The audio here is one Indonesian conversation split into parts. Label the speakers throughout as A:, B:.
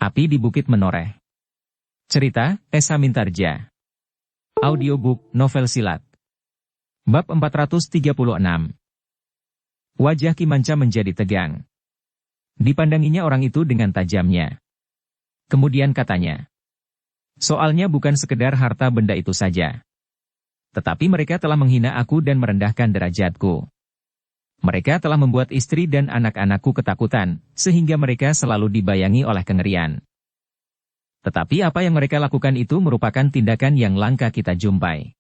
A: Api di Bukit Menoreh. Cerita, Esa Mintarja. Audiobook, novel silat. Bab 436. Wajah Ki Manca menjadi tegang. Dipandanginya orang itu dengan tajamnya. Kemudian katanya, soalnya bukan sekedar harta benda itu saja. Tetapi mereka telah menghina aku dan merendahkan derajatku. Mereka telah membuat istri dan anak-anakku ketakutan, sehingga mereka selalu dibayangi oleh kengerian. Tetapi apa yang mereka lakukan itu merupakan tindakan yang langka kita jumpai.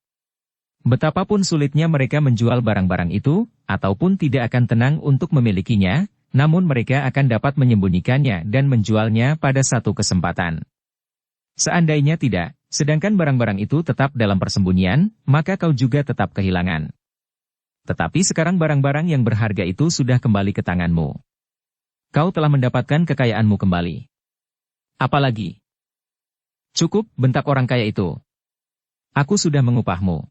A: Betapapun sulitnya mereka menjual barang-barang itu, ataupun tidak akan tenang untuk memilikinya, namun mereka akan dapat menyembunyikannya dan menjualnya pada satu kesempatan. Seandainya tidak, sedangkan barang-barang itu tetap dalam persembunyian, maka kau juga tetap kehilangan. Tetapi sekarang barang-barang yang berharga itu sudah kembali ke tanganmu. Kau telah mendapatkan kekayaanmu kembali. Apalagi? Cukup, bentak orang kaya itu. Aku sudah mengupahmu.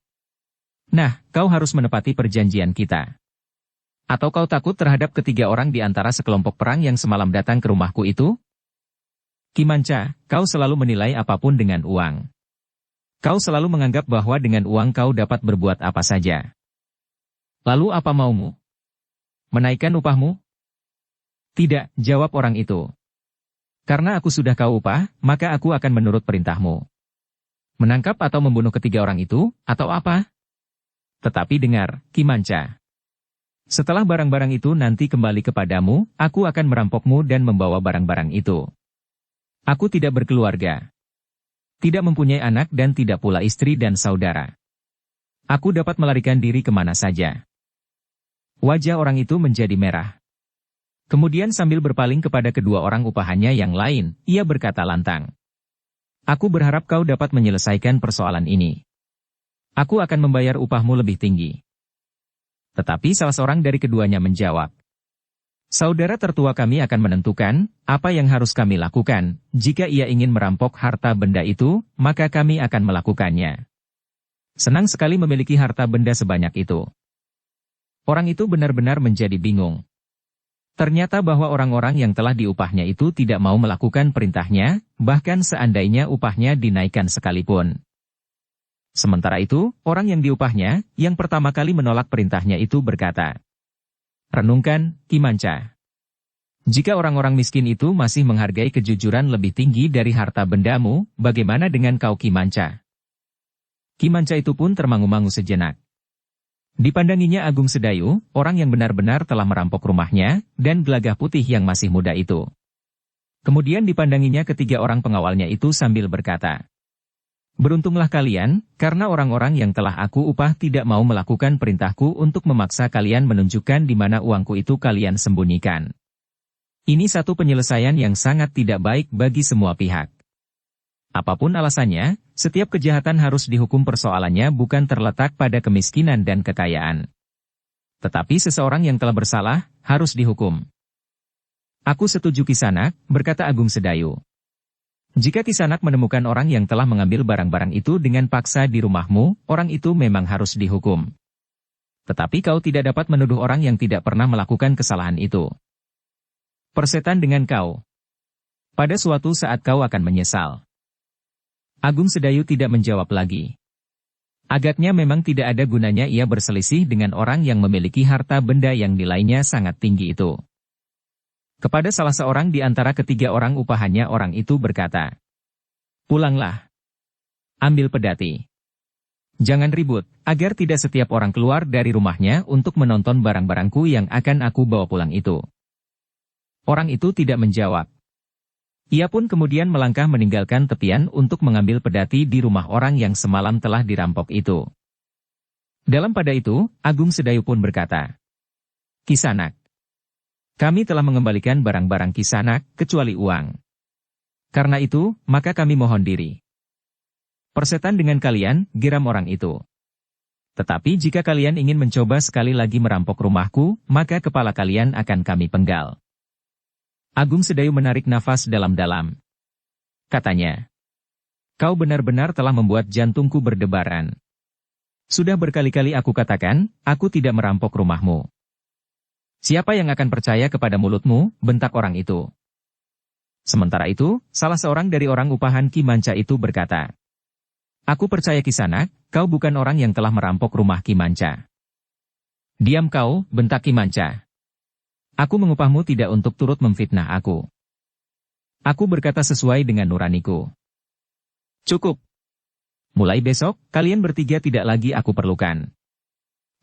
A: Nah, kau harus menepati perjanjian kita. Atau kau takut terhadap ketiga orang di antara sekelompok perang yang semalam datang ke rumahku itu? Ki Manca, kau selalu menilai apapun dengan uang. Kau selalu menganggap bahwa dengan uang kau dapat berbuat apa saja. Lalu apa maumu? Menaikkan upahmu? Tidak, jawab orang itu. Karena aku sudah kau upah, maka aku akan menurut perintahmu. Menangkap atau membunuh ketiga orang itu, atau apa? Tetapi dengar, Ki Manca. Setelah barang-barang itu nanti kembali kepadamu, aku akan merampokmu dan membawa barang-barang itu. Aku tidak berkeluarga. Tidak mempunyai anak dan tidak pula istri dan saudara. Aku dapat melarikan diri kemana saja. Wajah orang itu menjadi merah. Kemudian sambil berpaling kepada kedua orang upahannya yang lain, ia berkata lantang. Aku berharap kau dapat menyelesaikan persoalan ini. Aku akan membayar upahmu lebih tinggi. Tetapi salah seorang dari keduanya menjawab. Saudara tertua kami akan menentukan, apa yang harus kami lakukan, jika ia ingin merampok harta benda itu, maka kami akan melakukannya. Senang sekali memiliki harta benda sebanyak itu. Orang itu benar-benar menjadi bingung. Ternyata bahwa orang-orang yang telah diupahnya itu tidak mau melakukan perintahnya, bahkan seandainya upahnya dinaikkan sekalipun. Sementara itu, orang yang diupahnya, yang pertama kali menolak perintahnya itu berkata, renungkan, Ki Manca. Jika orang-orang miskin itu masih menghargai kejujuran lebih tinggi dari harta bendamu, bagaimana dengan kau Ki Manca? Ki Manca itu pun termangu-mangu sejenak. Dipandanginya Agung Sedayu, orang yang benar-benar telah merampok rumahnya, dan Gelagah Putih yang masih muda itu. Kemudian dipandanginya ketiga orang pengawalnya itu sambil berkata, beruntunglah kalian, karena orang-orang yang telah aku upah tidak mau melakukan perintahku untuk memaksa kalian menunjukkan di mana uangku itu kalian sembunyikan. Ini satu penyelesaian yang sangat tidak baik bagi semua pihak. Apapun alasannya, setiap kejahatan harus dihukum persoalannya bukan terletak pada kemiskinan dan kekayaan. Tetapi seseorang yang telah bersalah, harus dihukum. Aku setuju Kisanak, berkata Agung Sedayu. Jika Kisanak menemukan orang yang telah mengambil barang-barang itu dengan paksa di rumahmu, orang itu memang harus dihukum. Tetapi kau tidak dapat menuduh orang yang tidak pernah melakukan kesalahan itu. Persetan dengan kau. Pada suatu saat kau akan menyesal. Agung Sedayu tidak menjawab lagi. Agaknya memang tidak ada gunanya ia berselisih dengan orang yang memiliki harta benda yang nilainya sangat tinggi itu. Kepada salah seorang di antara ketiga orang upahannya orang itu berkata, pulanglah. Ambil pedati. Jangan ribut, agar tidak setiap orang keluar dari rumahnya untuk menonton barang-barangku yang akan aku bawa pulang itu. Orang itu tidak menjawab. Ia pun kemudian melangkah meninggalkan tepian untuk mengambil pedati di rumah orang yang semalam telah dirampok itu. Dalam pada itu, Agung Sedayu pun berkata, Kisanak. Kami telah mengembalikan barang-barang Kisanak, kecuali uang. Karena itu, maka kami mohon diri. Persetan dengan kalian, geram orang itu. Tetapi jika kalian ingin mencoba sekali lagi merampok rumahku, maka kepala kalian akan kami penggal. Agung Sedayu menarik nafas dalam-dalam. Katanya, kau benar-benar telah membuat jantungku berdebaran. Sudah berkali-kali aku katakan, aku tidak merampok rumahmu. Siapa yang akan percaya kepada mulutmu, bentak orang itu. Sementara itu, salah seorang dari orang upahan Ki Manca itu berkata, "Aku percaya Kisanak, kau bukan orang yang telah merampok rumah Ki Manca." "Diam kau," bentak Ki Manca. "Aku mengupahmu tidak untuk turut memfitnah aku. Aku berkata sesuai dengan nuraniku." "Cukup. Mulai besok, kalian bertiga tidak lagi aku perlukan.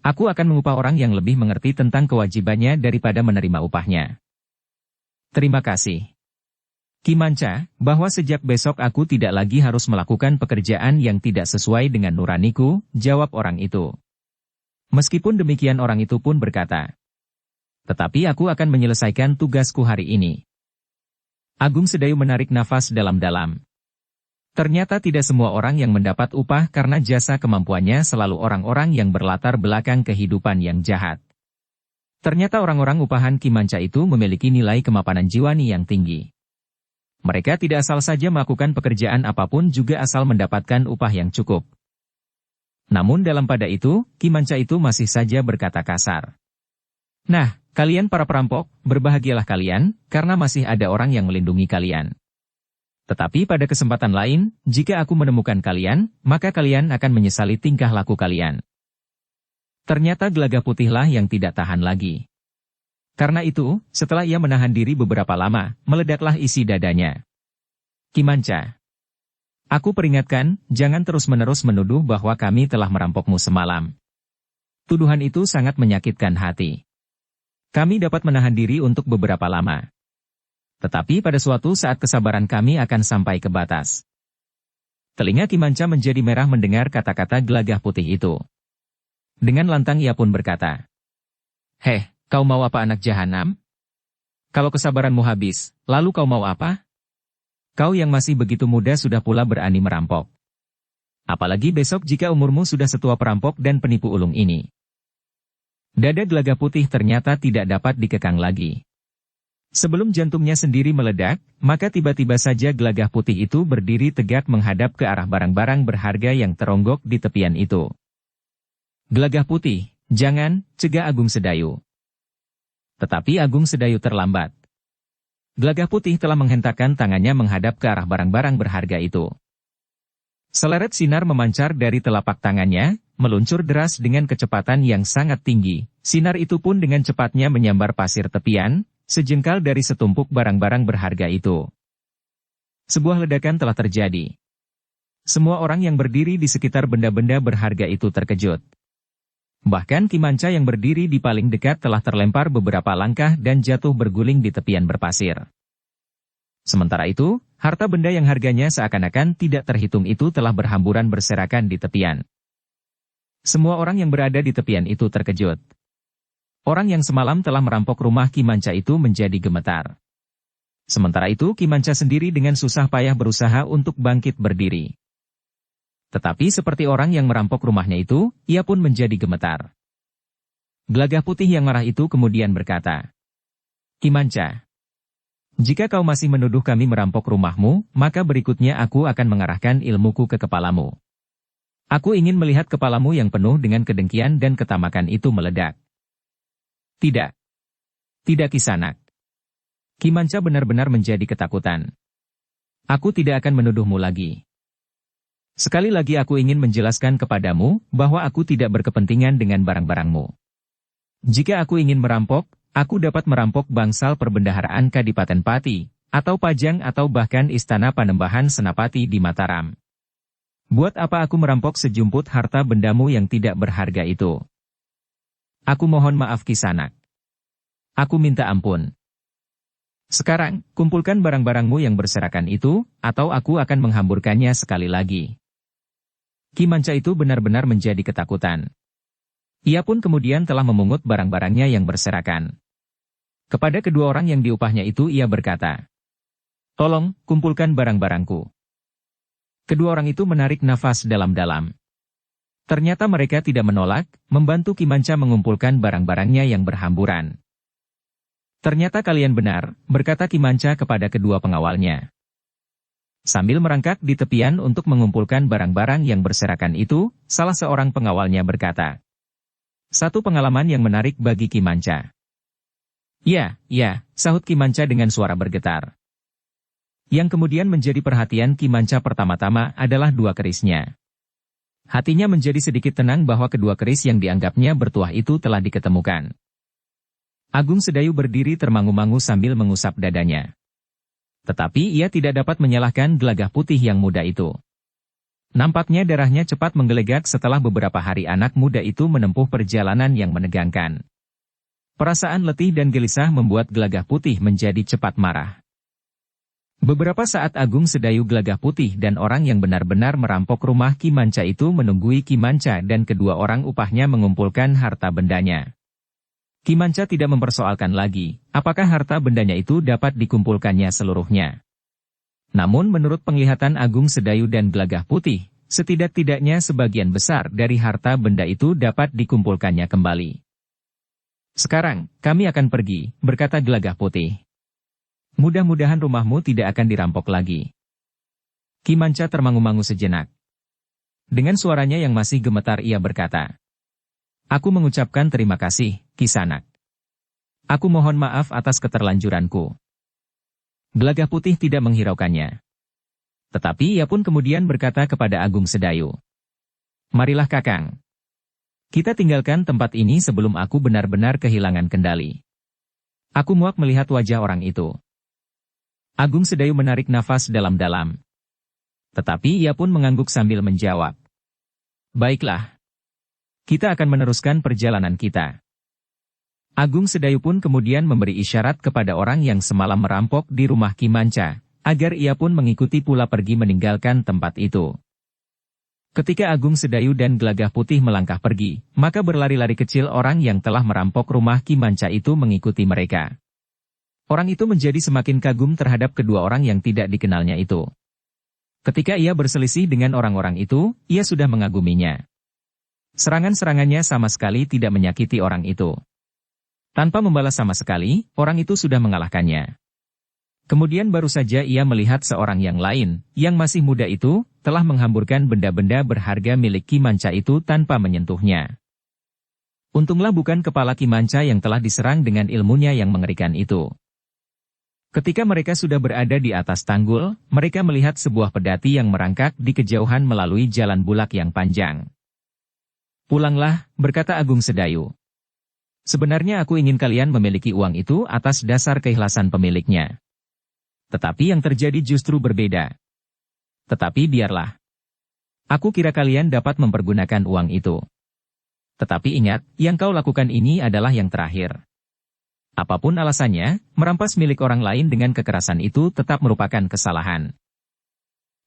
A: Aku akan mengupah orang yang lebih mengerti tentang kewajibannya daripada menerima upahnya." "Terima kasih, Ki Manca, bahwa sejak besok aku tidak lagi harus melakukan pekerjaan yang tidak sesuai dengan nuraniku," jawab orang itu. Meskipun demikian orang itu pun berkata, "Tetapi aku akan menyelesaikan tugasku hari ini." Agung Sedayu menarik nafas dalam-dalam. Ternyata tidak semua orang yang mendapat upah karena jasa kemampuannya selalu orang-orang yang berlatar belakang kehidupan yang jahat. Ternyata orang-orang upahan Ki Manca itu memiliki nilai kemapanan jiwani yang tinggi. Mereka tidak asal saja melakukan pekerjaan apapun juga asal mendapatkan upah yang cukup. Namun dalam pada itu, Ki Manca itu masih saja berkata kasar. "Nah, kalian para perampok, berbahagialah kalian, karena masih ada orang yang melindungi kalian. Tetapi pada kesempatan lain, jika aku menemukan kalian, maka kalian akan menyesali tingkah laku kalian." Ternyata Gelagah Putihlah yang tidak tahan lagi. Karena itu, setelah ia menahan diri beberapa lama, meledaklah isi dadanya. "Ki Manca, aku peringatkan, jangan terus-menerus menuduh bahwa kami telah merampokmu semalam. Tuduhan itu sangat menyakitkan hati. Kami dapat menahan diri untuk beberapa lama. Tetapi pada suatu saat kesabaran kami akan sampai ke batas." Telinga Ki Manca menjadi merah mendengar kata-kata Gelagah Putih itu. Dengan lantang ia pun berkata, "Heh, kau mau apa anak jahanam? Kalau kesabaranmu habis, lalu kau mau apa? Kau yang masih begitu muda sudah pula berani merampok. Apalagi besok jika umurmu sudah setua perampok dan penipu ulung ini." Dada Gelagah Putih ternyata tidak dapat dikekang lagi. Sebelum jantungnya sendiri meledak, maka tiba-tiba saja Gelagah Putih itu berdiri tegak menghadap ke arah barang-barang berharga yang teronggok di tepian itu. "Gelagah Putih, jangan," cegah Agung Sedayu. Tetapi Agung Sedayu terlambat. Gelagah Putih telah menghentakkan tangannya menghadap ke arah barang-barang berharga itu. Seleret sinar memancar dari telapak tangannya, meluncur deras dengan kecepatan yang sangat tinggi. Sinar itu pun dengan cepatnya menyambar pasir tepian, sejengkal dari setumpuk barang-barang berharga itu. Sebuah ledakan telah terjadi. Semua orang yang berdiri di sekitar benda-benda berharga itu terkejut. Bahkan Ki Manca yang berdiri di paling dekat telah terlempar beberapa langkah dan jatuh berguling di tepian berpasir. Sementara itu, harta benda yang harganya seakan-akan tidak terhitung itu telah berhamburan berserakan di tepian. Semua orang yang berada di tepian itu terkejut. Orang yang semalam telah merampok rumah Ki Manca itu menjadi gemetar. Sementara itu Ki Manca sendiri dengan susah payah berusaha untuk bangkit berdiri. Tetapi seperti orang yang merampok rumahnya itu, ia pun menjadi gemetar. Gelagah Putih yang marah itu kemudian berkata, "Ki Manca, jika kau masih menuduh kami merampok rumahmu, maka berikutnya aku akan mengarahkan ilmuku ke kepalamu. Aku ingin melihat kepalamu yang penuh dengan kedengkian dan ketamakan itu meledak." "Tidak. Tidak Kisanak." Ki Manca benar-benar menjadi ketakutan. "Aku tidak akan menuduhmu lagi. Sekali lagi aku ingin menjelaskan kepadamu bahwa aku tidak berkepentingan dengan barang-barangmu. Jika aku ingin merampok, aku dapat merampok bangsal perbendaharaan Kadipaten Pati, atau Pajang atau bahkan Istana Panembahan Senapati di Mataram. Buat apa aku merampok sejumput harta bendamu yang tidak berharga itu? Aku mohon maaf Kisanak. Aku minta ampun. Sekarang, kumpulkan barang-barangmu yang berserakan itu, atau aku akan menghamburkannya sekali lagi." Ki Manca itu benar-benar menjadi ketakutan. Ia pun kemudian telah memungut barang-barangnya yang berserakan. Kepada kedua orang yang diupahnya itu ia berkata, "Tolong, kumpulkan barang-barangku." Kedua orang itu menarik nafas dalam-dalam. Ternyata mereka tidak menolak, membantu Ki Manca mengumpulkan barang-barangnya yang berhamburan. "Ternyata kalian benar," berkata Ki Manca kepada kedua pengawalnya. Sambil merangkak di tepian untuk mengumpulkan barang-barang yang berserakan itu, salah seorang pengawalnya berkata, "Satu pengalaman yang menarik bagi Ki Manca." Ya, sahut Ki Manca dengan suara bergetar. Yang kemudian menjadi perhatian Ki Manca pertama-tama adalah dua kerisnya. Hatinya menjadi sedikit tenang bahwa kedua keris yang dianggapnya bertuah itu telah diketemukan. Agung Sedayu berdiri termangu-mangu sambil mengusap dadanya. Tetapi ia tidak dapat menyalahkan Gelagah Putih yang muda itu. Nampaknya darahnya cepat menggelegak setelah beberapa hari anak muda itu menempuh perjalanan yang menegangkan. Perasaan letih dan gelisah membuat Gelagah Putih menjadi cepat marah. Beberapa saat Agung Sedayu, Gelagah Putih dan orang yang benar-benar merampok rumah Ki Manca itu menunggui Ki Manca dan kedua orang upahnya mengumpulkan harta bendanya. Ki Manca tidak mempersoalkan lagi, apakah harta bendanya itu dapat dikumpulkannya seluruhnya. Namun menurut penglihatan Agung Sedayu dan Gelagah Putih, setidak-tidaknya sebagian besar dari harta benda itu dapat dikumpulkannya kembali. Sekarang, kami akan pergi, berkata Gelagah Putih. Mudah-mudahan rumahmu tidak akan dirampok lagi. Ki Manca termangu-mangu sejenak. Dengan suaranya yang masih gemetar ia berkata, "Aku mengucapkan terima kasih, Kisanak. Aku mohon maaf atas keterlanjuranku." Gelagah Putih tidak menghiraukannya. Tetapi ia pun kemudian berkata kepada Agung Sedayu, "Marilah Kakang. Kita tinggalkan tempat ini sebelum aku benar-benar kehilangan kendali." Aku muak melihat wajah orang itu. Agung Sedayu menarik nafas dalam-dalam. Tetapi ia pun mengangguk sambil menjawab, "Baiklah. Kita akan meneruskan perjalanan kita." Agung Sedayu pun kemudian memberi isyarat kepada orang yang semalam merampok di rumah Ki Manca, agar ia pun mengikuti pula pergi meninggalkan tempat itu. Ketika Agung Sedayu dan Gelagah Putih melangkah pergi, maka berlari-lari kecil orang yang telah merampok rumah Ki Manca itu mengikuti mereka. Orang itu menjadi semakin kagum terhadap kedua orang yang tidak dikenalnya itu. Ketika ia berselisih dengan orang-orang itu, ia sudah mengaguminya. Serangan-serangannya sama sekali tidak menyakiti orang itu. Tanpa membalas sama sekali, orang itu sudah mengalahkannya. Kemudian baru saja ia melihat seorang yang lain, yang masih muda itu, telah menghamburkan benda-benda berharga milik Ki Manca itu tanpa menyentuhnya. Untunglah bukan kepala Ki Manca yang telah diserang dengan ilmunya yang mengerikan itu. Ketika mereka sudah berada di atas tanggul, mereka melihat sebuah pedati yang merangkak di kejauhan melalui jalan bulak yang panjang. "Pulanglah," berkata Agung Sedayu. "Sebenarnya aku ingin kalian memiliki uang itu atas dasar keikhlasan pemiliknya. Tetapi yang terjadi justru berbeda. Tetapi biarlah. Aku kira kalian dapat mempergunakan uang itu. Tetapi ingat, yang kau lakukan ini adalah yang terakhir. Apapun alasannya, merampas milik orang lain dengan kekerasan itu tetap merupakan kesalahan."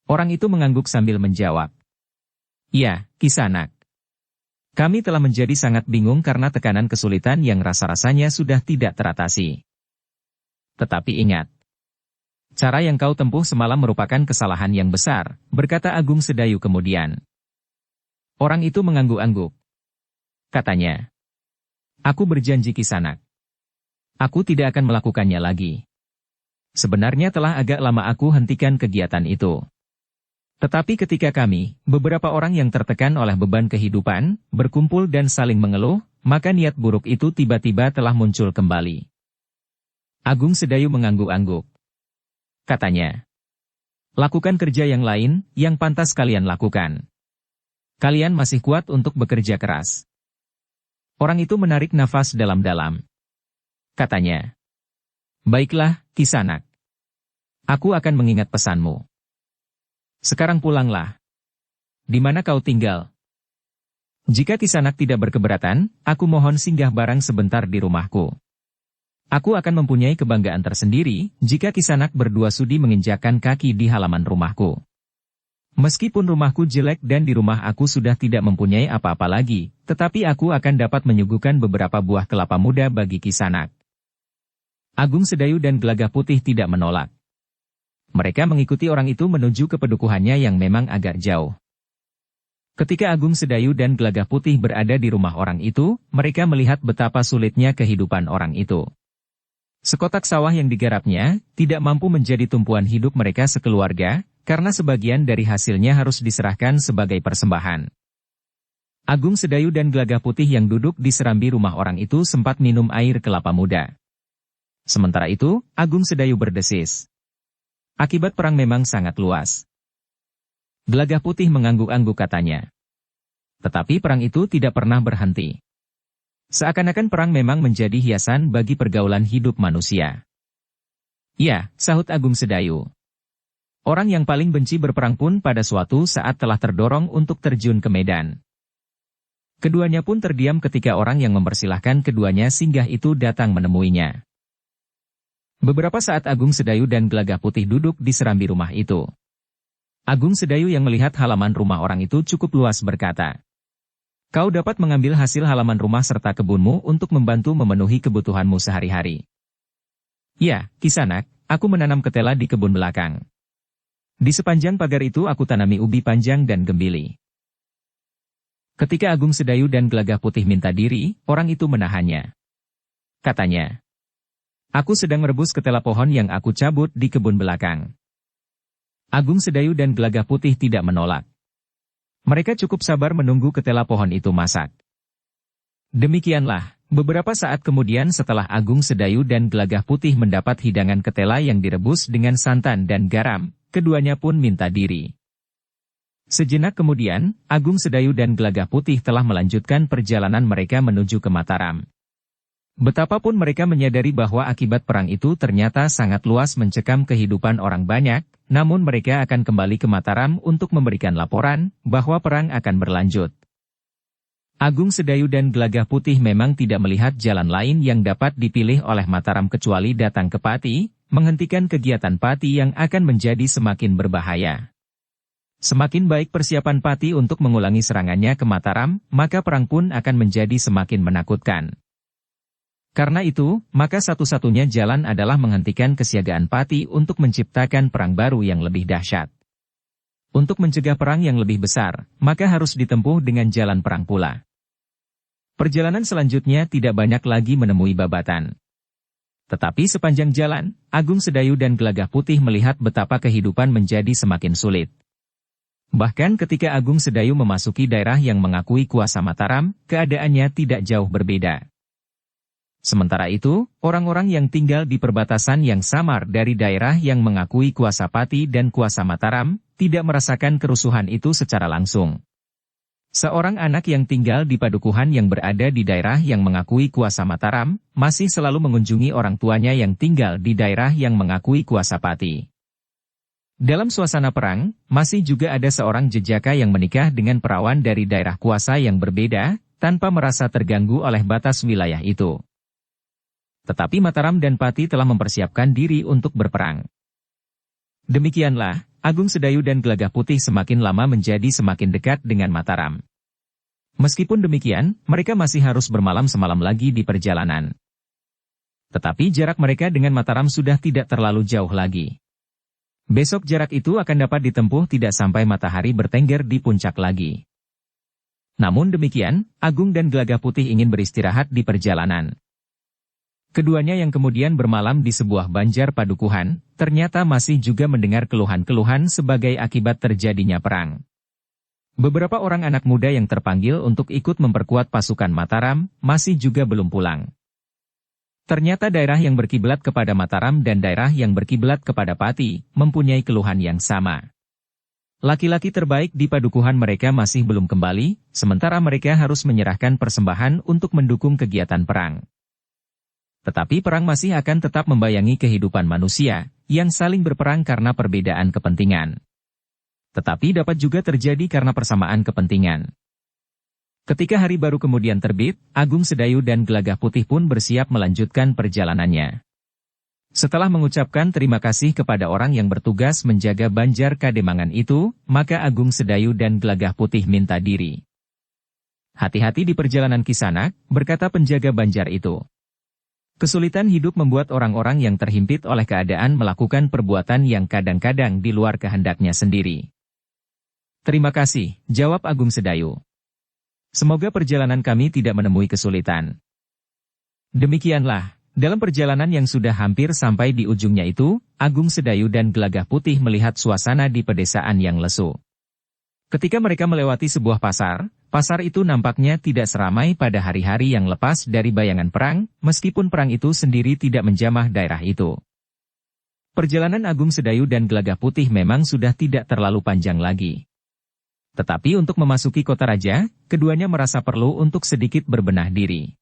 A: Orang itu mengangguk sambil menjawab, "Ya, Kisanak. Kami telah menjadi sangat bingung karena tekanan kesulitan yang rasa-rasanya sudah tidak teratasi. Tetapi ingat, cara yang kau tempuh semalam merupakan kesalahan yang besar," berkata Agung Sedayu kemudian. Orang itu mengangguk-angguk. Katanya, "Aku berjanji Kisanak. Aku tidak akan melakukannya lagi. Sebenarnya telah agak lama aku hentikan kegiatan itu. Tetapi ketika kami, beberapa orang yang tertekan oleh beban kehidupan, berkumpul dan saling mengeluh, maka niat buruk itu tiba-tiba telah muncul kembali." Agung Sedayu mengangguk-angguk. Katanya, "Lakukan kerja yang lain, yang pantas kalian lakukan. Kalian masih kuat untuk bekerja keras." Orang itu menarik nafas dalam-dalam. Katanya, "Baiklah, Kisanak. Aku akan mengingat pesanmu. Sekarang pulanglah. Di mana kau tinggal? Jika Kisanak tidak berkeberatan, aku mohon singgah barang sebentar di rumahku. Aku akan mempunyai kebanggaan tersendiri jika Kisanak berdua sudi menginjakkan kaki di halaman rumahku. Meskipun rumahku jelek dan di rumah aku sudah tidak mempunyai apa-apa lagi, tetapi aku akan dapat menyuguhkan beberapa buah kelapa muda bagi Kisanak." Agung Sedayu dan Gelagah Putih tidak menolak. Mereka mengikuti orang itu menuju ke pedukuhannya yang memang agak jauh. Ketika Agung Sedayu dan Gelagah Putih berada di rumah orang itu, mereka melihat betapa sulitnya kehidupan orang itu. Sekotak sawah yang digarapnya, tidak mampu menjadi tumpuan hidup mereka sekeluarga, karena sebagian dari hasilnya harus diserahkan sebagai persembahan. Agung Sedayu dan Gelagah Putih yang duduk di serambi rumah orang itu sempat minum air kelapa muda. Sementara itu, Agung Sedayu berdesis, Akibat perang memang sangat luas. Gelagah Putih mengangguk-angguk katanya. Tetapi perang itu tidak pernah berhenti. Seakan-akan perang memang menjadi hiasan bagi pergaulan hidup manusia. Ya, sahut Agung Sedayu. Orang yang paling benci berperang pun pada suatu saat telah terdorong untuk terjun ke medan. Keduanya pun terdiam ketika orang yang mempersilahkan keduanya singgah itu datang menemuinya. Beberapa saat Agung Sedayu dan Gelagah Putih duduk di serambi rumah itu. Agung Sedayu yang melihat halaman rumah orang itu cukup luas berkata, "Kau dapat mengambil hasil halaman rumah serta kebunmu untuk membantu memenuhi kebutuhanmu sehari-hari." "Ya, Kisanak, aku menanam ketela di kebun belakang. Di sepanjang pagar itu aku tanami ubi panjang dan gembili." Ketika Agung Sedayu dan Gelagah Putih minta diri, orang itu menahannya. Katanya, "Aku sedang merebus ketela pohon yang aku cabut di kebun belakang." Agung Sedayu dan Gelagah Putih tidak menolak. Mereka cukup sabar menunggu ketela pohon itu masak. Demikianlah, beberapa saat kemudian setelah Agung Sedayu dan Gelagah Putih mendapat hidangan ketela yang direbus dengan santan dan garam, keduanya pun minta diri. Sejenak kemudian, Agung Sedayu dan Gelagah Putih telah melanjutkan perjalanan mereka menuju ke Mataram. Betapapun mereka menyadari bahwa akibat perang itu ternyata sangat luas mencekam kehidupan orang banyak, namun mereka akan kembali ke Mataram untuk memberikan laporan bahwa perang akan berlanjut. Agung Sedayu dan Gelagah Putih memang tidak melihat jalan lain yang dapat dipilih oleh Mataram kecuali datang ke Pati, menghentikan kegiatan Pati yang akan menjadi semakin berbahaya. Semakin baik persiapan Pati untuk mengulangi serangannya ke Mataram, maka perang pun akan menjadi semakin menakutkan. Karena itu, maka satu-satunya jalan adalah menghentikan kesiagaan Pati untuk menciptakan perang baru yang lebih dahsyat. Untuk mencegah perang yang lebih besar, maka harus ditempuh dengan jalan perang pula. Perjalanan selanjutnya tidak banyak lagi menemui babatan. Tetapi sepanjang jalan, Agung Sedayu dan Gelagah Putih melihat betapa kehidupan menjadi semakin sulit. Bahkan ketika Agung Sedayu memasuki daerah yang mengakui kuasa Mataram, keadaannya tidak jauh berbeda. Sementara itu, orang-orang yang tinggal di perbatasan yang samar dari daerah yang mengakui kuasa Pati dan kuasa Mataram, tidak merasakan kerusuhan itu secara langsung. Seorang anak yang tinggal di padukuhan yang berada di daerah yang mengakui kuasa Mataram, masih selalu mengunjungi orang tuanya yang tinggal di daerah yang mengakui kuasa Pati. Dalam suasana perang, masih juga ada seorang jejaka yang menikah dengan perawan dari daerah kuasa yang berbeda, tanpa merasa terganggu oleh batas wilayah itu. Tetapi Mataram dan Pati telah mempersiapkan diri untuk berperang. Demikianlah, Agung Sedayu dan Gelagah Putih semakin lama menjadi semakin dekat dengan Mataram. Meskipun demikian, mereka masih harus bermalam semalam lagi di perjalanan. Tetapi jarak mereka dengan Mataram sudah tidak terlalu jauh lagi. Besok jarak itu akan dapat ditempuh tidak sampai matahari bertengger di puncak lagi. Namun demikian, Agung dan Gelagah Putih ingin beristirahat di perjalanan. Keduanya yang kemudian bermalam di sebuah banjar padukuhan, ternyata masih juga mendengar keluhan-keluhan sebagai akibat terjadinya perang. Beberapa orang anak muda yang terpanggil untuk ikut memperkuat pasukan Mataram, masih juga belum pulang. Ternyata daerah yang berkiblat kepada Mataram dan daerah yang berkiblat kepada Pati, mempunyai keluhan yang sama. Laki-laki terbaik di padukuhan mereka masih belum kembali, sementara mereka harus menyerahkan persembahan untuk mendukung kegiatan perang. Tetapi perang masih akan tetap membayangi kehidupan manusia, yang saling berperang karena perbedaan kepentingan. Tetapi dapat juga terjadi karena persamaan kepentingan. Ketika hari baru kemudian terbit, Agung Sedayu dan Gelagah Putih pun bersiap melanjutkan perjalanannya. Setelah mengucapkan terima kasih kepada orang yang bertugas menjaga banjar Kademangan itu, maka Agung Sedayu dan Gelagah Putih minta diri. "Hati-hati di perjalanan Kisanak," berkata penjaga banjar itu. Kesulitan hidup membuat orang-orang yang terhimpit oleh keadaan melakukan perbuatan yang kadang-kadang di luar kehendaknya sendiri. "Terima kasih," jawab Agung Sedayu. "Semoga perjalanan kami tidak menemui kesulitan." Demikianlah, dalam perjalanan yang sudah hampir sampai di ujungnya itu, Agung Sedayu dan Gelagah Putih melihat suasana di pedesaan yang lesu. Ketika mereka melewati sebuah pasar, pasar itu nampaknya tidak seramai pada hari-hari yang lepas dari bayangan perang, meskipun perang itu sendiri tidak menjamah daerah itu. Perjalanan Agung Sedayu dan Gelagah Putih memang sudah tidak terlalu panjang lagi. Tetapi untuk memasuki kota raja, keduanya merasa perlu untuk sedikit berbenah diri.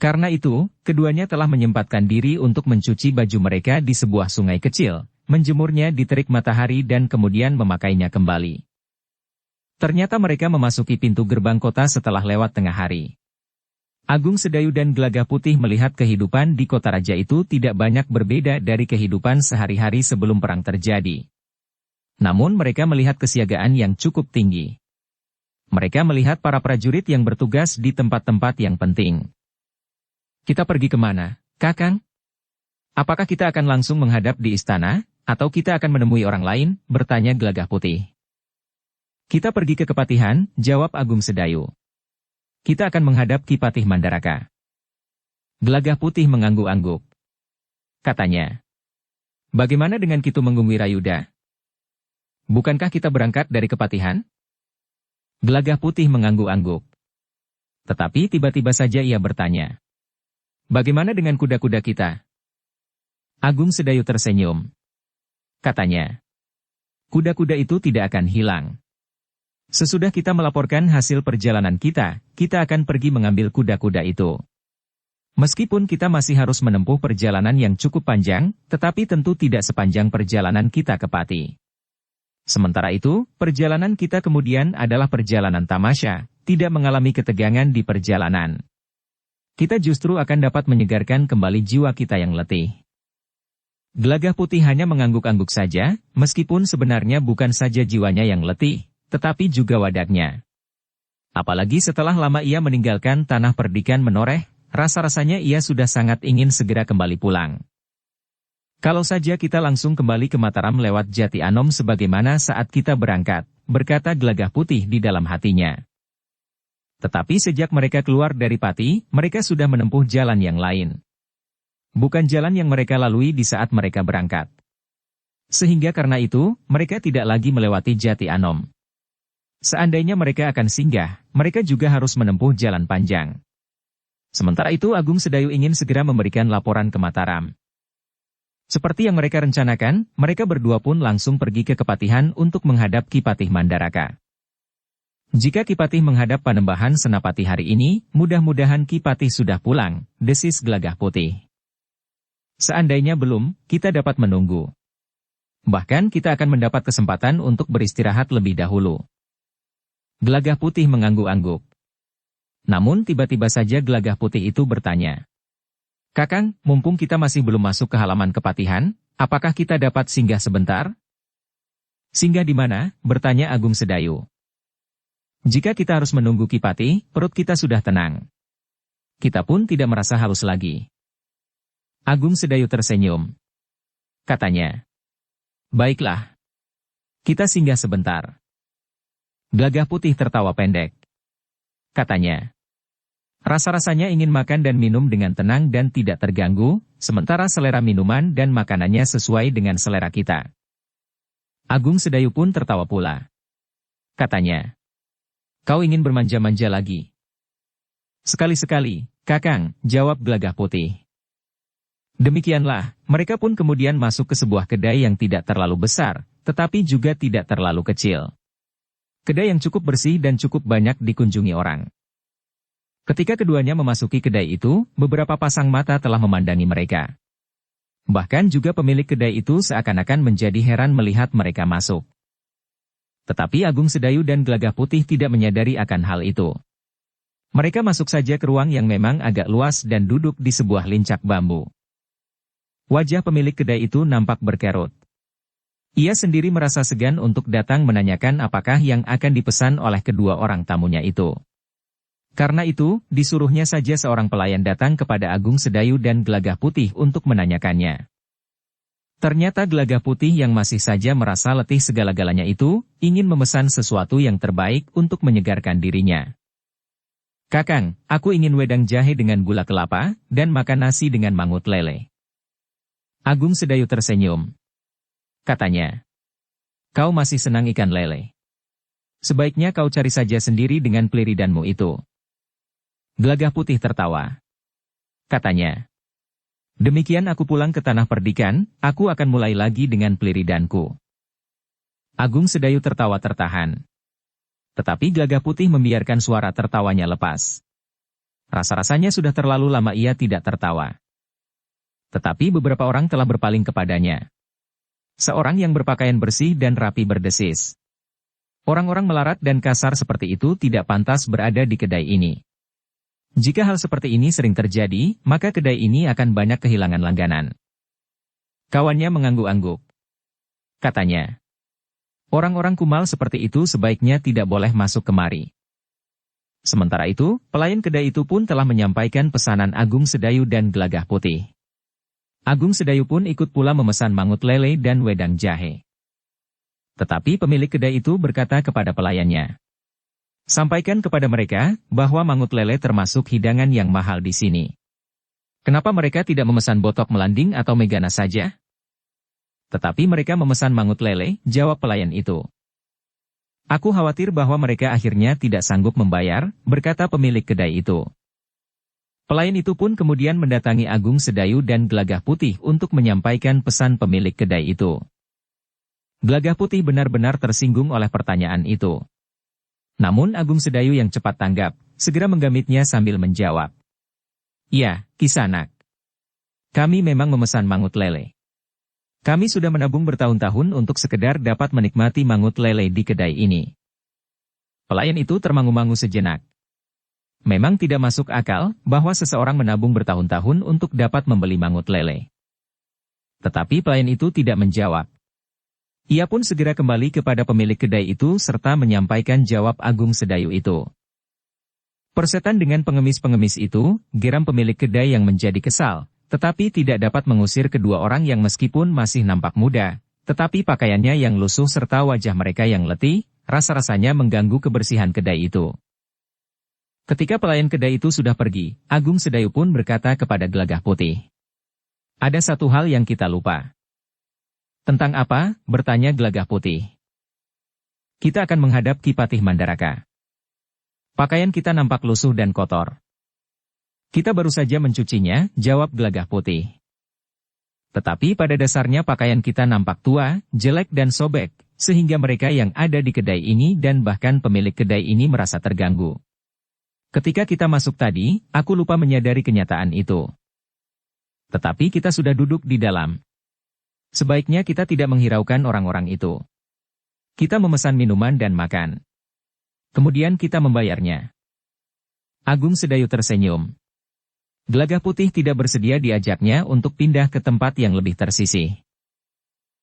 A: Karena itu, keduanya telah menyempatkan diri untuk mencuci baju mereka di sebuah sungai kecil, menjemurnya di terik matahari dan kemudian memakainya kembali. Ternyata mereka memasuki pintu gerbang kota setelah lewat tengah hari. Agung Sedayu dan Gelagah Putih melihat kehidupan di kota raja itu tidak banyak berbeda dari kehidupan sehari-hari sebelum perang terjadi. Namun mereka melihat kesiagaan yang cukup tinggi. Mereka melihat para prajurit yang bertugas di tempat-tempat yang penting. Kita pergi kemana, Kakang? Apakah kita akan langsung menghadap di istana, atau kita akan menemui orang lain? Bertanya Gelagah Putih. Kita pergi ke Kepatihan, jawab Agung Sedayu. Kita akan menghadap Ki Patih Mandaraka. Gelagah Putih mengangguk-angguk. Katanya, bagaimana dengan Ki Tumenggung Wirayuda? Bukankah kita berangkat dari Kepatihan? Gelagah Putih mengangguk-angguk. Tetapi tiba-tiba saja ia bertanya, bagaimana dengan kuda-kuda kita? Agung Sedayu tersenyum. Katanya, kuda-kuda itu tidak akan hilang. Sesudah kita melaporkan hasil perjalanan kita akan pergi mengambil kuda-kuda itu. Meskipun kita masih harus menempuh perjalanan yang cukup panjang, tetapi tentu tidak sepanjang perjalanan kita ke Pati. Sementara itu, perjalanan kita kemudian adalah perjalanan tamasya, tidak mengalami ketegangan di perjalanan. Kita justru akan dapat menyegarkan kembali jiwa kita yang letih. Gelagah Putih hanya mengangguk-angguk saja, meskipun sebenarnya bukan saja jiwanya yang letih, tetapi juga wadaknya. Apalagi setelah lama ia meninggalkan tanah perdikan Menoreh, rasa-rasanya ia sudah sangat ingin segera kembali pulang. Kalau saja kita langsung kembali ke Mataram lewat Jati Anom sebagaimana saat kita berangkat, berkata Gelagah Putih di dalam hatinya. Tetapi sejak mereka keluar dari Pati, mereka sudah menempuh jalan yang lain. Bukan jalan yang mereka lalui di saat mereka berangkat. Sehingga karena itu, mereka tidak lagi melewati Jati Anom. Seandainya mereka akan singgah, mereka juga harus menempuh jalan panjang. Sementara itu Agung Sedayu ingin segera memberikan laporan ke Mataram. Seperti yang mereka rencanakan, mereka berdua pun langsung pergi ke Kepatihan untuk menghadap Ki Patih Mandaraka. Jika Ki Patih menghadap Panembahan Senapati hari ini, mudah-mudahan Ki Patih sudah pulang, desis Gelagah Putih. Seandainya belum, kita dapat menunggu. Bahkan kita akan mendapat kesempatan untuk beristirahat lebih dahulu. Gelagah Putih mengangguk-angguk. Namun tiba-tiba saja Gelagah Putih itu bertanya. Kakang, mumpung kita masih belum masuk ke halaman Kepatihan, apakah kita dapat singgah sebentar? Singgah di mana? Bertanya Agung Sedayu. Jika kita harus menunggu Ki Patih, perut kita sudah tenang. Kita pun tidak merasa haus lagi. Agung Sedayu tersenyum. Katanya. Baiklah. Kita singgah sebentar. Gelagah Putih tertawa pendek. Katanya. Rasa-rasanya ingin makan dan minum dengan tenang dan tidak terganggu, sementara selera minuman dan makanannya sesuai dengan selera kita. Agung Sedayu pun tertawa pula. Katanya. Kau ingin bermanja-manja lagi? Sekali-sekali, Kakang, jawab Gelagah Putih. Demikianlah, mereka pun kemudian masuk ke sebuah kedai yang tidak terlalu besar, tetapi juga tidak terlalu kecil. Kedai yang cukup bersih dan cukup banyak dikunjungi orang. Ketika keduanya memasuki kedai itu, beberapa pasang mata telah memandangi mereka. Bahkan juga pemilik kedai itu seakan-akan menjadi heran melihat mereka masuk. Tetapi Agung Sedayu dan Gelagah Putih tidak menyadari akan hal itu. Mereka masuk saja ke ruang yang memang agak luas dan duduk di sebuah lincak bambu. Wajah pemilik kedai itu nampak berkerut. Ia sendiri merasa segan untuk datang menanyakan apakah yang akan dipesan oleh kedua orang tamunya itu. Karena itu, disuruhnya saja seorang pelayan datang kepada Agung Sedayu dan Gelagah Putih untuk menanyakannya. Ternyata Gelagah Putih yang masih saja merasa letih segala-galanya itu, ingin memesan sesuatu yang terbaik untuk menyegarkan dirinya. Kakang, aku ingin wedang jahe dengan gula kelapa, dan makan nasi dengan mangut lele. Agung Sedayu tersenyum. Katanya, kau masih senang ikan lele. Sebaiknya kau cari saja sendiri dengan peliridanmu itu. Gelagah Putih tertawa. Katanya, Demikian aku pulang ke tanah perdikan, aku akan mulai lagi dengan peliridanku. Agung Sedayu tertawa tertahan. Tetapi Gelagah Putih membiarkan suara tertawanya lepas. Rasa-rasanya sudah terlalu lama ia tidak tertawa. Tetapi beberapa orang telah berpaling kepadanya. Seorang yang berpakaian bersih dan rapi berdesis. Orang-orang melarat dan kasar seperti itu tidak pantas berada di kedai ini. Jika hal seperti ini sering terjadi, maka kedai ini akan banyak kehilangan langganan. Kawannya mengangguk-angguk. Katanya, orang-orang kumal seperti itu sebaiknya tidak boleh masuk kemari. Sementara itu, pelayan kedai itu pun telah menyampaikan pesanan Agung Sedayu dan Gelagah Putih. Agung Sedayu pun ikut pula memesan mangut lele dan wedang jahe. Tetapi pemilik kedai itu berkata kepada pelayannya, sampaikan kepada mereka bahwa mangut lele termasuk hidangan yang mahal di sini. Kenapa mereka tidak memesan botok melanding atau megana saja? Tetapi mereka memesan mangut lele, jawab pelayan itu. Aku khawatir bahwa mereka akhirnya tidak sanggup membayar, berkata pemilik kedai itu. Pelayan itu pun kemudian mendatangi Agung Sedayu dan Gelagah Putih untuk menyampaikan pesan pemilik kedai itu. Gelagah Putih benar-benar tersinggung oleh pertanyaan itu. Namun Agung Sedayu yang cepat tanggap, segera menggamitnya sambil menjawab. Ya, Kisanak. Kami memang memesan mangut lele. Kami sudah menabung bertahun-tahun untuk sekedar dapat menikmati mangut lele di kedai ini. Pelayan itu termangu-mangu sejenak. Memang tidak masuk akal bahwa seseorang menabung bertahun-tahun untuk dapat membeli mangut lele. Tetapi pelayan itu tidak menjawab. Ia pun segera kembali kepada pemilik kedai itu serta menyampaikan jawab Agung Sedayu itu. Persetan dengan pengemis-pengemis itu, geram pemilik kedai yang menjadi kesal, tetapi tidak dapat mengusir kedua orang yang meskipun masih nampak muda, tetapi pakaiannya yang lusuh serta wajah mereka yang letih, rasa-rasanya mengganggu kebersihan kedai itu. Ketika pelayan kedai itu sudah pergi, Agung Sedayu pun berkata kepada Gelagah Putih. Ada satu hal yang kita lupa. Tentang apa? Bertanya Gelagah Putih. Kita akan menghadap Ki Patih Mandaraka. Pakaian kita nampak lusuh dan kotor. Kita baru saja mencucinya, jawab Gelagah Putih. Tetapi pada dasarnya pakaian kita nampak tua, jelek dan sobek, sehingga mereka yang ada di kedai ini dan bahkan pemilik kedai ini merasa terganggu. Ketika kita masuk tadi, aku lupa menyadari kenyataan itu. Tetapi kita sudah duduk di dalam. Sebaiknya kita tidak menghiraukan orang-orang itu. Kita memesan minuman dan makan. Kemudian kita membayarnya. Agung Sedayu tersenyum. Gelagah Putih tidak bersedia diajaknya untuk pindah ke tempat yang lebih tersisih.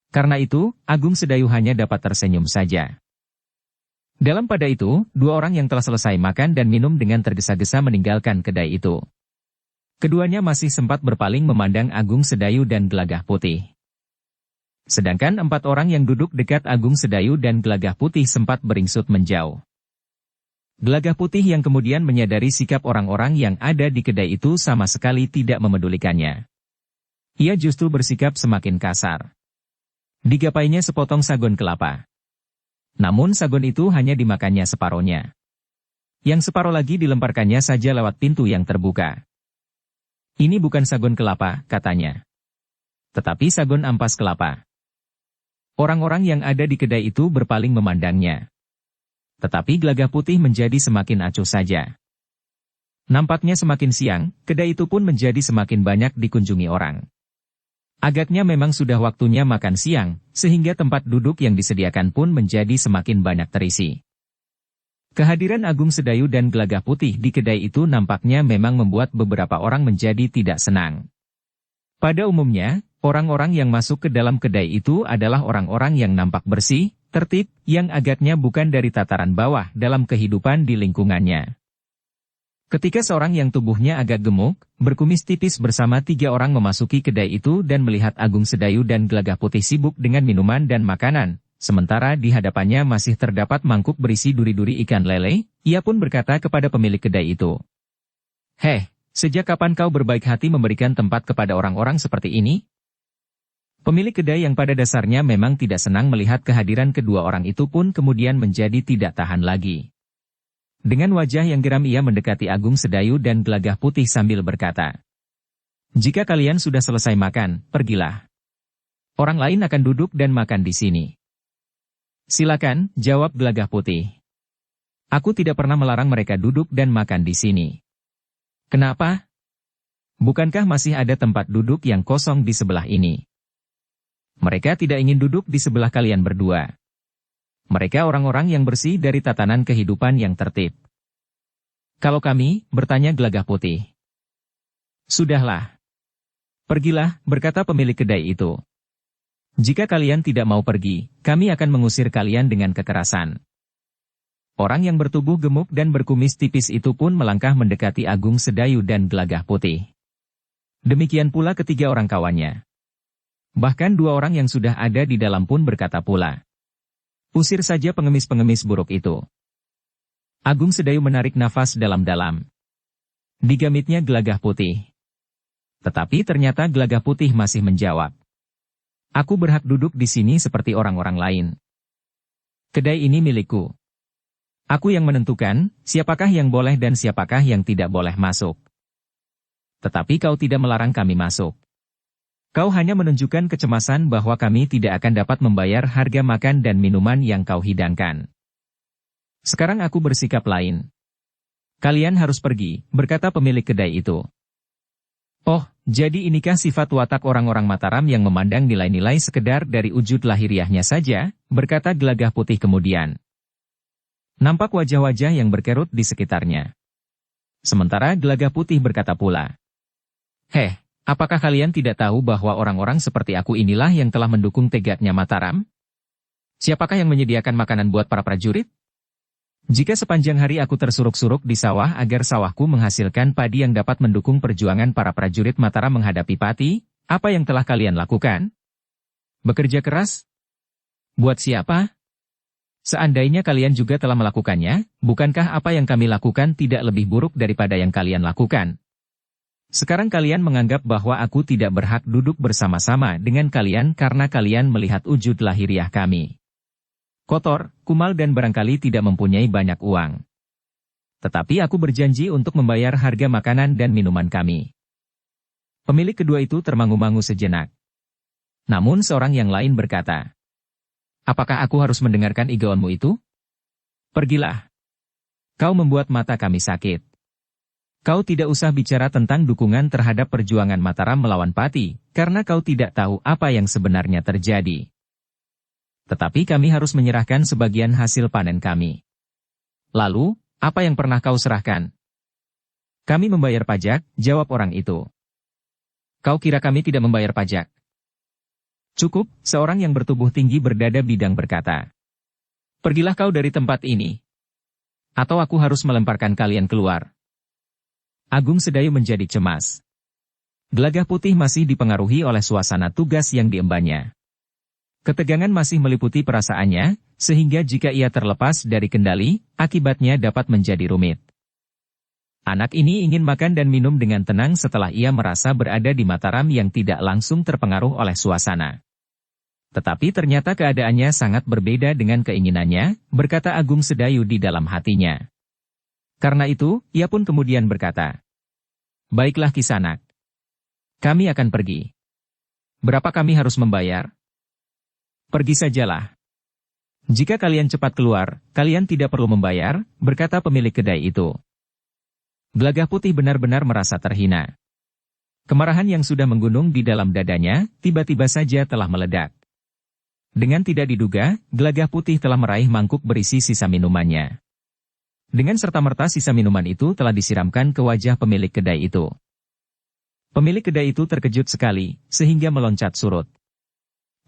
A: Karena itu, Agung Sedayu hanya dapat tersenyum saja. Dalam pada itu, dua orang yang telah selesai makan dan minum dengan tergesa-gesa meninggalkan kedai itu. Keduanya masih sempat berpaling memandang Agung Sedayu dan Gelagah Putih. Sedangkan 4 orang yang duduk dekat Agung Sedayu dan Gelagah Putih sempat beringsut menjauh. Gelagah Putih yang kemudian menyadari sikap orang-orang yang ada di kedai itu sama sekali tidak memedulikannya. Ia justru bersikap semakin kasar. Digapainya sepotong sagon kelapa. Namun sagon itu hanya dimakannya separohnya. Yang separuh lagi dilemparkannya saja lewat pintu yang terbuka. Ini bukan sagon kelapa, katanya. Tetapi sagon ampas kelapa. Orang-orang yang ada di kedai itu berpaling memandangnya. Tetapi Gelagah Putih menjadi semakin acuh saja. Nampaknya semakin siang, kedai itu pun menjadi semakin banyak dikunjungi orang. Agaknya memang sudah waktunya makan siang, sehingga tempat duduk yang disediakan pun menjadi semakin banyak terisi. Kehadiran Agung Sedayu dan Gelagah Putih di kedai itu nampaknya memang membuat beberapa orang menjadi tidak senang. Pada umumnya, orang-orang yang masuk ke dalam kedai itu adalah orang-orang yang nampak bersih, tertib, yang agaknya bukan dari tataran bawah dalam kehidupan di lingkungannya. Ketika seorang yang tubuhnya agak gemuk, berkumis tipis bersama 3 orang memasuki kedai itu dan melihat Agung Sedayu dan Gelagah Putih sibuk dengan minuman dan makanan, sementara di hadapannya masih terdapat mangkuk berisi duri-duri ikan lele, ia pun berkata kepada pemilik kedai itu. Heh, sejak kapan kau berbaik hati memberikan tempat kepada orang-orang seperti ini? Pemilik kedai yang pada dasarnya memang tidak senang melihat kehadiran kedua orang itu pun kemudian menjadi tidak tahan lagi. Dengan wajah yang geram ia mendekati Agung Sedayu dan Gelagah Putih sambil berkata, Jika kalian sudah selesai makan, pergilah. Orang lain akan duduk dan makan di sini. Silakan, jawab Gelagah Putih. Aku tidak pernah melarang mereka duduk dan makan di sini. Kenapa? Bukankah masih ada tempat duduk yang kosong di sebelah ini? Mereka tidak ingin duduk di sebelah kalian berdua. Mereka orang-orang yang bersih dari tatanan kehidupan yang tertib. Kalau kami, bertanya Gelagah Putih. Sudahlah. Pergilah, berkata pemilik kedai itu. Jika kalian tidak mau pergi, kami akan mengusir kalian dengan kekerasan. Orang yang bertubuh gemuk dan berkumis tipis itu pun melangkah mendekati Agung Sedayu dan Gelagah Putih. Demikian pula ketiga orang kawannya. Bahkan dua orang yang sudah ada di dalam pun berkata pula. Usir saja pengemis-pengemis buruk itu. Agung Sedayu menarik nafas dalam-dalam. Digamitnya Gelagah Putih. Tetapi ternyata Gelagah Putih masih menjawab. Aku berhak duduk di sini seperti orang-orang lain. Kedai ini milikku. Aku yang menentukan, siapakah yang boleh dan siapakah yang tidak boleh masuk. Tetapi kau tidak melarang kami masuk. Kau hanya menunjukkan kecemasan bahwa kami tidak akan dapat membayar harga makan dan minuman yang kau hidangkan. Sekarang aku bersikap lain. Kalian harus pergi, berkata pemilik kedai itu. Oh, jadi inikah sifat watak orang-orang Mataram yang memandang nilai-nilai sekedar dari wujud lahiriahnya saja, berkata Gelagah Putih kemudian. Nampak wajah-wajah yang berkerut di sekitarnya. Sementara Gelagah Putih berkata pula. Heh, apakah kalian tidak tahu bahwa orang-orang seperti aku inilah yang telah mendukung tegaknya Mataram? Siapakah yang menyediakan makanan buat para prajurit? Jika sepanjang hari aku tersuruk-suruk di sawah agar sawahku menghasilkan padi yang dapat mendukung perjuangan para prajurit Mataram menghadapi Pati, apa yang telah kalian lakukan? Bekerja keras? Buat siapa? Seandainya kalian juga telah melakukannya, bukankah apa yang kami lakukan tidak lebih buruk daripada yang kalian lakukan? Sekarang kalian menganggap bahwa aku tidak berhak duduk bersama-sama dengan kalian karena kalian melihat wujud lahiriah kami. Kotor, kumal dan barangkali tidak mempunyai banyak uang. Tetapi aku berjanji untuk membayar harga makanan dan minuman kami. Pemilik kedua itu termangu-mangu sejenak. Namun seorang yang lain berkata, apakah aku harus mendengarkan igawanmu itu? Pergilah. Kau membuat mata kami sakit. Kau tidak usah bicara tentang dukungan terhadap perjuangan Mataram melawan Pati, karena kau tidak tahu apa yang sebenarnya terjadi. Tetapi kami harus menyerahkan sebagian hasil panen kami. Lalu, apa yang pernah kau serahkan? Kami membayar pajak, jawab orang itu. Kau kira kami tidak membayar pajak? Cukup, seorang yang bertubuh tinggi berdada bidang berkata. Pergilah kau dari tempat ini. Atau aku harus melemparkan kalian keluar. Agung Sedayu menjadi cemas. Gelagah Putih masih dipengaruhi oleh suasana tugas yang diembannya. Ketegangan masih meliputi perasaannya, sehingga jika ia terlepas dari kendali, akibatnya dapat menjadi rumit. Anak ini ingin makan dan minum dengan tenang setelah ia merasa berada di Mataram yang tidak langsung terpengaruh oleh suasana. Tetapi ternyata keadaannya sangat berbeda dengan keinginannya, berkata Agung Sedayu di dalam hatinya. Karena itu, ia pun kemudian berkata, baiklah Kisanak. Kami akan pergi. Berapa kami harus membayar? Pergi sajalah. Jika kalian cepat keluar, kalian tidak perlu membayar, berkata pemilik kedai itu. Gelagah Putih benar-benar merasa terhina. Kemarahan yang sudah menggunung di dalam dadanya, tiba-tiba saja telah meledak. Dengan tidak diduga, Gelagah Putih telah meraih mangkuk berisi sisa minumannya. Dengan serta-merta sisa minuman itu telah disiramkan ke wajah pemilik kedai itu. Pemilik kedai itu terkejut sekali, sehingga meloncat surut.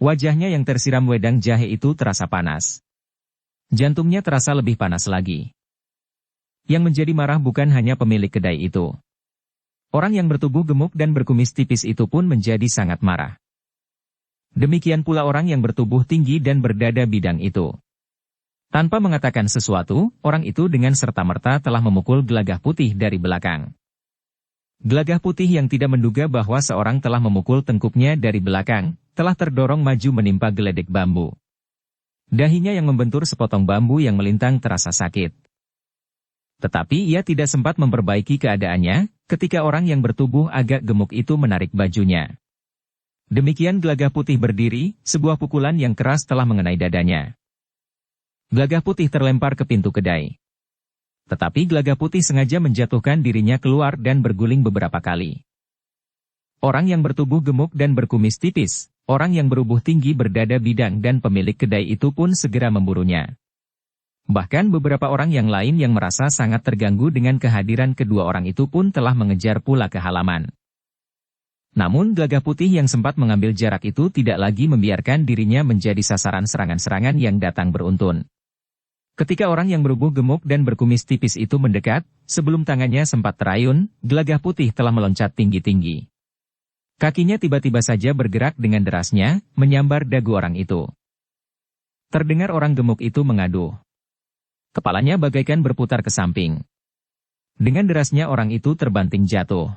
A: Wajahnya yang tersiram wedang jahe itu terasa panas. Jantungnya terasa lebih panas lagi. Yang menjadi marah bukan hanya pemilik kedai itu. Orang yang bertubuh gemuk dan berkumis tipis itu pun menjadi sangat marah. Demikian pula orang yang bertubuh tinggi dan berdada bidang itu. Tanpa mengatakan sesuatu, orang itu dengan serta-merta telah memukul Gelagah Putih dari belakang. Gelagah Putih yang tidak menduga bahwa seorang telah memukul tengkuknya dari belakang, telah terdorong maju menimpa geledek bambu. Dahinya yang membentur sepotong bambu yang melintang terasa sakit. Tetapi ia tidak sempat memperbaiki keadaannya, ketika orang yang bertubuh agak gemuk itu menarik bajunya. Demikian Gelagah Putih berdiri, sebuah pukulan yang keras telah mengenai dadanya. Gelagah Putih terlempar ke pintu kedai. Tetapi Gelagah Putih sengaja menjatuhkan dirinya keluar dan berguling beberapa kali. Orang yang bertubuh gemuk dan berkumis tipis, orang yang berubuh tinggi berdada bidang dan pemilik kedai itu pun segera memburunya. Bahkan beberapa orang yang lain yang merasa sangat terganggu dengan kehadiran kedua orang itu pun telah mengejar pula ke halaman. Namun Gelagah Putih yang sempat mengambil jarak itu tidak lagi membiarkan dirinya menjadi sasaran serangan-serangan yang datang beruntun. Ketika orang yang berubuh gemuk dan berkumis tipis itu mendekat, sebelum tangannya sempat terayun, Gelagah Putih telah meloncat tinggi-tinggi. Kakinya tiba-tiba saja bergerak dengan derasnya, menyambar dagu orang itu. Terdengar orang gemuk itu mengaduh. Kepalanya bagaikan berputar ke samping. Dengan derasnya orang itu terbanting jatuh.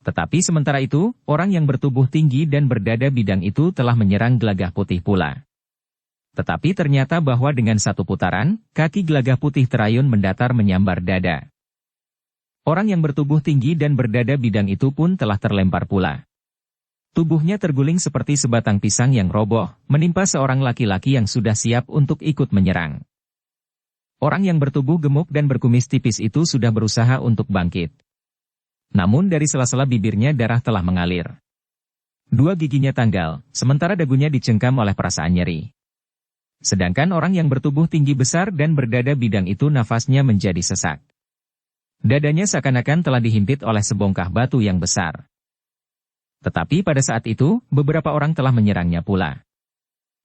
A: Tetapi sementara itu, orang yang bertubuh tinggi dan berdada bidang itu telah menyerang Gelagah Putih pula. Tetapi ternyata bahwa dengan satu putaran, kaki Gelagah Putih terayun mendatar menyambar dada. Orang yang bertubuh tinggi dan berdada bidang itu pun telah terlempar pula. Tubuhnya terguling seperti sebatang pisang yang roboh, menimpa seorang laki-laki yang sudah siap untuk ikut menyerang. Orang yang bertubuh gemuk dan berkumis tipis itu sudah berusaha untuk bangkit. Namun dari sela-sela bibirnya darah telah mengalir. Dua giginya tanggal, sementara dagunya dicengkam oleh perasaan nyeri. Sedangkan orang yang bertubuh tinggi besar dan berdada bidang itu nafasnya menjadi sesak. Dadanya seakan-akan telah dihimpit oleh sebongkah batu yang besar. Tetapi pada saat itu, beberapa orang telah menyerangnya pula.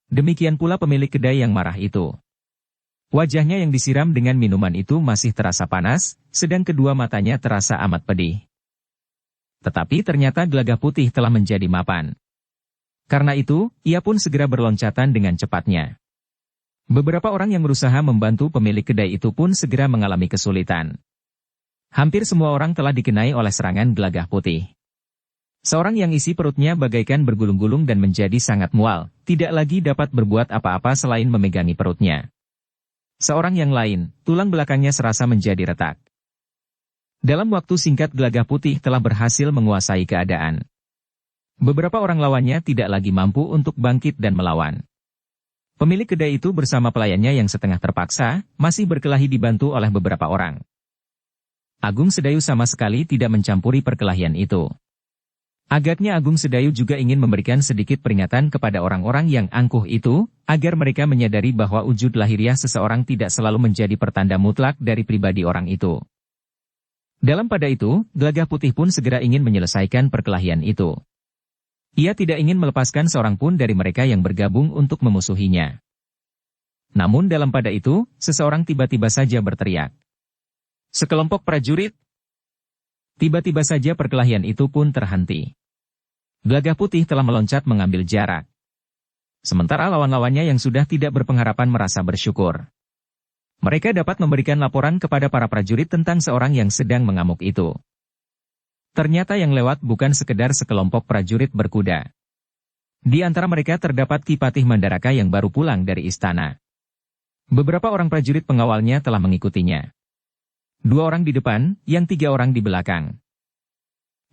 A: Demikian pula pemilik kedai yang marah itu. Wajahnya yang disiram dengan minuman itu masih terasa panas, sedang kedua matanya terasa amat pedih. Tetapi ternyata Gelagah Putih telah menjadi mapan. Karena itu, ia pun segera berloncatan dengan cepatnya. Beberapa orang yang berusaha membantu pemilik kedai itu pun segera mengalami kesulitan. Hampir semua orang telah dikenai oleh serangan Gelagah Putih. Seorang yang isi perutnya bagaikan bergulung-gulung dan menjadi sangat mual, tidak lagi dapat berbuat apa-apa selain memegangi perutnya. Seorang yang lain, tulang belakangnya serasa menjadi retak. Dalam waktu singkat Gelagah Putih telah berhasil menguasai keadaan. Beberapa orang lawannya tidak lagi mampu untuk bangkit dan melawan. Pemilik kedai itu bersama pelayannya yang setengah terpaksa, masih berkelahi dibantu oleh beberapa orang. Agung Sedayu sama sekali tidak mencampuri perkelahian itu. Agaknya Agung Sedayu juga ingin memberikan sedikit peringatan kepada orang-orang yang angkuh itu, agar mereka menyadari bahwa wujud lahiriah seseorang tidak selalu menjadi pertanda mutlak dari pribadi orang itu. Dalam pada itu, Gelagah Putih pun segera ingin menyelesaikan perkelahian itu. Ia tidak ingin melepaskan seorang pun dari mereka yang bergabung untuk memusuhinya. Namun dalam pada itu, seseorang tiba-tiba saja berteriak. Sekelompok prajurit. Tiba-tiba saja perkelahian itu pun terhenti. Gelagah Putih telah meloncat mengambil jarak. Sementara lawan-lawannya yang sudah tidak berpengharapan merasa bersyukur. Mereka dapat memberikan laporan kepada para prajurit tentang seorang yang sedang mengamuk itu. Ternyata yang lewat bukan sekedar sekelompok prajurit berkuda. Di antara mereka terdapat Ki Patih Mandaraka yang baru pulang dari istana. Beberapa orang prajurit pengawalnya telah mengikutinya. 2 orang di depan, yang 3 orang di belakang.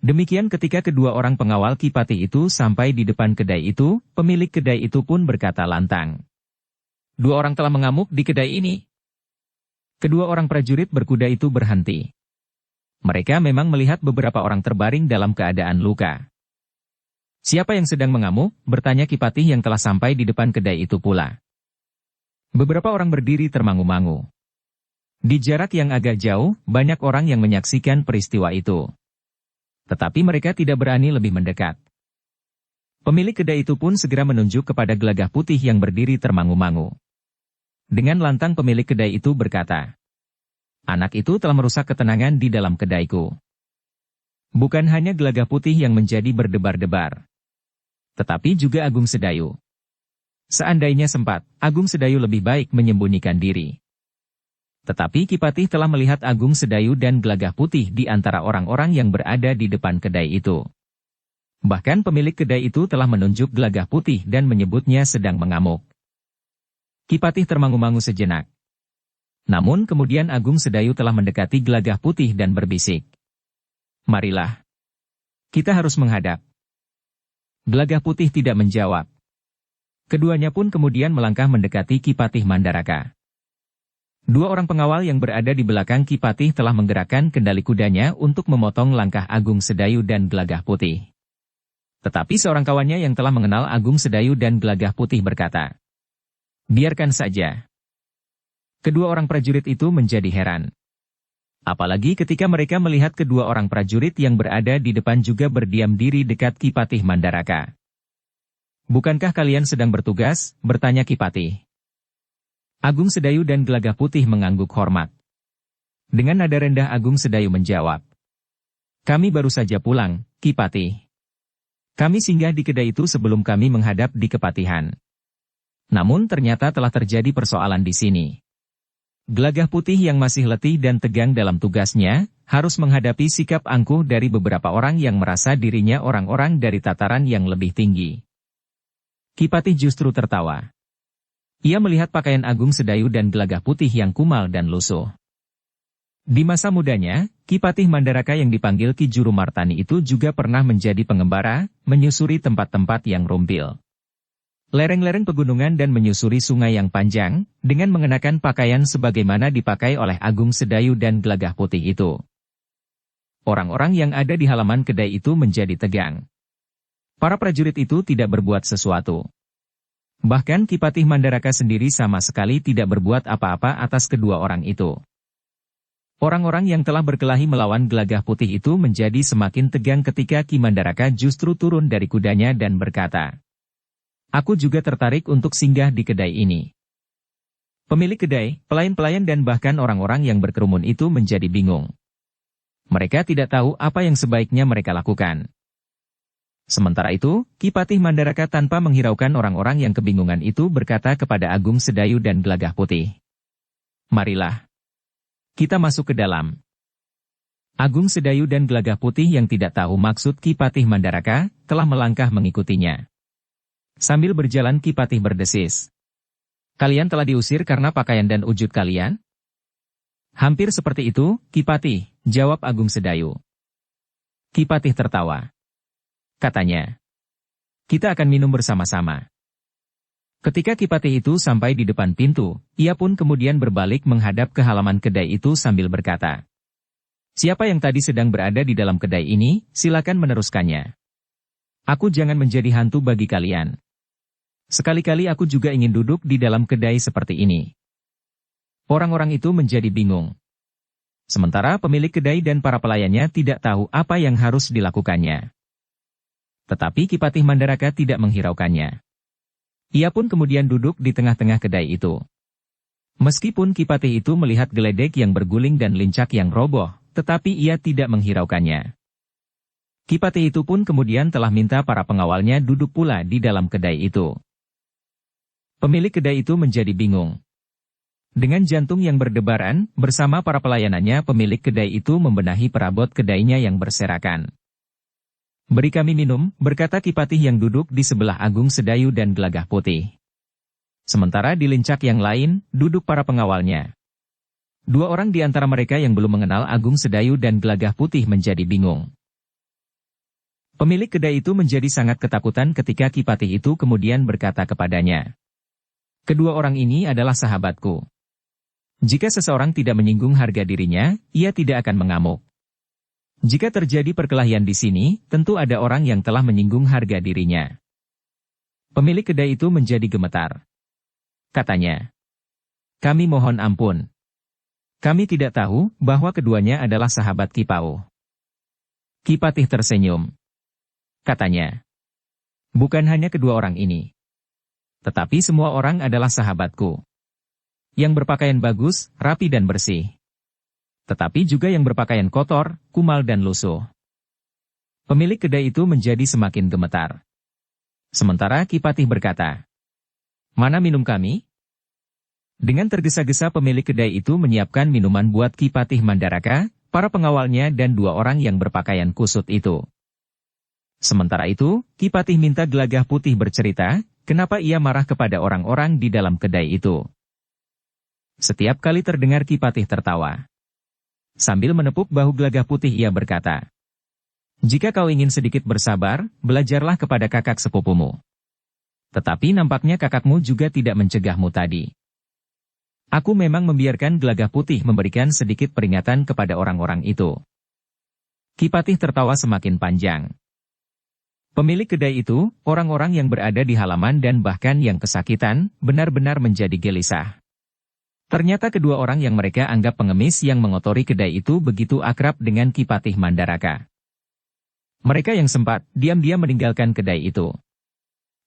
A: Demikian ketika kedua orang pengawal Ki Patih itu sampai di depan kedai itu, pemilik kedai itu pun berkata lantang. 2 orang telah mengamuk di kedai ini. Kedua orang prajurit berkuda itu berhenti. Mereka memang melihat beberapa orang terbaring dalam keadaan luka. Siapa yang sedang mengamuk? Bertanya Ki Patih yang telah sampai di depan kedai itu pula. Beberapa orang berdiri termangu-mangu. Di jarak yang agak jauh, banyak orang yang menyaksikan peristiwa itu. Tetapi mereka tidak berani lebih mendekat. Pemilik kedai itu pun segera menunjuk kepada Gelagah Putih yang berdiri termangu-mangu. Dengan lantang pemilik kedai itu berkata, anak itu telah merusak ketenangan di dalam kedaiku. Bukan hanya Gelagah Putih yang menjadi berdebar-debar, tetapi juga Agung Sedayu. Seandainya sempat, Agung Sedayu lebih baik menyembunyikan diri. Tetapi Ki Patih telah melihat Agung Sedayu dan Gelagah Putih di antara orang-orang yang berada di depan kedai itu. Bahkan pemilik kedai itu telah menunjuk Gelagah Putih dan menyebutnya sedang mengamuk. Ki Patih termangu-mangu sejenak. Namun kemudian Agung Sedayu telah mendekati Gelagah Putih dan berbisik. Marilah. Kita harus menghadap. Gelagah Putih tidak menjawab. Keduanya pun kemudian melangkah mendekati Ki Patih Mandaraka. Dua orang pengawal yang berada di belakang Ki Patih telah menggerakkan kendali kudanya untuk memotong langkah Agung Sedayu dan Gelagah Putih. Tetapi seorang kawannya yang telah mengenal Agung Sedayu dan Gelagah Putih berkata, "Biarkan saja." Kedua orang prajurit itu menjadi heran. Apalagi ketika mereka melihat kedua orang prajurit yang berada di depan juga berdiam diri dekat Ki Patih Mandaraka. "Bukankah kalian sedang bertugas?" bertanya Ki Patih. Agung Sedayu dan Gelagah Putih mengangguk hormat. Dengan nada rendah Agung Sedayu menjawab, "Kami baru saja pulang, Ki Patih. Kami singgah di kedai itu sebelum kami menghadap di Kepatihan. Namun ternyata telah terjadi persoalan di sini." Gelagah Putih yang masih letih dan tegang dalam tugasnya, harus menghadapi sikap angkuh dari beberapa orang yang merasa dirinya orang-orang dari tataran yang lebih tinggi. Ki Patih justru tertawa. Ia melihat pakaian Agung Sedayu dan Gelagah Putih yang kumal dan lusuh. Di masa mudanya, Ki Patih Mandaraka yang dipanggil Ki Juru Martani itu juga pernah menjadi pengembara, menyusuri tempat-tempat yang rumpil, lereng-lereng pegunungan dan menyusuri sungai yang panjang, dengan mengenakan pakaian sebagaimana dipakai oleh Agung Sedayu dan Gelagah Putih itu. Orang-orang yang ada di halaman kedai itu menjadi tegang. Para prajurit itu tidak berbuat sesuatu. Bahkan Ki Patih Mandaraka sendiri sama sekali tidak berbuat apa-apa atas kedua orang itu. Orang-orang yang telah berkelahi melawan Gelagah Putih itu menjadi semakin tegang ketika Ki Mandaraka justru turun dari kudanya dan berkata, "Aku juga tertarik untuk singgah di kedai ini." Pemilik kedai, pelayan-pelayan dan bahkan orang-orang yang berkerumun itu menjadi bingung. Mereka tidak tahu apa yang sebaiknya mereka lakukan. Sementara itu, Ki Patih Mandaraka tanpa menghiraukan orang-orang yang kebingungan itu berkata kepada Agung Sedayu dan Gelagah Putih, "Marilah. Kita masuk ke dalam." Agung Sedayu dan Gelagah Putih yang tidak tahu maksud Ki Patih Mandaraka, telah melangkah mengikutinya. Sambil berjalan Ki Patih berdesis, "Kalian telah diusir karena pakaian dan wujud kalian?" "Hampir seperti itu, Ki Patih," jawab Agung Sedayu. Ki Patih tertawa. Katanya, "Kita akan minum bersama-sama." Ketika Ki Patih itu sampai di depan pintu, ia pun kemudian berbalik menghadap ke halaman kedai itu sambil berkata, "Siapa yang tadi sedang berada di dalam kedai ini, silakan meneruskannya. Aku jangan menjadi hantu bagi kalian. Sekali-kali aku juga ingin duduk di dalam kedai seperti ini." Orang-orang itu menjadi bingung. Sementara pemilik kedai dan para pelayannya tidak tahu apa yang harus dilakukannya. Tetapi Ki Patih Mandaraka tidak menghiraukannya. Ia pun kemudian duduk di tengah-tengah kedai itu. Meskipun Ki Patih itu melihat geledek yang berguling dan lincak yang roboh, tetapi ia tidak menghiraukannya. Ki Patih itu pun kemudian telah minta para pengawalnya duduk pula di dalam kedai itu. Pemilik kedai itu menjadi bingung. Dengan jantung yang berdebaran, bersama para pelayanannya pemilik kedai itu membenahi perabot kedainya yang berserakan. "Beri kami minum," berkata Ki Patih yang duduk di sebelah Agung Sedayu dan Gelagah Putih. Sementara di lincak yang lain, duduk para pengawalnya. Dua orang di antara mereka yang belum mengenal Agung Sedayu dan Gelagah Putih menjadi bingung. Pemilik kedai itu menjadi sangat ketakutan ketika Ki Patih itu kemudian berkata kepadanya, "Kedua orang ini adalah sahabatku. Jika seseorang tidak menyinggung harga dirinya, ia tidak akan mengamuk. Jika terjadi perkelahian di sini, tentu ada orang yang telah menyinggung harga dirinya." Pemilik kedai itu menjadi gemetar. Katanya, "Kami mohon ampun. Kami tidak tahu bahwa keduanya adalah sahabat Ki Pauh." Ki Patih tersenyum. Katanya, "Bukan hanya kedua orang ini. Tetapi semua orang adalah sahabatku. Yang berpakaian bagus, rapi dan bersih. Tetapi juga yang berpakaian kotor, kumal dan lusuh." Pemilik kedai itu menjadi semakin gemetar. Sementara Ki Patih berkata, "Mana minum kami?" Dengan tergesa-gesa pemilik kedai itu menyiapkan minuman buat Ki Patih Mandaraka, para pengawalnya dan dua orang yang berpakaian kusut itu. Sementara itu, Ki Patih minta Gelagah Putih bercerita, kenapa ia marah kepada orang-orang di dalam kedai itu. Setiap kali terdengar Ki Patih tertawa. Sambil menepuk bahu Gelagah Putih ia berkata, Jika kau ingin sedikit bersabar, belajarlah kepada kakak sepupumu. Tetapi nampaknya kakakmu juga tidak mencegahmu tadi. Aku memang membiarkan Gelagah Putih memberikan sedikit peringatan kepada orang-orang itu. Ki Patih tertawa semakin panjang. Pemilik kedai itu, orang-orang yang berada di halaman dan bahkan yang kesakitan, benar-benar menjadi gelisah. Ternyata kedua orang yang mereka anggap pengemis yang mengotori kedai itu begitu akrab dengan Ki Patih Mandaraka. Mereka yang sempat, diam-diam meninggalkan kedai itu.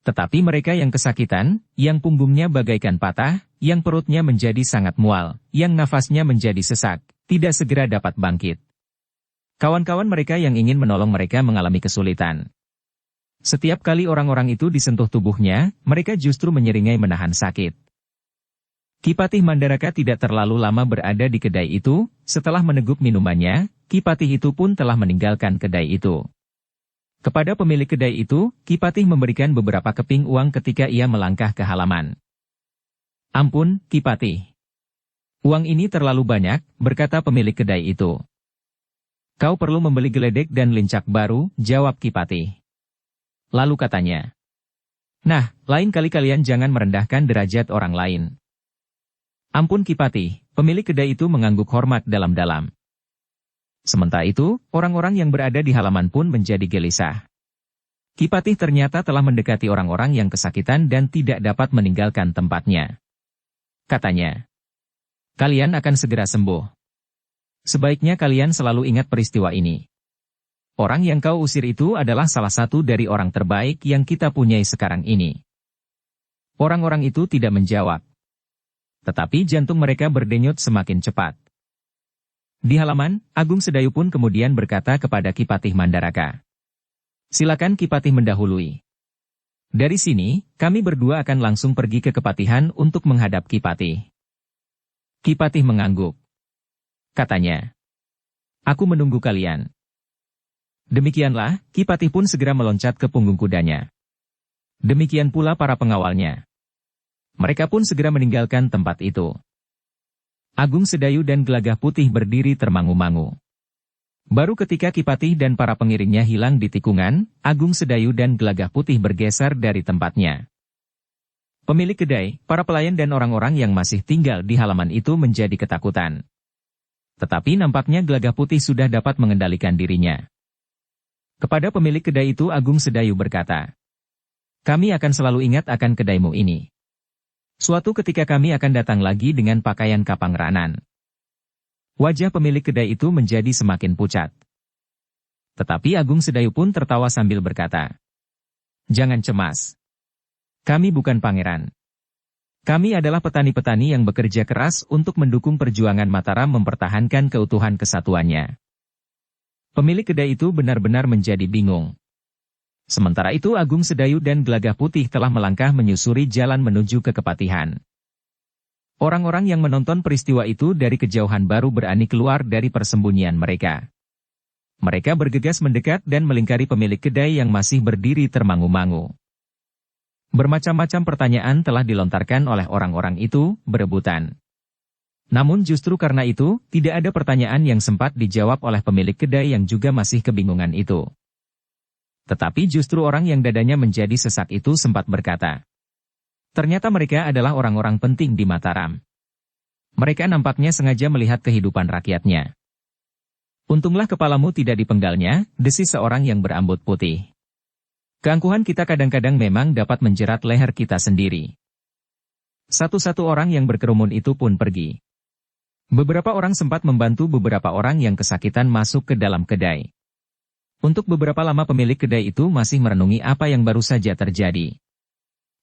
A: Tetapi mereka yang kesakitan, yang punggungnya bagaikan patah, yang perutnya menjadi sangat mual, yang nafasnya menjadi sesak, tidak segera dapat bangkit. Kawan-kawan mereka yang ingin menolong mereka mengalami kesulitan. Setiap kali orang-orang itu disentuh tubuhnya, mereka justru menyeringai menahan sakit. Ki Patih Mandaraka tidak terlalu lama berada di kedai itu, setelah meneguk minumannya, Ki Patih itu pun telah meninggalkan kedai itu. Kepada pemilik kedai itu, Ki Patih memberikan beberapa keping uang ketika ia melangkah ke halaman. "Ampun, Ki Patih. Uang ini terlalu banyak," berkata pemilik kedai itu. "Kau perlu membeli geledek dan lincak baru," jawab Ki Patih. Lalu katanya, "Nah, lain kali kalian jangan merendahkan derajat orang lain." "Ampun Ki Patih," pemilik kedai itu mengangguk hormat dalam-dalam. Sementara itu, orang-orang yang berada di halaman pun menjadi gelisah. Ki Patih ternyata telah mendekati orang-orang yang kesakitan dan tidak dapat meninggalkan tempatnya. Katanya, "Kalian akan segera sembuh. Sebaiknya kalian selalu ingat peristiwa ini. Orang yang kau usir itu adalah salah satu dari orang terbaik yang kita punyai sekarang ini." Orang-orang itu tidak menjawab. Tetapi jantung mereka berdenyut semakin cepat. Di halaman, Agung Sedayu pun kemudian berkata kepada Ki Patih Mandaraka, "Silakan Ki Patih mendahului. Dari sini, kami berdua akan langsung pergi ke Kepatihan untuk menghadap Ki Patih." Ki Patih mengangguk. Katanya, "Aku menunggu kalian." Demikianlah, Ki Patih pun segera meloncat ke punggung kudanya. Demikian pula para pengawalnya. Mereka pun segera meninggalkan tempat itu. Agung Sedayu dan Gelagah Putih berdiri termangu-mangu. Baru ketika Ki Patih dan para pengiringnya hilang di tikungan, Agung Sedayu dan Gelagah Putih bergeser dari tempatnya. Pemilik kedai, para pelayan dan orang-orang yang masih tinggal di halaman itu menjadi ketakutan. Tetapi nampaknya Gelagah Putih sudah dapat mengendalikan dirinya. Kepada pemilik kedai itu Agung Sedayu berkata, "Kami akan selalu ingat akan kedaimu ini. Suatu ketika kami akan datang lagi dengan pakaian kapang ranan." Wajah pemilik kedai itu menjadi semakin pucat. Tetapi Agung Sedayu pun tertawa sambil berkata, "Jangan cemas. Kami bukan pangeran. Kami adalah petani-petani yang bekerja keras untuk mendukung perjuangan Mataram mempertahankan keutuhan kesatuannya." Pemilik kedai itu benar-benar menjadi bingung. Sementara itu Agung Sedayu dan Gelagah Putih telah melangkah menyusuri jalan menuju ke Kepatihan. Orang-orang yang menonton peristiwa itu dari kejauhan baru berani keluar dari persembunyian mereka. Mereka bergegas mendekat dan melingkari pemilik kedai yang masih berdiri termangu-mangu. Bermacam-macam pertanyaan telah dilontarkan oleh orang-orang itu, berebutan. Namun justru karena itu, tidak ada pertanyaan yang sempat dijawab oleh pemilik kedai yang juga masih kebingungan itu. Tetapi justru orang yang dadanya menjadi sesak itu sempat berkata, "Ternyata mereka adalah orang-orang penting di Mataram. Mereka nampaknya sengaja melihat kehidupan rakyatnya." "Untunglah kepalamu tidak dipenggalnya," desis seorang yang berambut putih. "Keangkuhan kita kadang-kadang memang dapat menjerat leher kita sendiri." Satu-satu orang yang berkerumun itu pun pergi. Beberapa orang sempat membantu beberapa orang yang kesakitan masuk ke dalam kedai. Untuk beberapa lama pemilik kedai itu masih merenungi apa yang baru saja terjadi.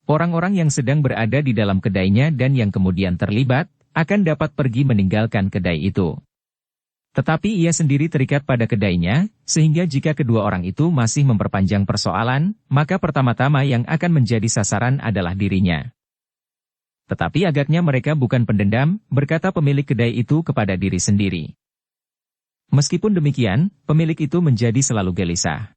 A: Orang-orang yang sedang berada di dalam kedainya dan yang kemudian terlibat, akan dapat pergi meninggalkan kedai itu. Tetapi ia sendiri terikat pada kedainya, sehingga jika kedua orang itu masih memperpanjang persoalan, maka pertama-tama yang akan menjadi sasaran adalah dirinya. "Tetapi agaknya mereka bukan pendendam," berkata pemilik kedai itu kepada diri sendiri. Meskipun demikian, pemilik itu menjadi selalu gelisah.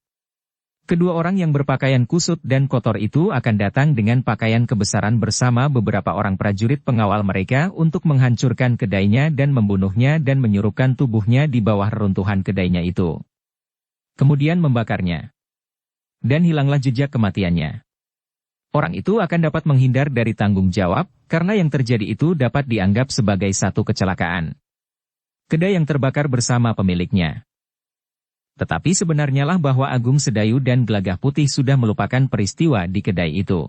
A: Kedua orang yang berpakaian kusut dan kotor itu akan datang dengan pakaian kebesaran bersama beberapa orang prajurit pengawal mereka untuk menghancurkan kedainya dan membunuhnya dan menyurupkan tubuhnya di bawah reruntuhan kedainya itu. kemudian membakarnya. Dan hilanglah jejak kematiannya. Orang itu akan dapat menghindar dari tanggung jawab, karena yang terjadi itu dapat dianggap sebagai satu kecelakaan. Kedai yang terbakar bersama pemiliknya. Tetapi sebenarnya lah bahwa Agung Sedayu dan Gelagah Putih sudah melupakan peristiwa di kedai itu.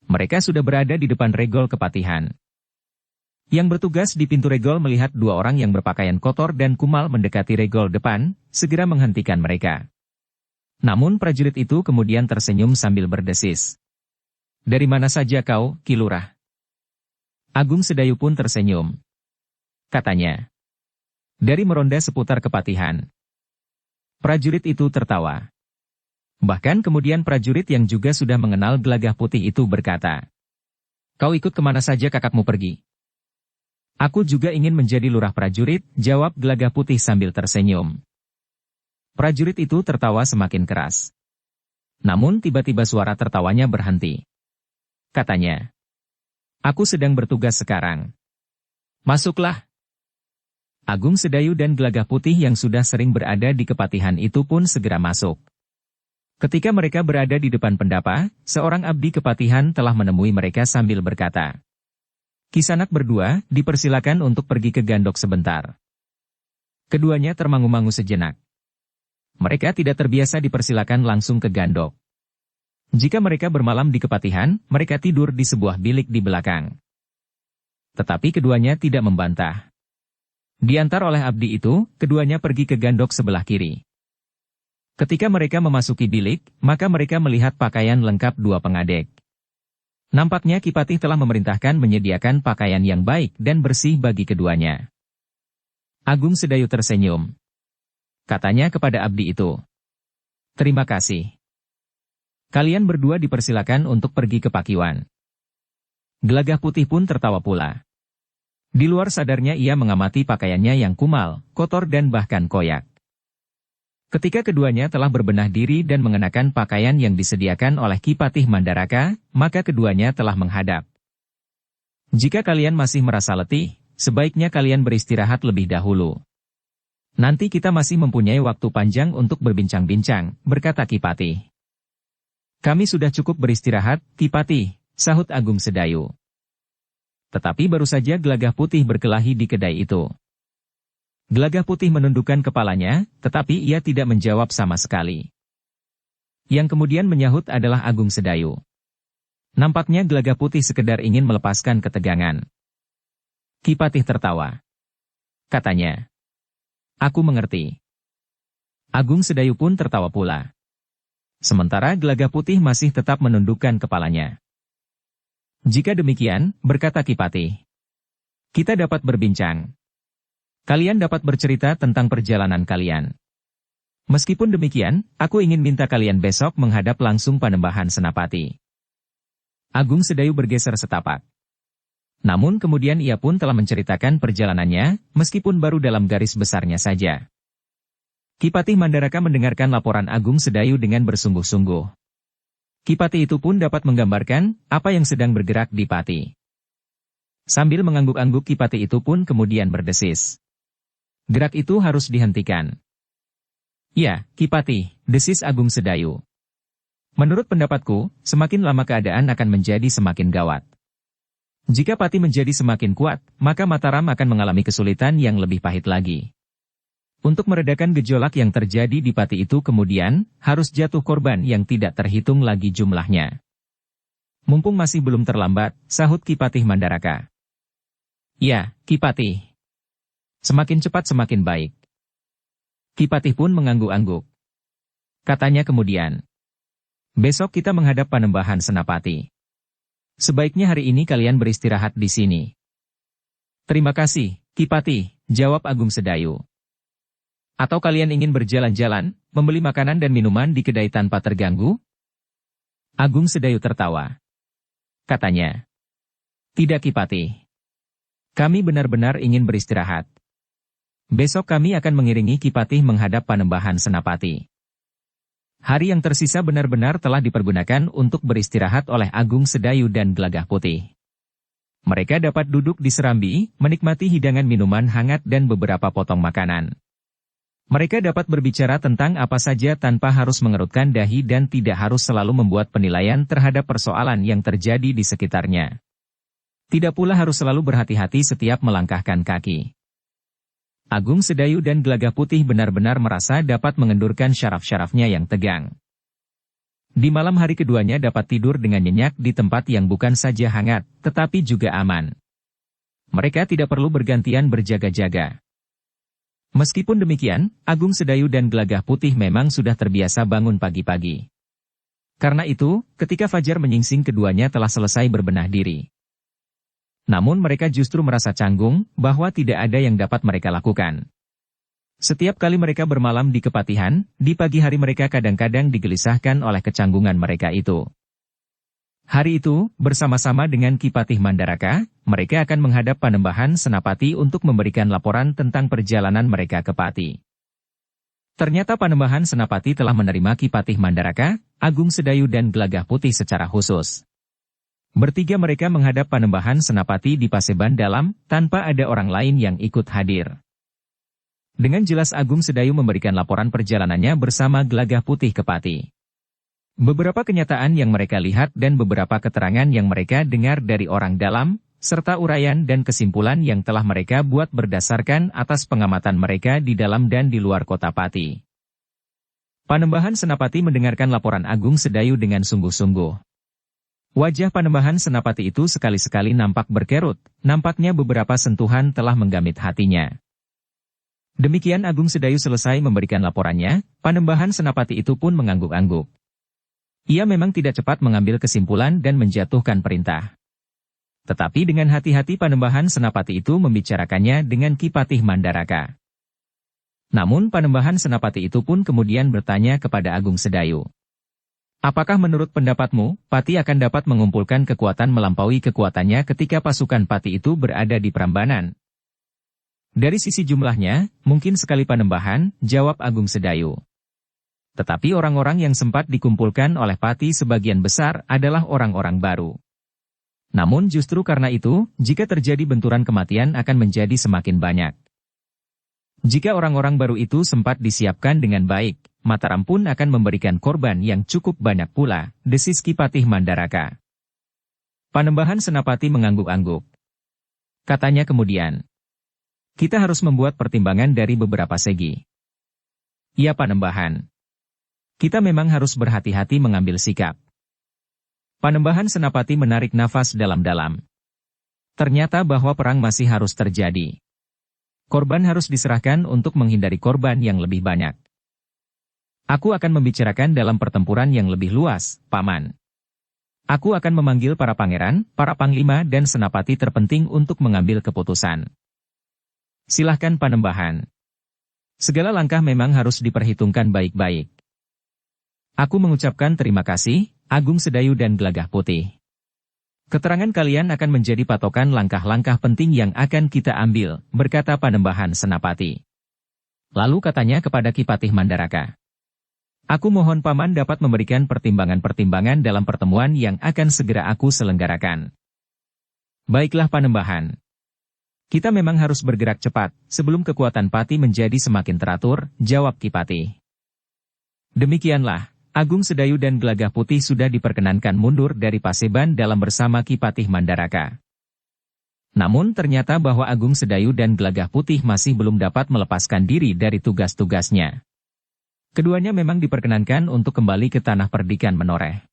A: Mereka sudah berada di depan regol kepatihan. Yang bertugas di pintu regol melihat dua orang yang berpakaian kotor dan kumal mendekati regol depan, segera menghentikan mereka. Namun prajurit itu kemudian tersenyum sambil berdesis. "Dari mana saja kau, Ki Lurah?" Agung Sedayu pun tersenyum. Katanya, "Dari meronda seputar kepatihan." Prajurit itu tertawa. Bahkan kemudian prajurit yang juga sudah mengenal Gelagah Putih itu berkata, "Kau ikut kemana saja kakakmu pergi?" "Aku juga ingin menjadi lurah prajurit," jawab Gelagah Putih sambil tersenyum. Prajurit itu tertawa semakin keras. Namun tiba-tiba suara tertawanya berhenti. Katanya, "Aku sedang bertugas sekarang. Masuklah." Agung Sedayu dan Gelagah Putih yang sudah sering berada di kepatihan itu pun segera masuk. Ketika mereka berada di depan pendapa, seorang abdi kepatihan telah menemui mereka sambil berkata, "Kisanak berdua, dipersilakan untuk pergi ke Gandok sebentar." Keduanya termangu-mangu sejenak. Mereka tidak terbiasa dipersilakan langsung ke Gandok. Jika mereka bermalam di kepatihan, mereka tidur di sebuah bilik di belakang. Tetapi keduanya tidak membantah. Diantar oleh abdi itu, keduanya pergi ke Gandok sebelah kiri. Ketika mereka memasuki bilik, maka mereka melihat pakaian lengkap dua pengadek. Nampaknya Ki Patih telah memerintahkan menyediakan pakaian yang baik dan bersih bagi keduanya. Agung Sedayu tersenyum. Katanya kepada abdi itu, "Terima kasih. Kalian berdua dipersilakan untuk pergi ke Pakiwan." Gelagah Putih pun tertawa pula. Di luar sadarnya ia mengamati pakaiannya yang kumal, kotor dan bahkan koyak. Ketika keduanya telah berbenah diri dan mengenakan pakaian yang disediakan oleh Ki Patih Mandaraka, maka keduanya telah menghadap. "Jika kalian masih merasa letih, sebaiknya kalian beristirahat lebih dahulu. Nanti kita masih mempunyai waktu panjang untuk berbincang-bincang," berkata Ki Patih. "Kami sudah cukup beristirahat, Ki Patih," sahut Agung Sedayu. Tetapi baru saja Gelagah Putih berkelahi di kedai itu. Gelagah Putih menundukkan kepalanya, tetapi ia tidak menjawab sama sekali. Yang kemudian menyahut adalah Agung Sedayu. Nampaknya Gelagah Putih sekedar ingin melepaskan ketegangan. Ki Patih tertawa. Katanya, "Aku mengerti." Agung Sedayu pun tertawa pula. Sementara Gelagah Putih masih tetap menundukkan kepalanya. "Jika demikian," berkata Ki Patih, "kita dapat berbincang. Kalian dapat bercerita tentang perjalanan kalian. Meskipun demikian, aku ingin minta kalian besok menghadap langsung Panembahan Senapati." Agung Sedayu bergeser setapak. Namun kemudian ia pun telah menceritakan perjalanannya, meskipun baru dalam garis besarnya saja. Ki Patih Mandaraka mendengarkan laporan Agung Sedayu dengan bersungguh-sungguh. Ki Patih itu pun dapat menggambarkan apa yang sedang bergerak di Pati. Sambil mengangguk-angguk Ki Patih itu pun kemudian berdesis. "Gerak itu harus dihentikan." "Ya, Ki Patih," desis Agung Sedayu. "Menurut pendapatku, semakin lama keadaan akan menjadi semakin gawat. Jika Pati menjadi semakin kuat, maka Mataram akan mengalami kesulitan yang lebih pahit lagi. Untuk meredakan gejolak yang terjadi di Pati itu kemudian, harus jatuh korban yang tidak terhitung lagi jumlahnya." "Mumpung masih belum terlambat," sahut Ki Patih Mandaraka. "Ya, Ki Patih. Semakin cepat semakin baik." Ki Patih pun mengangguk-angguk. Katanya kemudian, "Besok kita menghadap Panembahan Senapati. Sebaiknya hari ini kalian beristirahat di sini." "Terima kasih, Ki Patih," jawab Agung Sedayu. "Atau kalian ingin berjalan-jalan, membeli makanan dan minuman di kedai tanpa terganggu?" Agung Sedayu tertawa. Katanya, "Tidak Ki Patih. Kami benar-benar ingin beristirahat. Besok kami akan mengiringi Ki Patih menghadap Panembahan Senapati." Hari yang tersisa benar-benar telah dipergunakan untuk beristirahat oleh Agung Sedayu dan Gelagah Putih. Mereka dapat duduk di serambi, menikmati hidangan minuman hangat dan beberapa potong makanan. Mereka dapat berbicara tentang apa saja tanpa harus mengerutkan dahi dan tidak harus selalu membuat penilaian terhadap persoalan yang terjadi di sekitarnya. Tidak pula harus selalu berhati-hati setiap melangkahkan kaki. Agung Sedayu dan Gelagah Putih benar-benar merasa dapat mengendurkan syaraf-syarafnya yang tegang. Di malam hari keduanya dapat tidur dengan nyenyak di tempat yang bukan saja hangat, tetapi juga aman. Mereka tidak perlu bergantian berjaga-jaga. Meskipun demikian, Agung Sedayu dan Gelagah Putih memang sudah terbiasa bangun pagi-pagi. Karena itu, ketika fajar menyingsing keduanya telah selesai berbenah diri. Namun mereka justru merasa canggung bahwa tidak ada yang dapat mereka lakukan. Setiap kali mereka bermalam di kepatihan, di pagi hari mereka kadang-kadang digelisahkan oleh kecanggungan mereka itu. Hari itu, bersama-sama dengan Ki Patih Mandaraka, mereka akan menghadap Panembahan Senapati untuk memberikan laporan tentang perjalanan mereka ke Pati. Ternyata Panembahan Senapati telah menerima Ki Patih Mandaraka, Agung Sedayu dan Gelagah Putih secara khusus. Bertiga mereka menghadap Panembahan Senapati di Paseban Dalam, tanpa ada orang lain yang ikut hadir. Dengan jelas Agung Sedayu memberikan laporan perjalanannya bersama Gelagah Putih ke Pati. Beberapa kenyataan yang mereka lihat dan beberapa keterangan yang mereka dengar dari orang dalam, serta uraian dan kesimpulan yang telah mereka buat berdasarkan atas pengamatan mereka di dalam dan di luar kota Pati. Panembahan Senapati mendengarkan laporan Agung Sedayu dengan sungguh-sungguh. Wajah Panembahan Senapati itu sekali-sekali nampak berkerut, nampaknya beberapa sentuhan telah menggamit hatinya. Demikian Agung Sedayu selesai memberikan laporannya, Panembahan Senapati itu pun mengangguk-angguk. Ia memang tidak cepat mengambil kesimpulan dan menjatuhkan perintah. Tetapi dengan hati-hati Panembahan Senapati itu membicarakannya dengan Ki Patih Mandaraka. Namun Panembahan Senapati itu pun kemudian bertanya kepada Agung Sedayu. Apakah menurut pendapatmu, Pati akan dapat mengumpulkan kekuatan melampaui kekuatannya ketika pasukan Pati itu berada di Prambanan? Dari sisi jumlahnya, mungkin sekali Panembahan, jawab Agung Sedayu. Tetapi orang-orang yang sempat dikumpulkan oleh Pati sebagian besar adalah orang-orang baru. Namun justru karena itu, jika terjadi benturan kematian akan menjadi semakin banyak. Jika orang-orang baru itu sempat disiapkan dengan baik, Mataram pun akan memberikan korban yang cukup banyak pula, desis Ki Patih Mandaraka. Panembahan Senapati mengangguk-angguk. Katanya kemudian, kita harus membuat pertimbangan dari beberapa segi. Ya Panembahan. Kita memang harus berhati-hati mengambil sikap. Panembahan Senapati menarik nafas dalam-dalam. Ternyata bahwa perang masih harus terjadi. Korban harus diserahkan untuk menghindari korban yang lebih banyak. Aku akan membicarakan dalam pertempuran yang lebih luas, Paman. Aku akan memanggil para pangeran, para panglima dan senapati terpenting untuk mengambil keputusan. Silahkan Panembahan. Segala langkah memang harus diperhitungkan baik-baik. Aku mengucapkan terima kasih, Agung Sedayu dan Gelagah Putih. Keterangan kalian akan menjadi patokan langkah-langkah penting yang akan kita ambil, berkata Panembahan Senapati. Lalu katanya kepada Ki Patih Mandaraka. Aku mohon Paman dapat memberikan pertimbangan-pertimbangan dalam pertemuan yang akan segera aku selenggarakan. Baiklah Panembahan. Kita memang harus bergerak cepat, sebelum kekuatan Pati menjadi semakin teratur, jawab Ki Patih. Demikianlah. Agung Sedayu dan Gelagah Putih sudah diperkenankan mundur dari Paseban Dalam bersama Ki Patih Mandaraka. Namun ternyata bahwa Agung Sedayu dan Gelagah Putih masih belum dapat melepaskan diri dari tugas-tugasnya. Keduanya memang diperkenankan untuk kembali ke tanah perdikan Menoreh.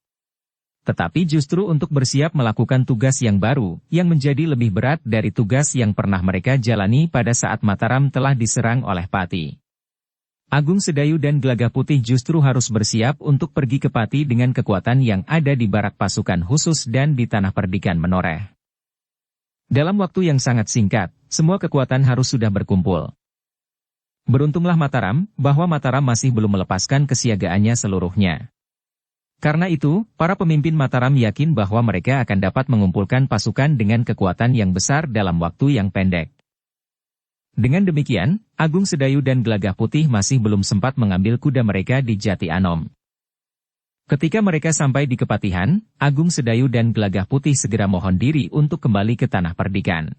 A: Tetapi justru untuk bersiap melakukan tugas yang baru, yang menjadi lebih berat dari tugas yang pernah mereka jalani pada saat Mataram telah diserang oleh Pati. Agung Sedayu dan Gelagah Putih justru harus bersiap untuk pergi ke Pati dengan kekuatan yang ada di barak pasukan khusus dan di tanah perdikan Menoreh. Dalam waktu yang sangat singkat, semua kekuatan harus sudah berkumpul. Beruntunglah Mataram, bahwa Mataram masih belum melepaskan kesiagaannya seluruhnya. Karena itu, para pemimpin Mataram yakin bahwa mereka akan dapat mengumpulkan pasukan dengan kekuatan yang besar dalam waktu yang pendek. Dengan demikian, Agung Sedayu dan Gelagah Putih masih belum sempat mengambil kuda mereka di Jati Anom. Ketika mereka sampai di Kepatihan, Agung Sedayu dan Gelagah Putih segera mohon diri untuk kembali ke tanah perdikan.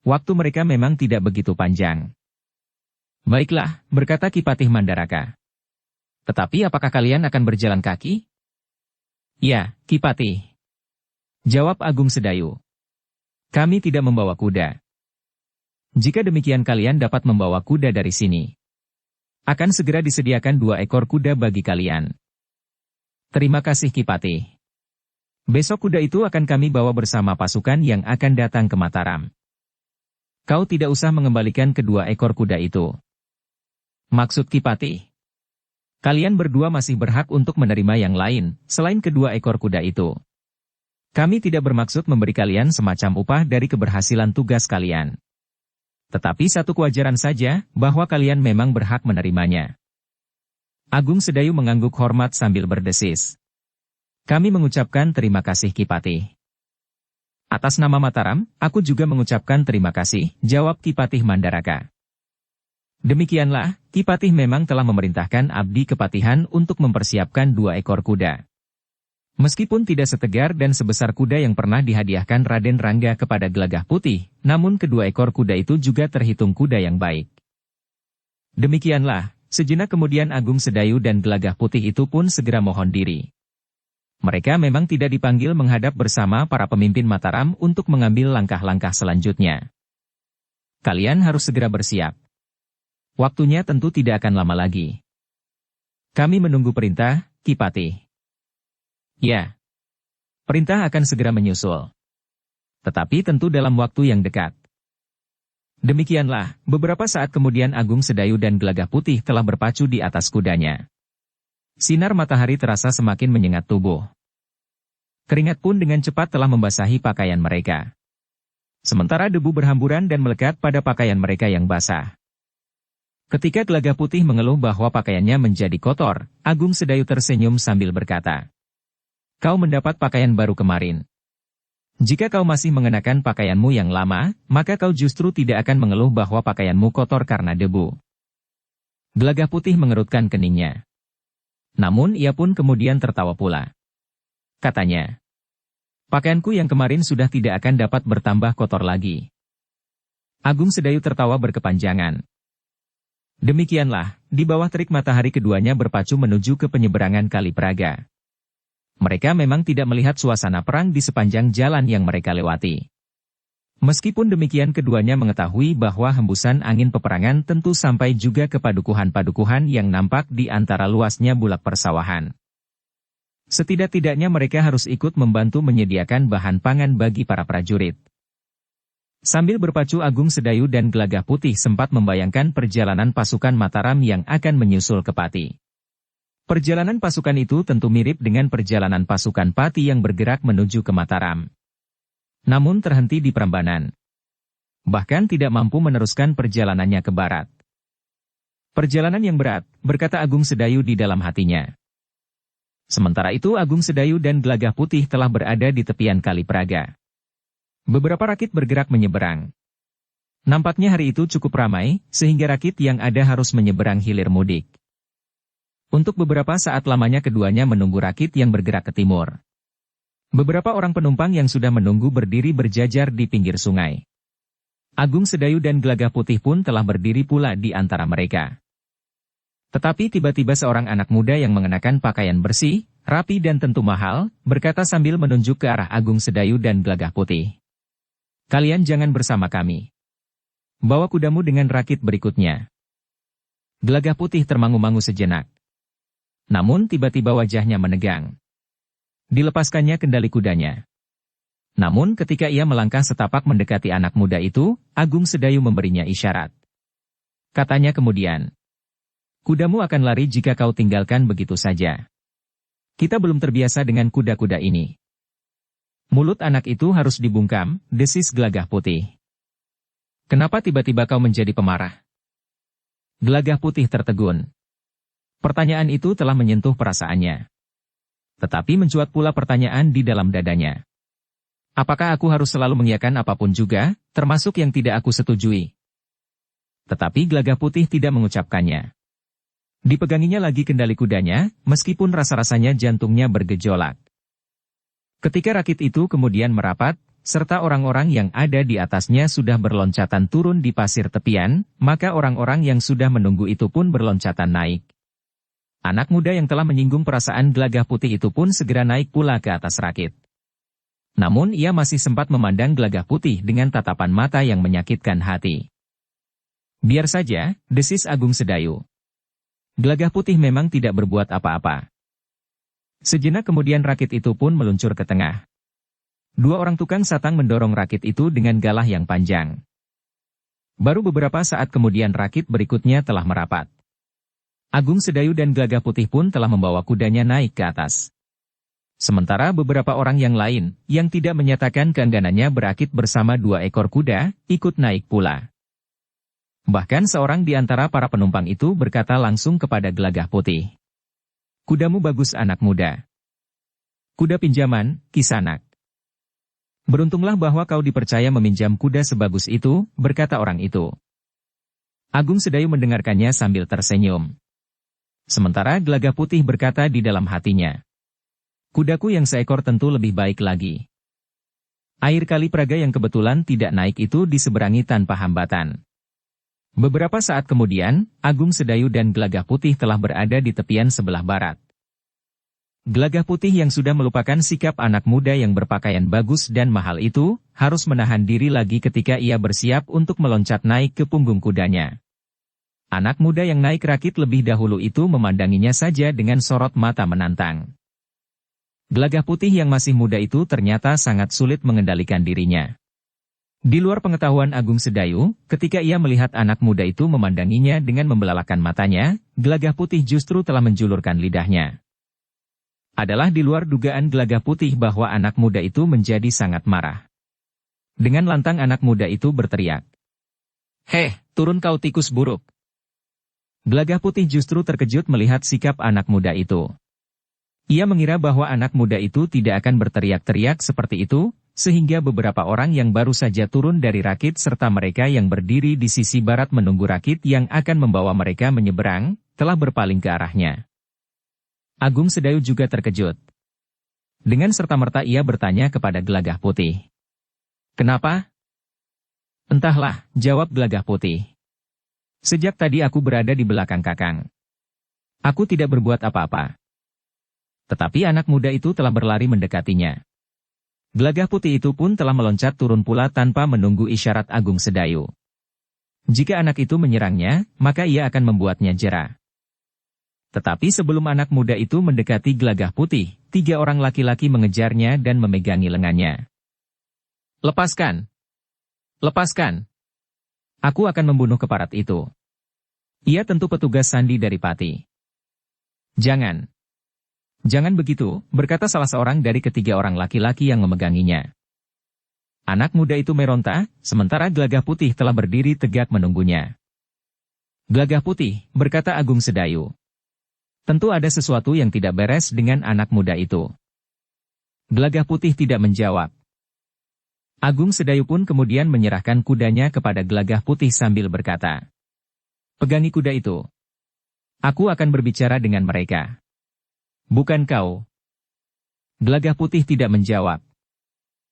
A: Waktu mereka memang tidak begitu panjang. Baiklah, berkata Ki Patih Mandaraka. Tetapi apakah kalian akan berjalan kaki? Ya, Ki Patih. Jawab Agung Sedayu. Kami tidak membawa kuda. Jika demikian kalian dapat membawa kuda dari sini. Akan segera disediakan 2 ekor kuda bagi kalian. Terima kasih Ki Patih. Besok kuda itu akan kami bawa bersama pasukan yang akan datang ke Mataram. Kau tidak usah mengembalikan kedua ekor kuda itu. Maksud Ki Patih, kalian berdua masih berhak untuk menerima yang lain, selain kedua ekor kuda itu. Kami tidak bermaksud memberi kalian semacam upah dari keberhasilan tugas kalian. Tetapi satu kewajaran saja, bahwa kalian memang berhak menerimanya. Agung Sedayu mengangguk hormat sambil berdesis. Kami mengucapkan terima kasih Ki Patih. Atas nama Mataram, aku juga mengucapkan terima kasih, jawab Ki Patih Mandaraka. Demikianlah, Ki Patih memang telah memerintahkan abdi kepatihan untuk mempersiapkan 2 ekor kuda. Meskipun tidak setegar dan sebesar kuda yang pernah dihadiahkan Raden Rangga kepada Gelagah Putih, namun kedua ekor kuda itu juga terhitung kuda yang baik. Demikianlah, sejenak kemudian Agung Sedayu dan Gelagah Putih itu pun segera mohon diri. Mereka memang tidak dipanggil menghadap bersama para pemimpin Mataram untuk mengambil langkah-langkah selanjutnya. Kalian harus segera bersiap. Waktunya tentu tidak akan lama lagi. Kami menunggu perintah, Ki Patih. Ya. Perintah akan segera menyusul. Tetapi tentu dalam waktu yang dekat. Demikianlah, beberapa saat kemudian Agung Sedayu dan Gelagah Putih telah berpacu di atas kudanya. Sinar matahari terasa semakin menyengat tubuh. Keringat pun dengan cepat telah membasahi pakaian mereka. Sementara debu berhamburan dan melekat pada pakaian mereka yang basah. Ketika Gelagah Putih mengeluh bahwa pakaiannya menjadi kotor, Agung Sedayu tersenyum sambil berkata, "Kau mendapat pakaian baru kemarin. Jika kau masih mengenakan pakaianmu yang lama, maka kau justru tidak akan mengeluh bahwa pakaianmu kotor karena debu." Gelagah Putih mengerutkan keningnya. Namun ia pun kemudian tertawa pula. Katanya, "Pakaianku yang kemarin sudah tidak akan dapat bertambah kotor lagi." Agung Sedayu tertawa berkepanjangan. Demikianlah, di bawah terik matahari keduanya berpacu menuju ke penyeberangan Kali Praga. Mereka memang tidak melihat suasana perang di sepanjang jalan yang mereka lewati. Meskipun demikian keduanya mengetahui bahwa hembusan angin peperangan tentu sampai juga ke padukuhan-padukuhan yang nampak di antara luasnya bulak persawahan. Setidak-tidaknya mereka harus ikut membantu menyediakan bahan pangan bagi para prajurit. Sambil berpacu Agung Sedayu dan Gelagah Putih sempat membayangkan perjalanan pasukan Mataram yang akan menyusul ke Pati. Perjalanan pasukan itu tentu mirip dengan perjalanan pasukan Pati yang bergerak menuju ke Mataram. Namun terhenti di Prambanan. Bahkan tidak mampu meneruskan perjalanannya ke barat. Perjalanan yang berat, berkata Agung Sedayu di dalam hatinya. Sementara itu Agung Sedayu dan Gelagah Putih telah berada di tepian Kali Praga. Beberapa rakit bergerak menyeberang. Nampaknya hari itu cukup ramai, sehingga rakit yang ada harus menyeberang hilir mudik. Untuk beberapa saat lamanya keduanya menunggu rakit yang bergerak ke timur. Beberapa orang penumpang yang sudah menunggu berdiri berjajar di pinggir sungai. Agung Sedayu dan Gelagah Putih pun telah berdiri pula di antara mereka. Tetapi tiba-tiba seorang anak muda yang mengenakan pakaian bersih, rapi dan tentu mahal, berkata sambil menunjuk ke arah Agung Sedayu dan Gelagah Putih. "Kalian jangan bersama kami. Bawa kudamu dengan rakit berikutnya." Gelagah Putih termangu-mangu sejenak. Namun tiba-tiba wajahnya menegang. Dilepaskannya kendali kudanya. Namun ketika ia melangkah setapak mendekati anak muda itu, Agung Sedayu memberinya isyarat. Katanya kemudian, "Kudamu akan lari jika kau tinggalkan begitu saja. Kita belum terbiasa dengan kuda-kuda ini." "Mulut anak itu harus dibungkam," desis Gelagah Putih. "Kenapa tiba-tiba kau menjadi pemarah?" Gelagah Putih tertegun. Pertanyaan itu telah menyentuh perasaannya. Tetapi mencuat pula pertanyaan di dalam dadanya. Apakah aku harus selalu mengiyakan apapun juga, termasuk yang tidak aku setujui? Tetapi Gelagah Putih tidak mengucapkannya. Dipeganginya lagi kendali kudanya, meskipun rasa-rasanya jantungnya bergejolak. Ketika rakit itu kemudian merapat, serta orang-orang yang ada di atasnya sudah berloncatan turun di pasir tepian, maka orang-orang yang sudah menunggu itu pun berloncatan naik. Anak muda yang telah menyinggung perasaan Gelagah Putih itu pun segera naik pula ke atas rakit. Namun ia masih sempat memandang Gelagah Putih dengan tatapan mata yang menyakitkan hati. "Biar saja," desis Agung Sedayu. "Gelagah Putih memang tidak berbuat apa-apa." Sejenak kemudian rakit itu pun meluncur ke tengah. Dua orang tukang satang mendorong rakit itu dengan galah yang panjang. Baru beberapa saat kemudian rakit berikutnya telah merapat. Agung Sedayu dan Gelagah Putih pun telah membawa kudanya naik ke atas. Sementara beberapa orang yang lain, yang tidak menyatakan keengganannya berakit bersama dua ekor kuda, ikut naik pula. Bahkan seorang di antara para penumpang itu berkata langsung kepada Gelagah Putih, "Kudamu bagus anak muda. Kuda pinjaman, Kisanak." "Beruntunglah bahwa kau dipercaya meminjam kuda sebagus itu," berkata orang itu. Agung Sedayu mendengarkannya sambil tersenyum. Sementara Gelagah Putih berkata di dalam hatinya, "Kudaku yang seekor tentu lebih baik lagi." Air kali Praga yang kebetulan tidak naik itu diseberangi tanpa hambatan. Beberapa saat kemudian, Agung Sedayu dan Gelagah Putih telah berada di tepian sebelah barat. Gelagah Putih yang sudah melupakan sikap anak muda yang berpakaian bagus dan mahal itu, harus menahan diri lagi ketika ia bersiap untuk meloncat naik ke punggung kudanya. Anak muda yang naik rakit lebih dahulu itu memandanginya saja dengan sorot mata menantang. Gelagah Putih yang masih muda itu ternyata sangat sulit mengendalikan dirinya. Di luar pengetahuan Agung Sedayu, ketika ia melihat anak muda itu memandanginya dengan membelalakan matanya, Gelagah Putih justru telah menjulurkan lidahnya. Adalah di luar dugaan Gelagah Putih bahwa anak muda itu menjadi sangat marah. Dengan lantang anak muda itu berteriak, "Heh, turun kau tikus buruk." Gelagah Putih justru terkejut melihat sikap anak muda itu. Ia mengira bahwa anak muda itu tidak akan berteriak-teriak seperti itu, sehingga beberapa orang yang baru saja turun dari rakit serta mereka yang berdiri di sisi barat menunggu rakit yang akan membawa mereka menyeberang, telah berpaling ke arahnya. Agung Sedayu juga terkejut. Dengan serta-merta ia bertanya kepada Gelagah Putih. "Kenapa?" "Entahlah," jawab Gelagah Putih. "Sejak tadi aku berada di belakang Kakang. Aku tidak berbuat apa-apa." Tetapi anak muda itu telah berlari mendekatinya. Gelagah Putih itu pun telah meloncat turun pula tanpa menunggu isyarat Agung Sedayu. Jika anak itu menyerangnya, maka ia akan membuatnya jera. Tetapi sebelum anak muda itu mendekati Gelagah Putih, 3 orang laki-laki mengejarnya dan memegangi lengannya. "Lepaskan! Lepaskan! Aku akan membunuh keparat itu. Ia tentu petugas sandi dari Pati." "Jangan! Jangan begitu," berkata salah seorang dari ketiga orang laki-laki yang memeganginya. Anak muda itu meronta, sementara Gelagah Putih telah berdiri tegak menunggunya. "Gelagah Putih," berkata Agung Sedayu. "Tentu ada sesuatu yang tidak beres dengan anak muda itu." Gelagah Putih tidak menjawab. Agung Sedayu pun kemudian menyerahkan kudanya kepada Gelagah Putih sambil berkata, "Pegangi kuda itu. Aku akan berbicara dengan mereka. Bukan kau." Gelagah Putih tidak menjawab.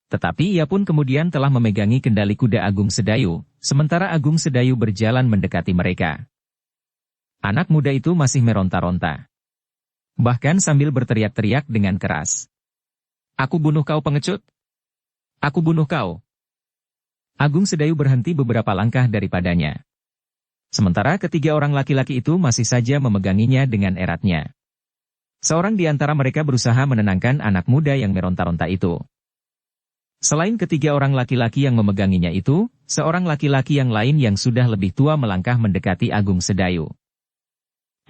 A: Tetapi ia pun kemudian telah memegangi kendali kuda Agung Sedayu, sementara Agung Sedayu berjalan mendekati mereka. Anak muda itu masih meronta-ronta. Bahkan sambil berteriak-teriak dengan keras. "Aku bunuh kau pengecut! Aku bunuh kau!" Agung Sedayu berhenti beberapa langkah daripadanya. Sementara ketiga orang laki-laki itu masih saja memeganginya dengan eratnya. Seorang di antara mereka berusaha menenangkan anak muda yang meronta-ronta itu. Selain ketiga orang laki-laki yang memeganginya itu, seorang laki-laki yang lain yang sudah lebih tua melangkah mendekati Agung Sedayu.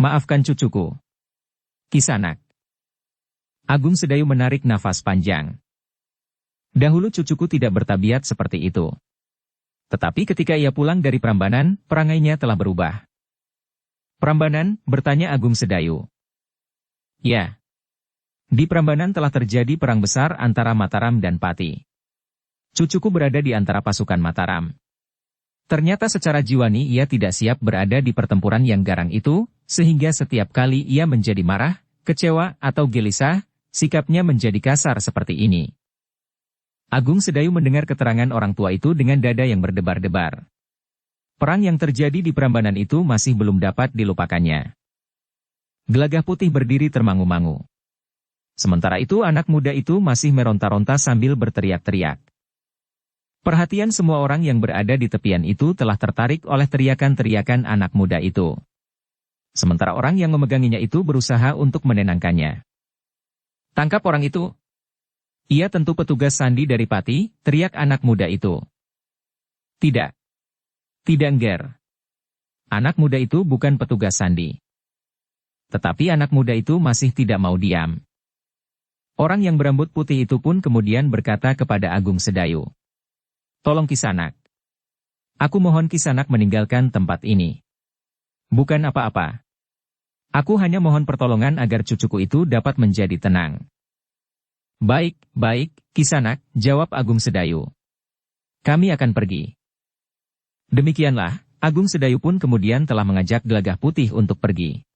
A: "Maafkan cucuku, Kisanak." Agung Sedayu menarik nafas panjang. "Dahulu cucuku tidak bertabiat seperti itu. Tetapi ketika ia pulang dari Prambanan, perangainya telah berubah." "Prambanan?" bertanya Agung Sedayu. "Ya. Di Prambanan telah terjadi perang besar antara Mataram dan Pati. Cucuku berada di antara pasukan Mataram. Ternyata secara jiwani ia tidak siap berada di pertempuran yang garang itu, sehingga setiap kali ia menjadi marah, kecewa, atau gelisah, sikapnya menjadi kasar seperti ini. Agung Sedayu mendengar keterangan orang tua itu dengan dada yang berdebar-debar. Perang yang terjadi di Prambanan itu masih belum dapat dilupakannya. Gelagah Putih berdiri termangu-mangu. Sementara itu anak muda itu masih meronta-ronta sambil berteriak-teriak. Perhatian semua orang yang berada di tepian itu telah tertarik oleh teriakan-teriakan anak muda itu. Sementara orang yang memeganginya itu berusaha untuk menenangkannya. "Tangkap orang itu!" "Ia tentu petugas sandi dari Pati," teriak anak muda itu. "Tidak. Tidak, Ngger. Anak muda itu bukan petugas sandi." Tetapi anak muda itu masih tidak mau diam. Orang yang berambut putih itu pun kemudian berkata kepada Agung Sedayu, "Tolong Kisanak. Aku mohon Kisanak meninggalkan tempat ini. Bukan apa-apa. Aku hanya mohon pertolongan agar cucuku itu dapat menjadi tenang." "Baik, baik, Kisanak," jawab Agung Sedayu. "Kami akan pergi." Demikianlah, Agung Sedayu pun kemudian telah mengajak Gelagah Putih untuk pergi.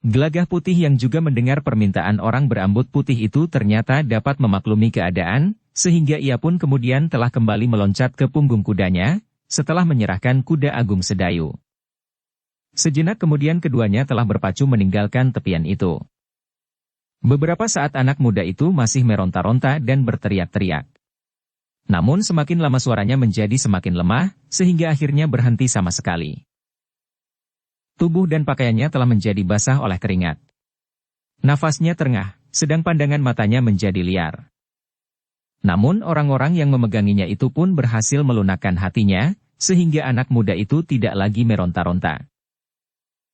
A: Gelagah Putih yang juga mendengar permintaan orang berambut putih itu ternyata dapat memaklumi keadaan, sehingga ia pun kemudian telah kembali meloncat ke punggung kudanya, setelah menyerahkan kuda Agung Sedayu. Sejenak kemudian keduanya telah berpacu meninggalkan tepian itu. Beberapa saat anak muda itu masih meronta-ronta dan berteriak-teriak. Namun semakin lama suaranya menjadi semakin lemah, sehingga akhirnya berhenti sama sekali. Tubuh dan pakaiannya telah menjadi basah oleh keringat. Nafasnya terengah, sedang pandangan matanya menjadi liar. Namun orang-orang yang memeganginya itu pun berhasil melunakkan hatinya, sehingga anak muda itu tidak lagi meronta-ronta.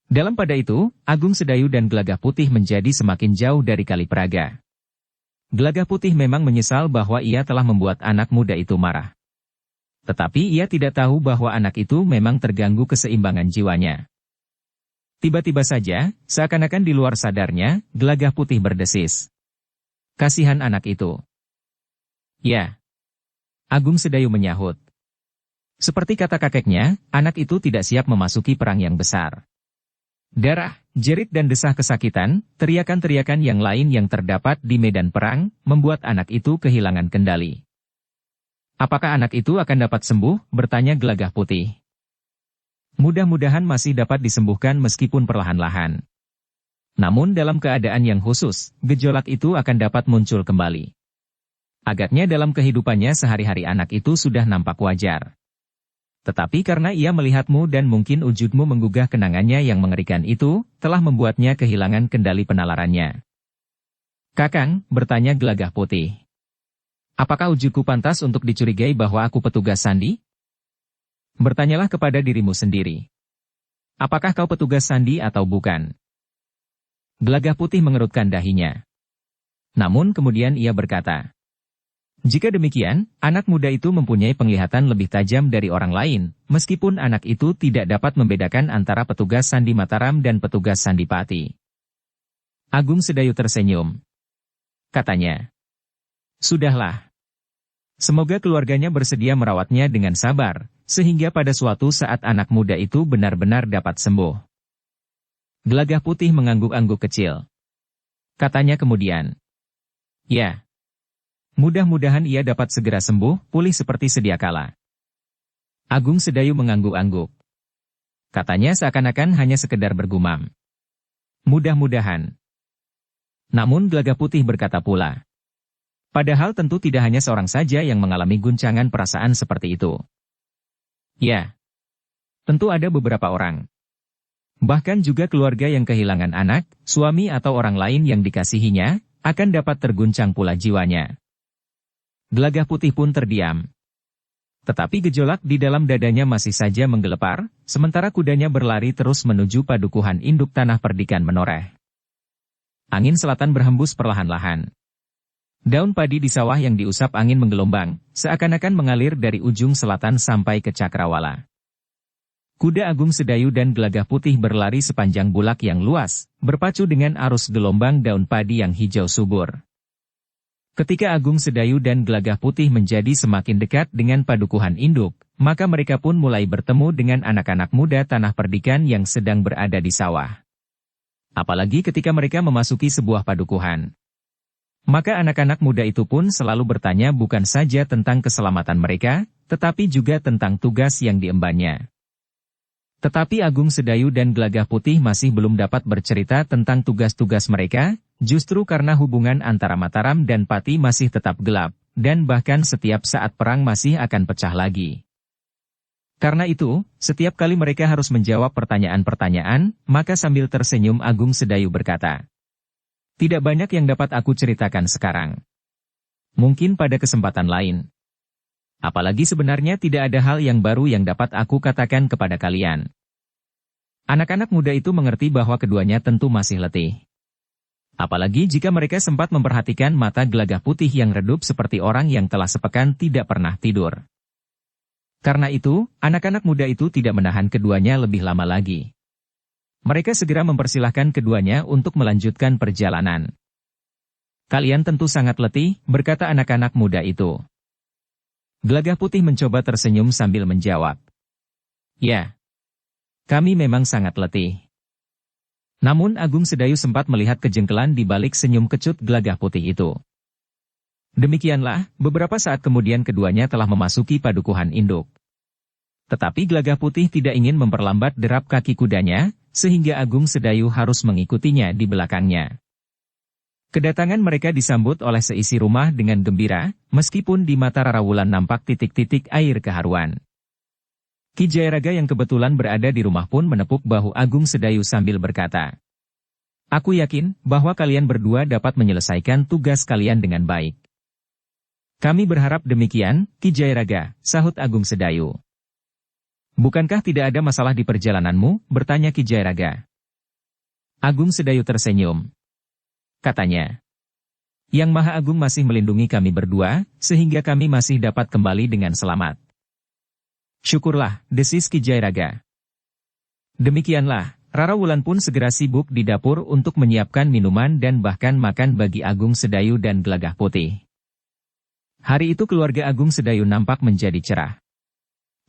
A: Dalam pada itu, Agung Sedayu dan Gelagah Putih menjadi semakin jauh dari Kalipraga. Gelagah Putih memang menyesal bahwa ia telah membuat anak muda itu marah. Tetapi ia tidak tahu bahwa anak itu memang terganggu keseimbangan jiwanya. Tiba-tiba saja, seakan-akan di luar sadarnya, Gelagah Putih berdesis. "Kasihan anak itu." "Ya." Agung Sedayu menyahut. Seperti kata kakeknya, anak itu tidak siap memasuki perang yang besar. Darah, jerit dan desah kesakitan, teriakan-teriakan yang lain yang terdapat di medan perang, membuat anak itu kehilangan kendali. "Apakah anak itu akan dapat sembuh?" bertanya Gelagah Putih. "Mudah-mudahan masih dapat disembuhkan meskipun perlahan-lahan. Namun dalam keadaan yang khusus, gejolak itu akan dapat muncul kembali. Agaknya dalam kehidupannya sehari-hari anak itu sudah nampak wajar. Tetapi karena ia melihatmu dan mungkin wujudmu menggugah kenangannya yang mengerikan itu, telah membuatnya kehilangan kendali penalarannya." "Kakang," bertanya Gelagah Putih. "Apakah wujudku pantas untuk dicurigai bahwa aku petugas sandi? Bertanyalah kepada dirimu sendiri. Apakah kau petugas sandi atau bukan?" Gelagah Putih mengerutkan dahinya. Namun kemudian ia berkata, "Jika demikian, anak muda itu mempunyai penglihatan lebih tajam dari orang lain, meskipun anak itu tidak dapat membedakan antara petugas sandi Mataram dan petugas sandi Pati." Agung Sedayu tersenyum. Katanya, "Sudahlah. Semoga keluarganya bersedia merawatnya dengan sabar, sehingga pada suatu saat anak muda itu benar-benar dapat sembuh." Gelagah Putih mengangguk-angguk kecil. Katanya kemudian, "Ya. Mudah-mudahan ia dapat segera sembuh, pulih seperti sedia kala." Agung Sedayu mengangguk-angguk. Katanya seakan-akan hanya sekedar bergumam, "Mudah-mudahan." Namun Gelagah Putih berkata pula, "Padahal tentu tidak hanya seorang saja yang mengalami guncangan perasaan seperti itu. Ya, tentu ada beberapa orang. Bahkan juga keluarga yang kehilangan anak, suami atau orang lain yang dikasihinya, akan dapat terguncang pula jiwanya." Gelagah Putih pun terdiam. Tetapi gejolak di dalam dadanya masih saja menggelepar, sementara kudanya berlari terus menuju padukuhan induk tanah perdikan menoreh. Angin selatan berhembus perlahan-lahan. Daun padi di sawah yang diusap angin menggelombang, seakan-akan mengalir dari ujung selatan sampai ke Cakrawala. Kuda Agung Sedayu dan Gelagah Putih berlari sepanjang bulak yang luas, berpacu dengan arus gelombang daun padi yang hijau subur. Ketika Agung Sedayu dan Gelagah Putih menjadi semakin dekat dengan padukuhan induk, maka mereka pun mulai bertemu dengan anak-anak muda tanah perdikan yang sedang berada di sawah. Apalagi ketika mereka memasuki sebuah padukuhan. Maka anak-anak muda itu pun selalu bertanya bukan saja tentang keselamatan mereka, tetapi juga tentang tugas yang diembannya. Tetapi Agung Sedayu dan Gelagah Putih masih belum dapat bercerita tentang tugas-tugas mereka, justru karena hubungan antara Mataram dan Pati masih tetap gelap, dan bahkan setiap saat perang masih akan pecah lagi. Karena itu, setiap kali mereka harus menjawab pertanyaan-pertanyaan, maka sambil tersenyum Agung Sedayu berkata, "Tidak banyak yang dapat aku ceritakan sekarang. Mungkin pada kesempatan lain. Apalagi sebenarnya tidak ada hal yang baru yang dapat aku katakan kepada kalian." Anak-anak muda itu mengerti bahwa keduanya tentu masih letih. Apalagi jika mereka sempat memperhatikan mata Gelagah Putih yang redup seperti orang yang telah sepekan tidak pernah tidur. Karena itu, anak-anak muda itu tidak menahan keduanya lebih lama lagi. Mereka segera mempersilahkan keduanya untuk melanjutkan perjalanan. "Kalian tentu sangat letih," berkata anak-anak muda itu. Gelagah Putih mencoba tersenyum sambil menjawab, "Ya, kami memang sangat letih." Namun Agung Sedayu sempat melihat kejengkelan di balik senyum kecut Gelagah Putih itu. Demikianlah, beberapa saat kemudian keduanya telah memasuki padukuhan induk. Tetapi Gelagah Putih tidak ingin memperlambat derap kaki kudanya, sehingga Agung Sedayu harus mengikutinya di belakangnya. Kedatangan mereka disambut oleh seisi rumah dengan gembira, meskipun di mata Rara Wulan nampak titik-titik air keharuan. Ki Jayaraga yang kebetulan berada di rumah pun menepuk bahu Agung Sedayu sambil berkata, "Aku yakin bahwa kalian berdua dapat menyelesaikan tugas kalian dengan baik." "Kami berharap demikian, Ki Jayaraga," sahut Agung Sedayu. "Bukankah tidak ada masalah di perjalananmu?" bertanya Ki Jayaraga. Agung Sedayu tersenyum. Katanya, "Yang Maha Agung masih melindungi kami berdua, sehingga kami masih dapat kembali dengan selamat." "Syukurlah," desis Ki Jayaraga. Demikianlah, Rara Wulan pun segera sibuk di dapur untuk menyiapkan minuman dan bahkan makan bagi Agung Sedayu dan Gelagah Putih. Hari itu keluarga Agung Sedayu nampak menjadi cerah.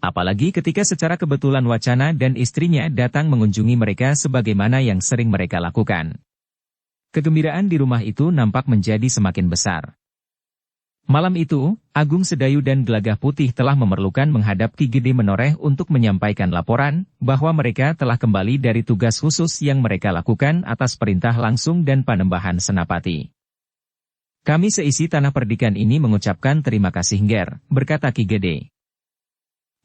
A: Apalagi ketika secara kebetulan Wacana dan istrinya datang mengunjungi mereka sebagaimana yang sering mereka lakukan. Kegembiraan di rumah itu nampak menjadi semakin besar. Malam itu, Agung Sedayu dan Gelagah Putih telah memerlukan menghadap Ki Gede Menoreh untuk menyampaikan laporan bahwa mereka telah kembali dari tugas khusus yang mereka lakukan atas perintah langsung dan Panembahan Senapati. "Kami seisi Tanah Perdikan ini mengucapkan terima kasih Nger," berkata Ki Gede.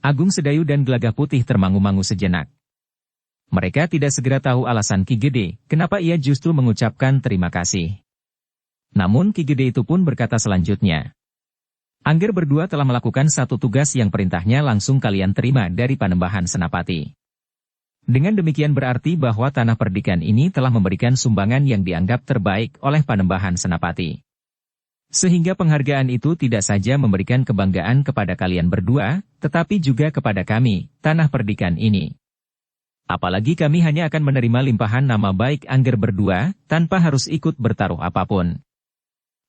A: Agung Sedayu dan Gelagah Putih termangu-mangu sejenak. Mereka tidak segera tahu alasan Ki Gede, kenapa ia justru mengucapkan terima kasih. Namun Ki Gede itu pun berkata selanjutnya, "Angger berdua telah melakukan satu tugas yang perintahnya langsung kalian terima dari Panembahan Senapati. Dengan demikian berarti bahwa Tanah Perdikan ini telah memberikan sumbangan yang dianggap terbaik oleh Panembahan Senapati. Sehingga penghargaan itu tidak saja memberikan kebanggaan kepada kalian berdua, tetapi juga kepada kami, Tanah Perdikan ini. Apalagi kami hanya akan menerima limpahan nama baik Angger berdua, tanpa harus ikut bertaruh apapun.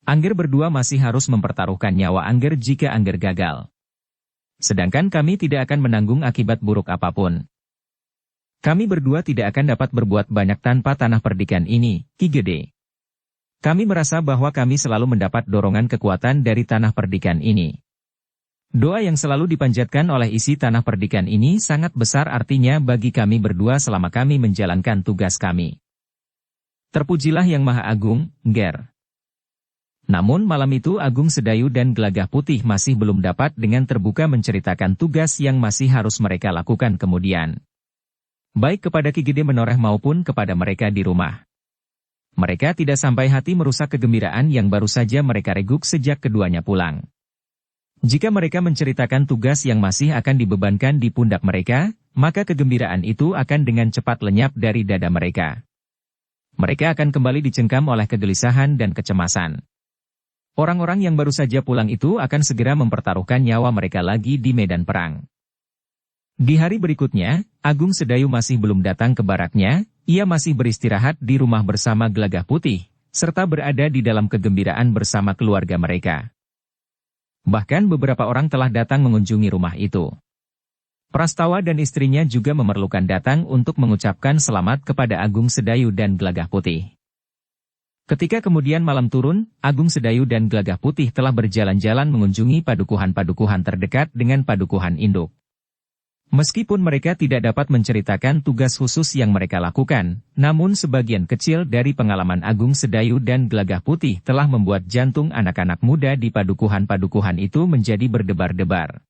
A: Angger berdua masih harus mempertaruhkan nyawa Angger jika Angger gagal. Sedangkan kami tidak akan menanggung akibat buruk apapun. Kami berdua tidak akan dapat berbuat banyak tanpa Tanah Perdikan ini, Ki Gede. Kami merasa bahwa kami selalu mendapat dorongan kekuatan dari Tanah Perdikan ini. Doa yang selalu dipanjatkan oleh isi Tanah Perdikan ini sangat besar artinya bagi kami berdua selama kami menjalankan tugas kami. Terpujilah Yang Maha Agung, Nger." Namun malam itu Agung Sedayu dan Gelagah Putih masih belum dapat dengan terbuka menceritakan tugas yang masih harus mereka lakukan kemudian. Baik kepada Ki Gede Menoreh maupun kepada mereka di rumah. Mereka tidak sampai hati merusak kegembiraan yang baru saja mereka reguk sejak keduanya pulang. Jika mereka menceritakan tugas yang masih akan dibebankan di pundak mereka, maka kegembiraan itu akan dengan cepat lenyap dari dada mereka. Mereka akan kembali dicengkam oleh kegelisahan dan kecemasan. Orang-orang yang baru saja pulang itu akan segera mempertaruhkan nyawa mereka lagi di medan perang. Di hari berikutnya, Agung Sedayu masih belum datang ke baraknya, ia masih beristirahat di rumah bersama Gelagah Putih, serta berada di dalam kegembiraan bersama keluarga mereka. Bahkan beberapa orang telah datang mengunjungi rumah itu. Prastawa dan istrinya juga memerlukan datang untuk mengucapkan selamat kepada Agung Sedayu dan Gelagah Putih. Ketika kemudian malam turun, Agung Sedayu dan Gelagah Putih telah berjalan-jalan mengunjungi padukuhan-padukuhan terdekat dengan padukuhan induk. Meskipun mereka tidak dapat menceritakan tugas khusus yang mereka lakukan, namun sebagian kecil dari pengalaman Agung Sedayu dan Gelagah Putih telah membuat jantung anak-anak muda di padukuhan-padukuhan itu menjadi berdebar-debar.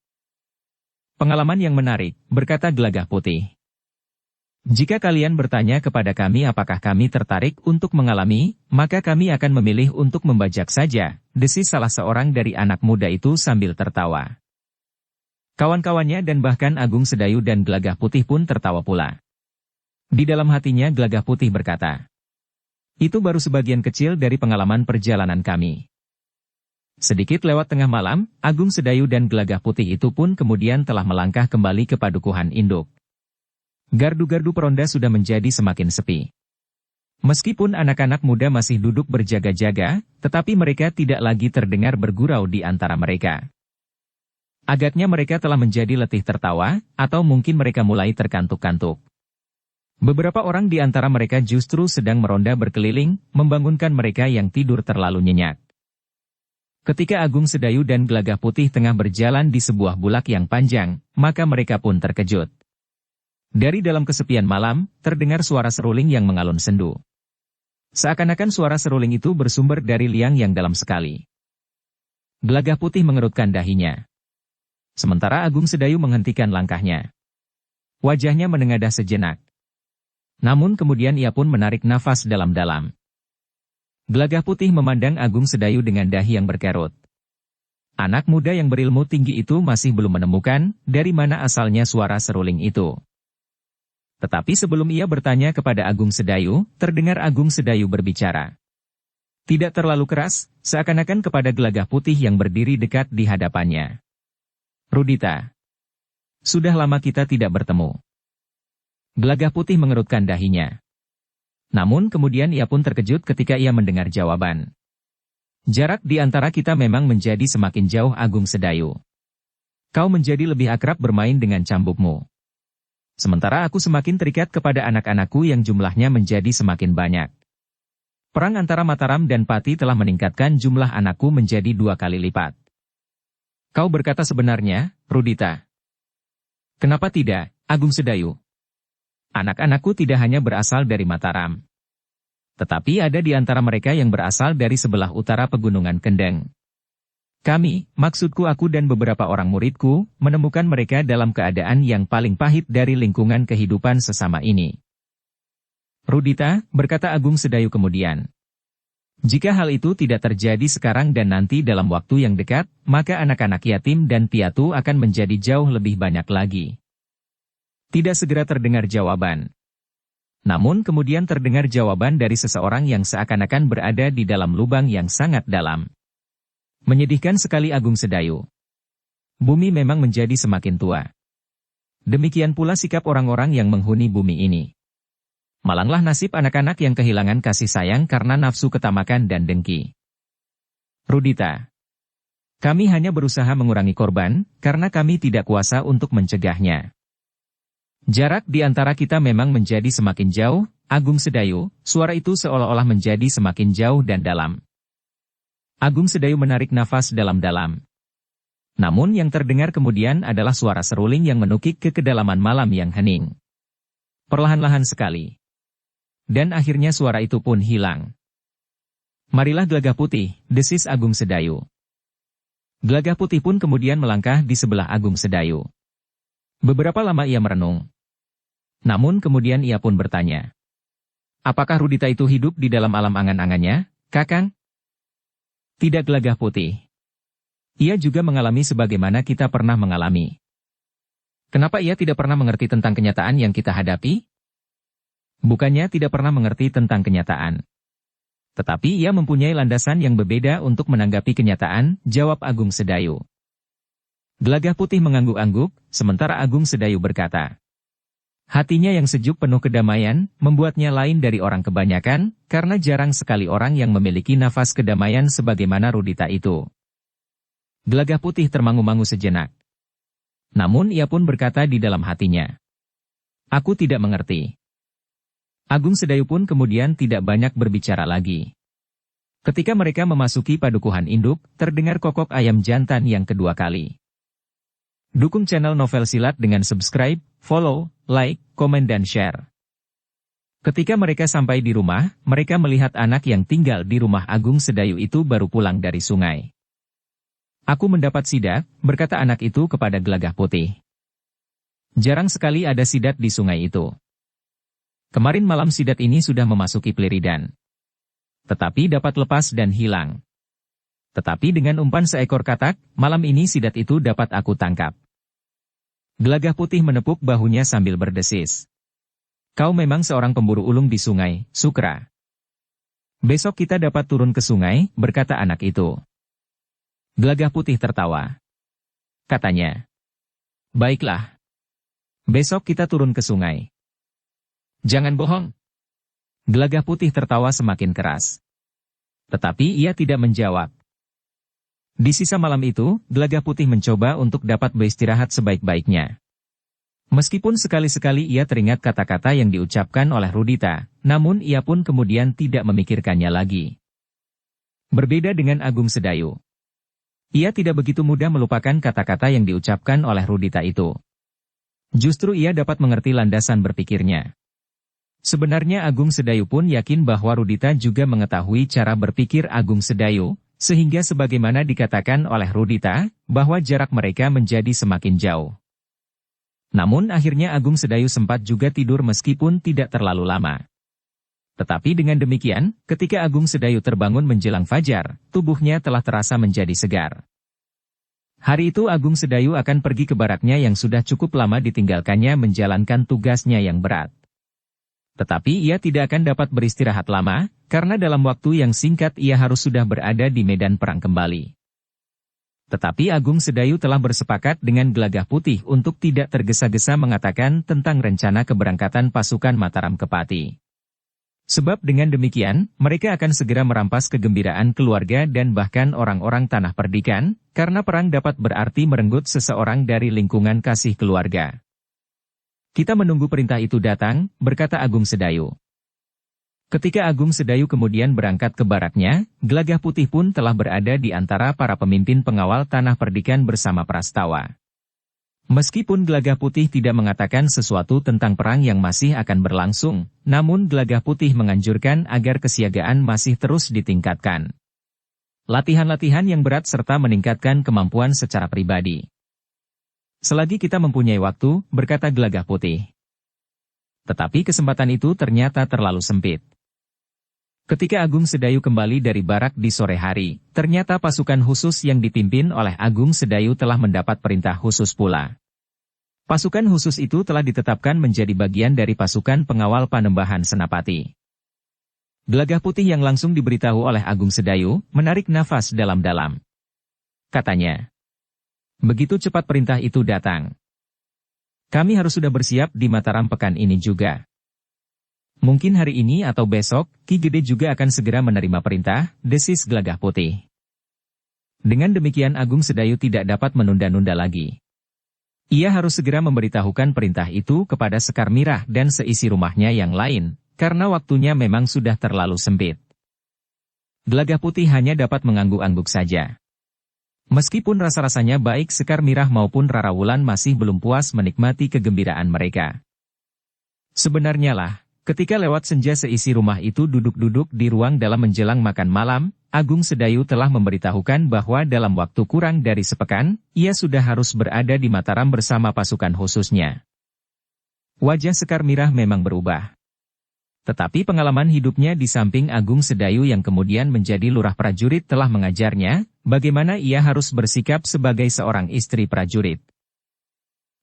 A: Pengalaman yang menarik, berkata Gelagah Putih. Jika kalian bertanya kepada kami apakah kami tertarik untuk mengalami, maka kami akan memilih untuk membajak saja, desis salah seorang dari anak muda itu sambil tertawa. Kawan-kawannya dan bahkan Agung Sedayu dan Gelagah Putih pun tertawa pula. Di dalam hatinya Gelagah Putih berkata, "Itu baru sebagian kecil dari pengalaman perjalanan kami." Sedikit lewat tengah malam, Agung Sedayu dan Gelagah Putih itu pun kemudian telah melangkah kembali ke padukuhan induk. Gardu-gardu peronda sudah menjadi semakin sepi. Meskipun anak-anak muda masih duduk berjaga-jaga, tetapi mereka tidak lagi terdengar bergurau di antara mereka. Agaknya mereka telah menjadi letih tertawa, atau mungkin mereka mulai terkantuk-kantuk. Beberapa orang di antara mereka justru sedang meronda berkeliling, membangunkan mereka yang tidur terlalu nyenyak. Ketika Agung Sedayu dan Gelagah Putih tengah berjalan di sebuah bulak yang panjang, maka mereka pun terkejut. Dari dalam kesepian malam, terdengar suara seruling yang mengalun sendu. Seakan-akan suara seruling itu bersumber dari liang yang dalam sekali. Gelagah Putih mengerutkan dahinya. Sementara Agung Sedayu menghentikan langkahnya. Wajahnya menengadah sejenak. Namun kemudian ia pun menarik nafas dalam-dalam. Gelagah Putih memandang Agung Sedayu dengan dahi yang berkerut. Anak muda yang berilmu tinggi itu masih belum menemukan dari mana asalnya suara seruling itu. Tetapi sebelum ia bertanya kepada Agung Sedayu, terdengar Agung Sedayu berbicara. Tidak terlalu keras, seakan-akan kepada Gelagah Putih yang berdiri dekat di hadapannya. "Rudita, sudah lama kita tidak bertemu." Gelagah Putih mengerutkan dahinya. Namun kemudian ia pun terkejut ketika ia mendengar jawaban. "Jarak di antara kita memang menjadi semakin jauh, Agung Sedayu. Kau menjadi lebih akrab bermain dengan cambukmu. Sementara aku semakin terikat kepada anak-anakku yang jumlahnya menjadi semakin banyak. Perang antara Mataram dan Pati telah meningkatkan jumlah anakku menjadi 2 kali lipat." "Kau berkata sebenarnya, Rudita." "Kenapa tidak, Agung Sedayu? Anak-anakku tidak hanya berasal dari Mataram. Tetapi ada di antara mereka yang berasal dari sebelah utara Pegunungan Kendeng. Kami, maksudku aku dan beberapa orang muridku, menemukan mereka dalam keadaan yang paling pahit dari lingkungan kehidupan sesama ini." "Rudita," berkata Agung Sedayu kemudian. "Jika hal itu tidak terjadi sekarang dan nanti dalam waktu yang dekat, maka anak-anak yatim dan piatu akan menjadi jauh lebih banyak lagi." Tidak segera terdengar jawaban. Namun kemudian terdengar jawaban dari seseorang yang seakan-akan berada di dalam lubang yang sangat dalam. "Menyedihkan sekali, Agung Sedayu. Bumi memang menjadi semakin tua. Demikian pula sikap orang-orang yang menghuni bumi ini. Malanglah nasib anak-anak yang kehilangan kasih sayang karena nafsu ketamakan dan dengki. Rudita, kami hanya berusaha mengurangi korban, karena kami tidak kuasa untuk mencegahnya. Jarak di antara kita memang menjadi semakin jauh, Agung Sedayu." Suara itu seolah-olah menjadi semakin jauh dan dalam. Agung Sedayu menarik nafas dalam-dalam. Namun yang terdengar kemudian adalah suara seruling yang menukik ke kedalaman malam yang hening. Perlahan-lahan sekali. Dan akhirnya suara itu pun hilang. "Marilah Gelagah Putih," desis Agung Sedayu. Gelagah Putih pun kemudian melangkah di sebelah Agung Sedayu. Beberapa lama ia merenung. Namun kemudian ia pun bertanya. "Apakah Rudita itu hidup di dalam alam angan-angannya, Kakang?" "Tidak, Gelagah Putih. Ia juga mengalami sebagaimana kita pernah mengalami." "Kenapa ia tidak pernah mengerti tentang kenyataan yang kita hadapi?" "Bukannya tidak pernah mengerti tentang kenyataan. Tetapi ia mempunyai landasan yang berbeda untuk menanggapi kenyataan," jawab Agung Sedayu. Gelagah Putih mengangguk-angguk, sementara Agung Sedayu berkata. Hatinya yang sejuk penuh kedamaian, membuatnya lain dari orang kebanyakan, karena jarang sekali orang yang memiliki nafas kedamaian sebagaimana Rudita itu. Gelagah Putih termangu-mangu sejenak. Namun ia pun berkata di dalam hatinya. "Aku tidak mengerti." Agung Sedayu pun kemudian tidak banyak berbicara lagi. Ketika mereka memasuki padukuhan induk, terdengar kokok ayam jantan yang kedua kali. Dukung channel Novel Silat dengan subscribe, follow, like, komen dan share. Ketika mereka sampai di rumah, mereka melihat anak yang tinggal di rumah Agung Sedayu itu baru pulang dari sungai. "Aku mendapat sidat," berkata anak itu kepada Gelagah Putih. "Jarang sekali ada sidat di sungai itu. Kemarin malam sidat ini sudah memasuki Pleridan. Tetapi dapat lepas dan hilang. Tetapi dengan umpan seekor katak, malam ini sidat itu dapat aku tangkap." Gelagah Putih menepuk bahunya sambil berdesis. "Kau memang seorang pemburu ulung di sungai, Sukra. Besok kita dapat turun ke sungai," berkata anak itu. Gelagah Putih tertawa. Katanya, "Baiklah. Besok kita turun ke sungai." "Jangan bohong." Gelagah Putih tertawa semakin keras. Tetapi ia tidak menjawab. Di sisa malam itu, Gelagah Putih mencoba untuk dapat beristirahat sebaik-baiknya. Meskipun sekali-sekali ia teringat kata-kata yang diucapkan oleh Rudita, namun ia pun kemudian tidak memikirkannya lagi. Berbeda dengan Agung Sedayu. Ia tidak begitu mudah melupakan kata-kata yang diucapkan oleh Rudita itu. Justru ia dapat mengerti landasan berpikirnya. Sebenarnya Agung Sedayu pun yakin bahwa Rudita juga mengetahui cara berpikir Agung Sedayu, sehingga sebagaimana dikatakan oleh Rudita, bahwa jarak mereka menjadi semakin jauh. Namun akhirnya Agung Sedayu sempat juga tidur meskipun tidak terlalu lama. Tetapi dengan demikian, ketika Agung Sedayu terbangun menjelang fajar, tubuhnya telah terasa menjadi segar. Hari itu Agung Sedayu akan pergi ke baraknya yang sudah cukup lama ditinggalkannya menjalankan tugasnya yang berat. Tetapi ia tidak akan dapat beristirahat lama, karena dalam waktu yang singkat ia harus sudah berada di medan perang kembali. Tetapi Agung Sedayu telah bersepakat dengan Gelagah Putih untuk tidak tergesa-gesa mengatakan tentang rencana keberangkatan pasukan Mataram ke Pati. Sebab dengan demikian, mereka akan segera merampas kegembiraan keluarga dan bahkan orang-orang Tanah Perdikan, karena perang dapat berarti merenggut seseorang dari lingkungan kasih keluarga. "Kita menunggu perintah itu datang," berkata Agung Sedayu. Ketika Agung Sedayu kemudian berangkat ke baraknya, Gelagah Putih pun telah berada di antara para pemimpin pengawal Tanah Perdikan bersama Prastawa. Meskipun Gelagah Putih tidak mengatakan sesuatu tentang perang yang masih akan berlangsung, namun Gelagah Putih menganjurkan agar kesiagaan masih terus ditingkatkan. Latihan-latihan yang berat serta meningkatkan kemampuan secara pribadi. "Selagi kita mempunyai waktu," berkata Gelagah Putih. Tetapi kesempatan itu ternyata terlalu sempit. Ketika Agung Sedayu kembali dari barak di sore hari, ternyata pasukan khusus yang dipimpin oleh Agung Sedayu telah mendapat perintah khusus pula. Pasukan khusus itu telah ditetapkan menjadi bagian dari pasukan pengawal Panembahan Senapati. Gelagah Putih yang langsung diberitahu oleh Agung Sedayu, menarik nafas dalam-dalam. Katanya, "Begitu cepat perintah itu datang. Kami harus sudah bersiap di Mataram pekan ini juga. Mungkin hari ini atau besok, Ki Gede juga akan segera menerima perintah," desis Gelagah Putih. Dengan demikian Agung Sedayu tidak dapat menunda-nunda lagi. Ia harus segera memberitahukan perintah itu kepada Sekar Mirah dan seisi rumahnya yang lain, karena waktunya memang sudah terlalu sempit. Gelagah Putih hanya dapat mengangguk-angguk saja. Meskipun rasa-rasanya baik Sekar Mirah maupun Rara Wulan masih belum puas menikmati kegembiraan mereka. Sebenarnya lah, ketika lewat senja seisi rumah itu duduk-duduk di ruang dalam menjelang makan malam, Agung Sedayu telah memberitahukan bahwa dalam waktu kurang dari sepekan, ia sudah harus berada di Mataram bersama pasukan khususnya. Wajah Sekar Mirah memang berubah. Tetapi pengalaman hidupnya di samping Agung Sedayu yang kemudian menjadi lurah prajurit telah mengajarnya, bagaimana ia harus bersikap sebagai seorang istri prajurit.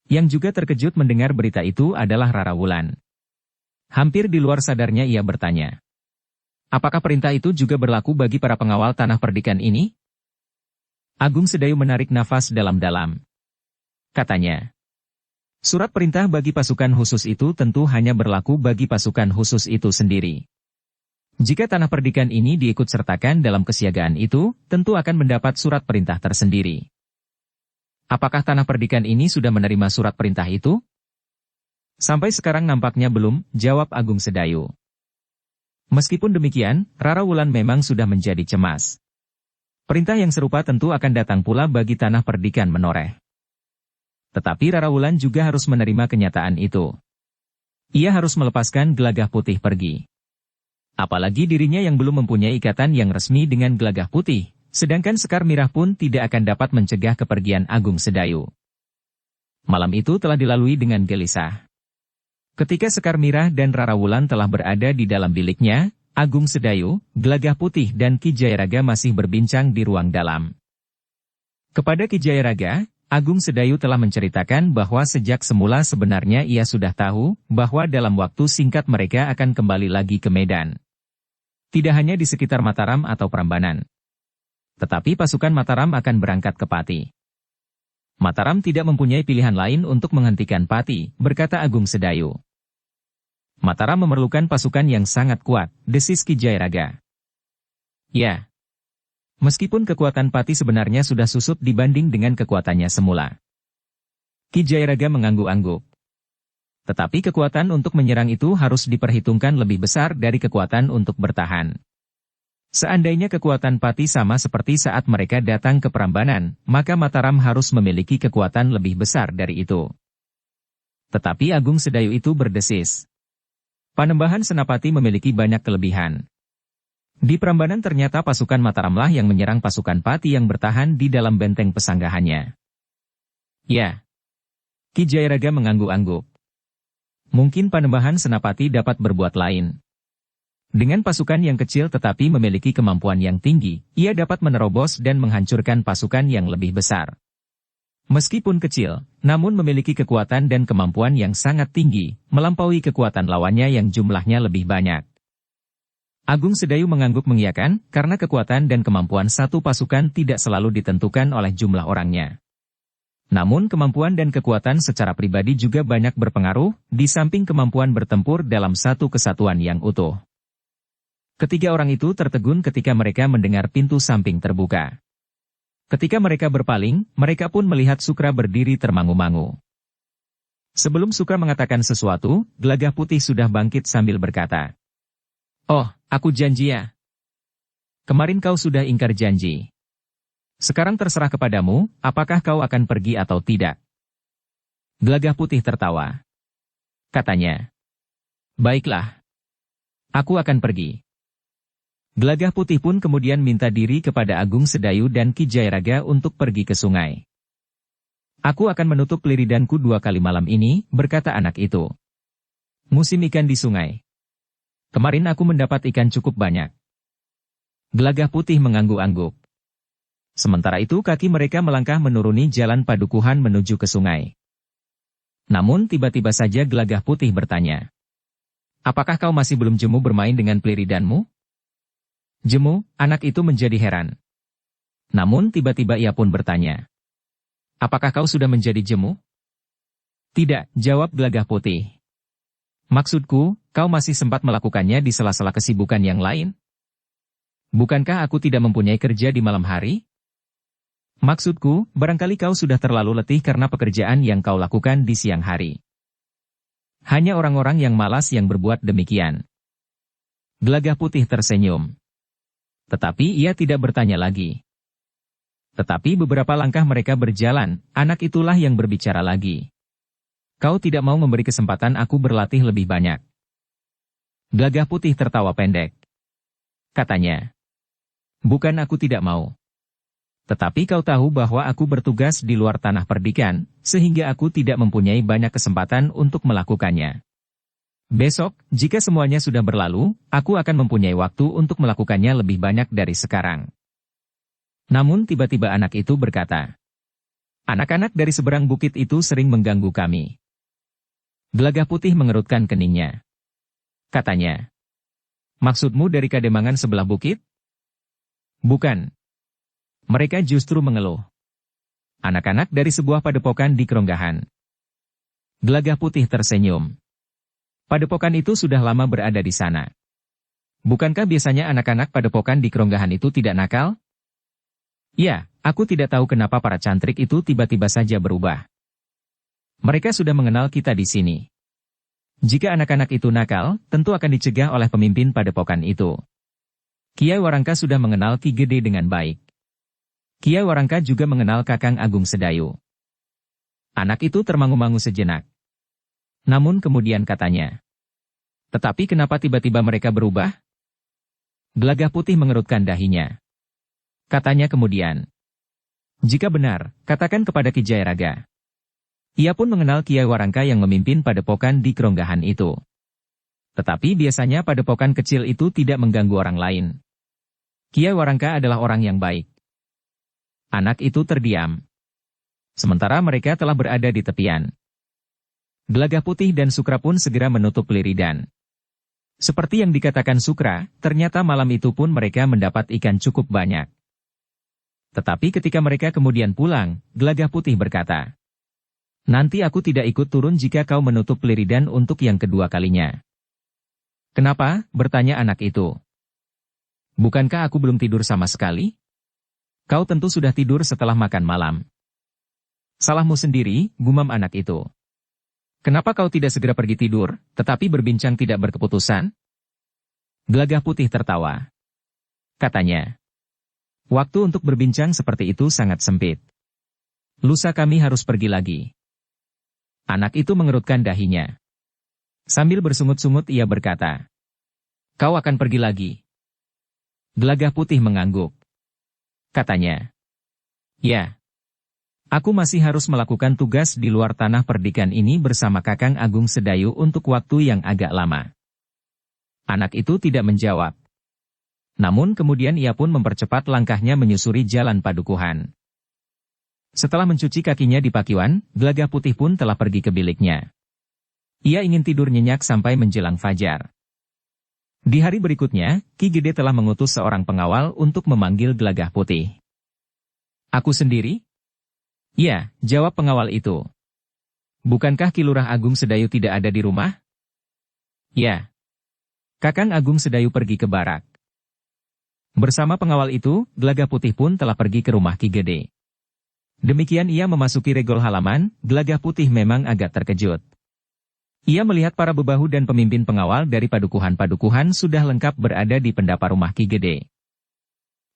A: Yang juga terkejut mendengar berita itu adalah Rara Wulan. Hampir di luar sadarnya ia bertanya, "Apakah perintah itu juga berlaku bagi para pengawal Tanah Perdikan ini?" Agung Sedayu menarik nafas dalam-dalam. Katanya, "Surat perintah bagi pasukan khusus itu tentu hanya berlaku bagi pasukan khusus itu sendiri. Jika Tanah Perdikan ini diikut sertakan dalam kesiagaan itu, tentu akan mendapat surat perintah tersendiri." "Apakah Tanah Perdikan ini sudah menerima surat perintah itu?" "Sampai sekarang nampaknya belum," jawab Agung Sedayu. Meskipun demikian, Rara Wulan memang sudah menjadi cemas. Perintah yang serupa tentu akan datang pula bagi tanah perdikan menoreh. Tetapi Rara Wulan juga harus menerima kenyataan itu. Ia harus melepaskan Gelagah Putih pergi. Apalagi dirinya yang belum mempunyai ikatan yang resmi dengan Gelagah Putih, sedangkan Sekar Mirah pun tidak akan dapat mencegah kepergian Agung Sedayu. Malam itu telah dilalui dengan gelisah. Ketika Sekar Mirah dan Rara Wulan telah berada di dalam biliknya, Agung Sedayu, Gelagah Putih dan Ki Jayaraga masih berbincang di ruang dalam. Kepada Ki Jayaraga, Agung Sedayu telah menceritakan bahwa sejak semula sebenarnya ia sudah tahu bahwa dalam waktu singkat mereka akan kembali lagi ke Medan. Tidak hanya di sekitar Mataram atau Prambanan. Tetapi pasukan Mataram akan berangkat ke Pati. Mataram tidak mempunyai pilihan lain untuk menghentikan Pati, berkata Agung Sedayu. Mataram memerlukan pasukan yang sangat kuat, desis Ki Jayaraga. Ya. Meskipun kekuatan Pati sebenarnya sudah susut dibanding dengan kekuatannya semula. Ki Jayaraga mengangguk-angguk. Tetapi kekuatan untuk menyerang itu harus diperhitungkan lebih besar dari kekuatan untuk bertahan. Seandainya kekuatan Pati sama seperti saat mereka datang ke Prambanan, maka Mataram harus memiliki kekuatan lebih besar dari itu. Tetapi Agung Sedayu itu berdesis. Panembahan Senapati memiliki banyak kelebihan. Di Prambanan ternyata pasukan Mataramlah yang menyerang pasukan Pati yang bertahan di dalam benteng pesanggahannya. Ya. Ki Jayaraga mengangguk-angguk. Mungkin Panembahan Senapati dapat berbuat lain. Dengan pasukan yang kecil tetapi memiliki kemampuan yang tinggi, ia dapat menerobos dan menghancurkan pasukan yang lebih besar. Meskipun kecil, namun memiliki kekuatan dan kemampuan yang sangat tinggi, melampaui kekuatan lawannya yang jumlahnya lebih banyak. Agung Sedayu mengangguk mengiyakan, karena kekuatan dan kemampuan satu pasukan tidak selalu ditentukan oleh jumlah orangnya. Namun kemampuan dan kekuatan secara pribadi juga banyak berpengaruh, di samping kemampuan bertempur dalam satu kesatuan yang utuh. Ketiga orang itu tertegun ketika mereka mendengar pintu samping terbuka. Ketika mereka berpaling, mereka pun melihat Sukra berdiri termangu-mangu. Sebelum Sukra mengatakan sesuatu, Gelagah Putih sudah bangkit sambil berkata, "Oh, aku janji ya. Kemarin kau sudah ingkar janji. Sekarang terserah kepadamu, apakah kau akan pergi atau tidak." Gelagah Putih tertawa. Katanya, "Baiklah. Aku akan pergi." Gelagah Putih pun kemudian minta diri kepada Agung Sedayu dan Ki Jayaraga untuk pergi ke sungai. "Aku akan menutup liridanku 2 kali malam ini," berkata anak itu. "Musim ikan di sungai. Kemarin aku mendapat ikan cukup banyak." Gelagah Putih mengangguk-angguk. Sementara itu kaki mereka melangkah menuruni jalan padukuhan menuju ke sungai. Namun tiba-tiba saja Gelagah Putih bertanya, "Apakah kau masih belum jemu bermain dengan peliridanmu?" Jemu, anak itu menjadi heran. Namun tiba-tiba ia pun bertanya, "Apakah kau sudah menjadi jemu?" "Tidak," jawab Gelagah Putih. "Maksudku, kau masih sempat melakukannya di sela-sela kesibukan yang lain? Bukankah aku tidak mempunyai kerja di malam hari? Maksudku, barangkali kau sudah terlalu letih karena pekerjaan yang kau lakukan di siang hari. Hanya orang-orang yang malas yang berbuat demikian." Gelagah Putih tersenyum. Tetapi ia tidak bertanya lagi. Tetapi beberapa langkah mereka berjalan, anak itulah yang berbicara lagi. "Kau tidak mau memberi kesempatan aku berlatih lebih banyak?" Gelagah Putih tertawa pendek. Katanya, "Bukan aku tidak mau. Tetapi kau tahu bahwa aku bertugas di luar tanah perdikan, sehingga aku tidak mempunyai banyak kesempatan untuk melakukannya. Besok, jika semuanya sudah berlalu, aku akan mempunyai waktu untuk melakukannya lebih banyak dari sekarang." Namun tiba-tiba anak itu berkata, "Anak-anak dari seberang bukit itu sering mengganggu kami." Gelagah Putih mengerutkan keningnya. Katanya, "Maksudmu dari Kademangan sebelah bukit?" "Bukan. Mereka justru mengeluh. Anak-anak dari sebuah padepokan di Keronggahan." Gelagah Putih tersenyum. "Padepokan itu sudah lama berada di sana. Bukankah biasanya anak-anak padepokan di Keronggahan itu tidak nakal?" "Ya, aku tidak tahu kenapa para cantrik itu tiba-tiba saja berubah. Mereka sudah mengenal kita di sini. Jika anak-anak itu nakal, tentu akan dicegah oleh pemimpin padepokan itu. Kiai Warangka sudah mengenal Ki Gede dengan baik. Kiai Warangka juga mengenal Kakang Agung Sedayu. Anak itu termangu-mangu sejenak. Namun kemudian katanya, "Tetapi kenapa tiba-tiba mereka berubah?" Gelagah Putih mengerutkan dahinya. Katanya kemudian, "Jika benar, katakan kepada Ki Jayaraga." Ia pun mengenal Kiai Warangka yang memimpin padepokan di Keronggahan itu. Tetapi biasanya padepokan kecil itu tidak mengganggu orang lain. Kiai Warangka adalah orang yang baik. Anak itu terdiam. Sementara mereka telah berada di tepian. Gelagah Putih dan Sukra pun segera menutup liridan. Seperti yang dikatakan Sukra, ternyata malam itu pun mereka mendapat ikan cukup banyak. Tetapi ketika mereka kemudian pulang, Gelagah Putih berkata, "Nanti aku tidak ikut turun jika kau menutup liridan untuk yang kedua kalinya." "Kenapa?" bertanya anak itu. "Bukankah aku belum tidur sama sekali? Kau tentu sudah tidur setelah makan malam." "Salahmu sendiri," gumam anak itu. "Kenapa kau tidak segera pergi tidur, tetapi berbincang tidak berkeputusan?" Gelagah Putih tertawa. Katanya, "Waktu untuk berbincang seperti itu sangat sempit. Lusa kami harus pergi lagi." Anak itu mengerutkan dahinya. Sambil bersungut-sungut ia berkata, "Kau akan pergi lagi?" Gelagah Putih mengangguk. Katanya, "Ya. Aku masih harus melakukan tugas di luar tanah perdikan ini bersama Kakang Agung Sedayu untuk waktu yang agak lama." Anak itu tidak menjawab. Namun kemudian ia pun mempercepat langkahnya menyusuri jalan padukuhan. Setelah mencuci kakinya di pakiwan, Gelagah Putih pun telah pergi ke biliknya. Ia ingin tidur nyenyak sampai menjelang fajar. Di hari berikutnya, Ki Gede telah mengutus seorang pengawal untuk memanggil Gelagah Putih. "Aku sendiri?" "Ya," jawab pengawal itu. "Bukankah Ki Lurah Agung Sedayu tidak ada di rumah?" "Ya. Kakang Agung Sedayu pergi ke barak." Bersama pengawal itu, Gelagah Putih pun telah pergi ke rumah Ki Gede. Demikian ia memasuki regol halaman, Gelagah Putih memang agak terkejut. Ia melihat para bebahu dan pemimpin pengawal dari padukuhan-padukuhan sudah lengkap berada di pendapa rumah Ki Gede.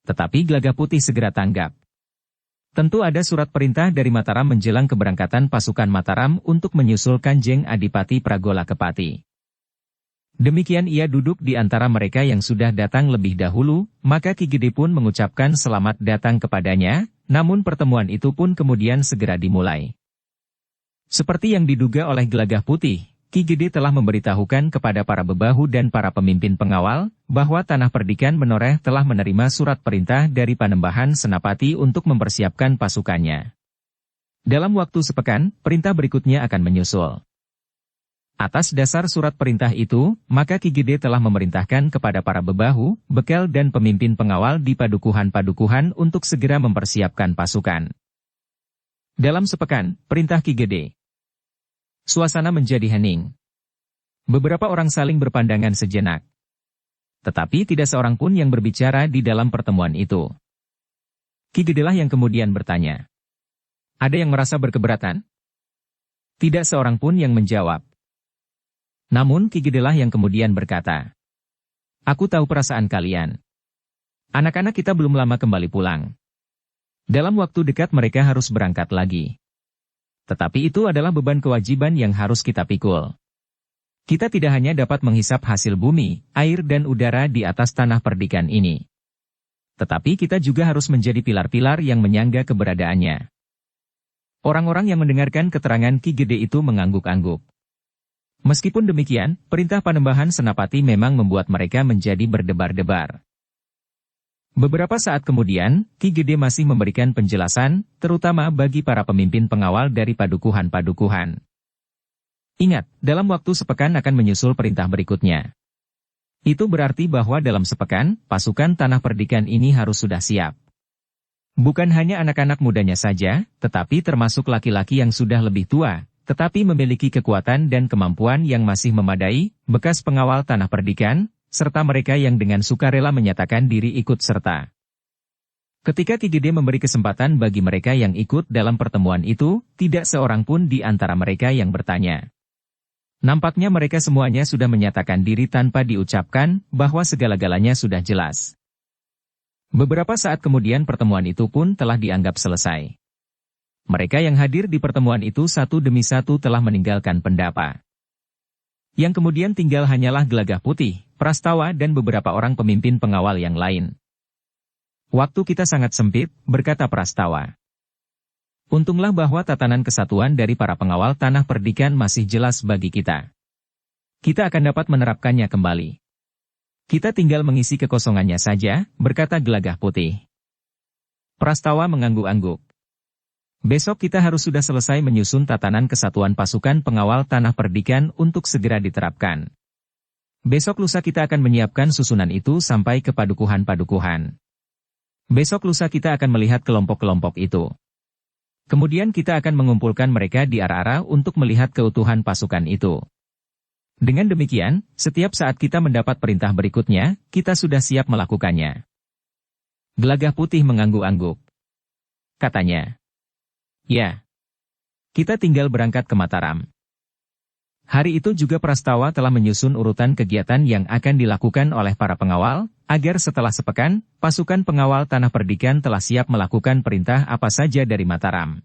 A: Tetapi Gelagah Putih segera tanggap. Tentu ada surat perintah dari Mataram menjelang keberangkatan pasukan Mataram untuk menyusul Kanjeng Adipati Pragola ke Pati. Demikian ia duduk di antara mereka yang sudah datang lebih dahulu, maka Ki Gede pun mengucapkan selamat datang kepadanya, namun pertemuan itu pun kemudian segera dimulai. Seperti yang diduga oleh Gelagah Putih, Ki Gede telah memberitahukan kepada para bebahu dan para pemimpin pengawal, bahwa Tanah Perdikan Menoreh telah menerima surat perintah dari Panembahan Senapati untuk mempersiapkan pasukannya. Dalam waktu sepekan, perintah berikutnya akan menyusul. Atas dasar surat perintah itu, maka Ki Gede telah memerintahkan kepada para bebahu, bekel dan pemimpin pengawal di padukuhan-padukuhan untuk segera mempersiapkan pasukan. Dalam sepekan, perintah Ki Gede. Suasana menjadi hening. Beberapa orang saling berpandangan sejenak. Tetapi tidak seorang pun yang berbicara di dalam pertemuan itu. Ki Gedelah yang kemudian bertanya, "Ada yang merasa berkeberatan?" Tidak seorang pun yang menjawab. Namun Ki Gedelah yang kemudian berkata, "Aku tahu perasaan kalian. Anak-anak kita belum lama kembali pulang. Dalam waktu dekat mereka harus berangkat lagi. Tetapi itu adalah beban kewajiban yang harus kita pikul. Kita tidak hanya dapat menghisap hasil bumi, air dan udara di atas tanah perdikan ini. Tetapi kita juga harus menjadi pilar-pilar yang menyangga keberadaannya." Orang-orang yang mendengarkan keterangan Ki Gede itu mengangguk-angguk. Meskipun demikian, perintah Panembahan Senapati memang membuat mereka menjadi berdebar-debar. Beberapa saat kemudian, Ki Gede masih memberikan penjelasan, terutama bagi para pemimpin pengawal dari padukuhan-padukuhan. "Ingat, dalam waktu sepekan akan menyusul perintah berikutnya. Itu berarti bahwa dalam sepekan, pasukan Tanah Perdikan ini harus sudah siap. Bukan hanya anak-anak mudanya saja, tetapi termasuk laki-laki yang sudah lebih tua, tetapi memiliki kekuatan dan kemampuan yang masih memadai, bekas pengawal Tanah Perdikan, serta mereka yang dengan sukarela menyatakan diri ikut serta." Ketika Ki Gede memberi kesempatan bagi mereka yang ikut dalam pertemuan itu, tidak seorang pun di antara mereka yang bertanya, Nampaknya mereka semuanya sudah menyatakan diri tanpa diucapkan, bahwa segala-galanya sudah jelas. Beberapa saat kemudian pertemuan itu pun telah dianggap selesai. Mereka yang hadir di pertemuan itu satu demi satu telah meninggalkan Pendapa. Yang kemudian tinggal hanyalah Gelagah Putih, Prastawa dan beberapa orang pemimpin pengawal yang lain. Waktu kita sangat sempit, berkata Prastawa. Untunglah bahwa tatanan kesatuan dari para pengawal tanah perdikan masih jelas bagi kita. Kita akan dapat menerapkannya kembali. Kita tinggal mengisi kekosongannya saja, berkata Gelagah Putih. Prastawa mengangguk-angguk. Besok kita harus sudah selesai menyusun tatanan kesatuan pasukan pengawal tanah perdikan untuk segera diterapkan. Besok lusa kita akan menyiapkan susunan itu sampai ke padukuhan-padukuhan. Besok lusa kita akan melihat kelompok-kelompok itu. Kemudian kita akan mengumpulkan mereka di arah-arah untuk melihat keutuhan pasukan itu. Dengan demikian, setiap saat kita mendapat perintah berikutnya, kita sudah siap melakukannya. Gelagah Putih mengangguk-angguk. Katanya, ya, kita tinggal berangkat ke Mataram. Hari itu juga Prastawa telah menyusun urutan kegiatan yang akan dilakukan oleh para pengawal, agar setelah sepekan, pasukan pengawal tanah perdikan telah siap melakukan perintah apa saja dari Mataram.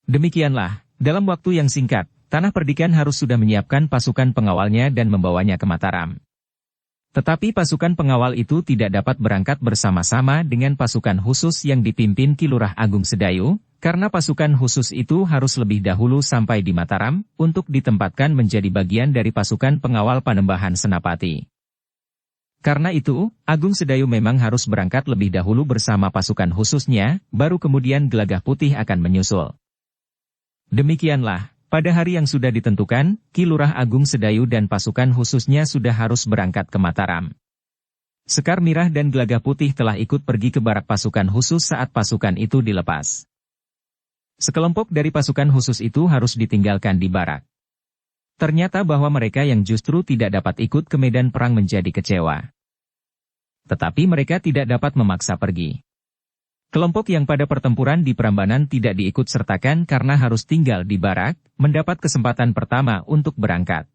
A: Demikianlah, dalam waktu yang singkat, tanah perdikan harus sudah menyiapkan pasukan pengawalnya dan membawanya ke Mataram. Tetapi pasukan pengawal itu tidak dapat berangkat bersama-sama dengan pasukan khusus yang dipimpin Ki Lurah Agung Sedayu, karena pasukan khusus itu harus lebih dahulu sampai di Mataram, untuk ditempatkan menjadi bagian dari pasukan pengawal Panembahan Senapati. Karena itu, Agung Sedayu memang harus berangkat lebih dahulu bersama pasukan khususnya, baru kemudian Gelagah Putih akan menyusul. Demikianlah, pada hari yang sudah ditentukan, Ki Lurah Agung Sedayu dan pasukan khususnya sudah harus berangkat ke Mataram. Sekar Mirah dan Gelagah Putih telah ikut pergi ke barak pasukan khusus saat pasukan itu dilepas. Sekelompok dari pasukan khusus itu harus ditinggalkan di barak. Ternyata bahwa mereka yang justru tidak dapat ikut ke medan perang menjadi kecewa. Tetapi mereka tidak dapat memaksa pergi. Kelompok yang pada pertempuran di Prambanan tidak diikut sertakan karena harus tinggal di barak, mendapat kesempatan pertama untuk berangkat.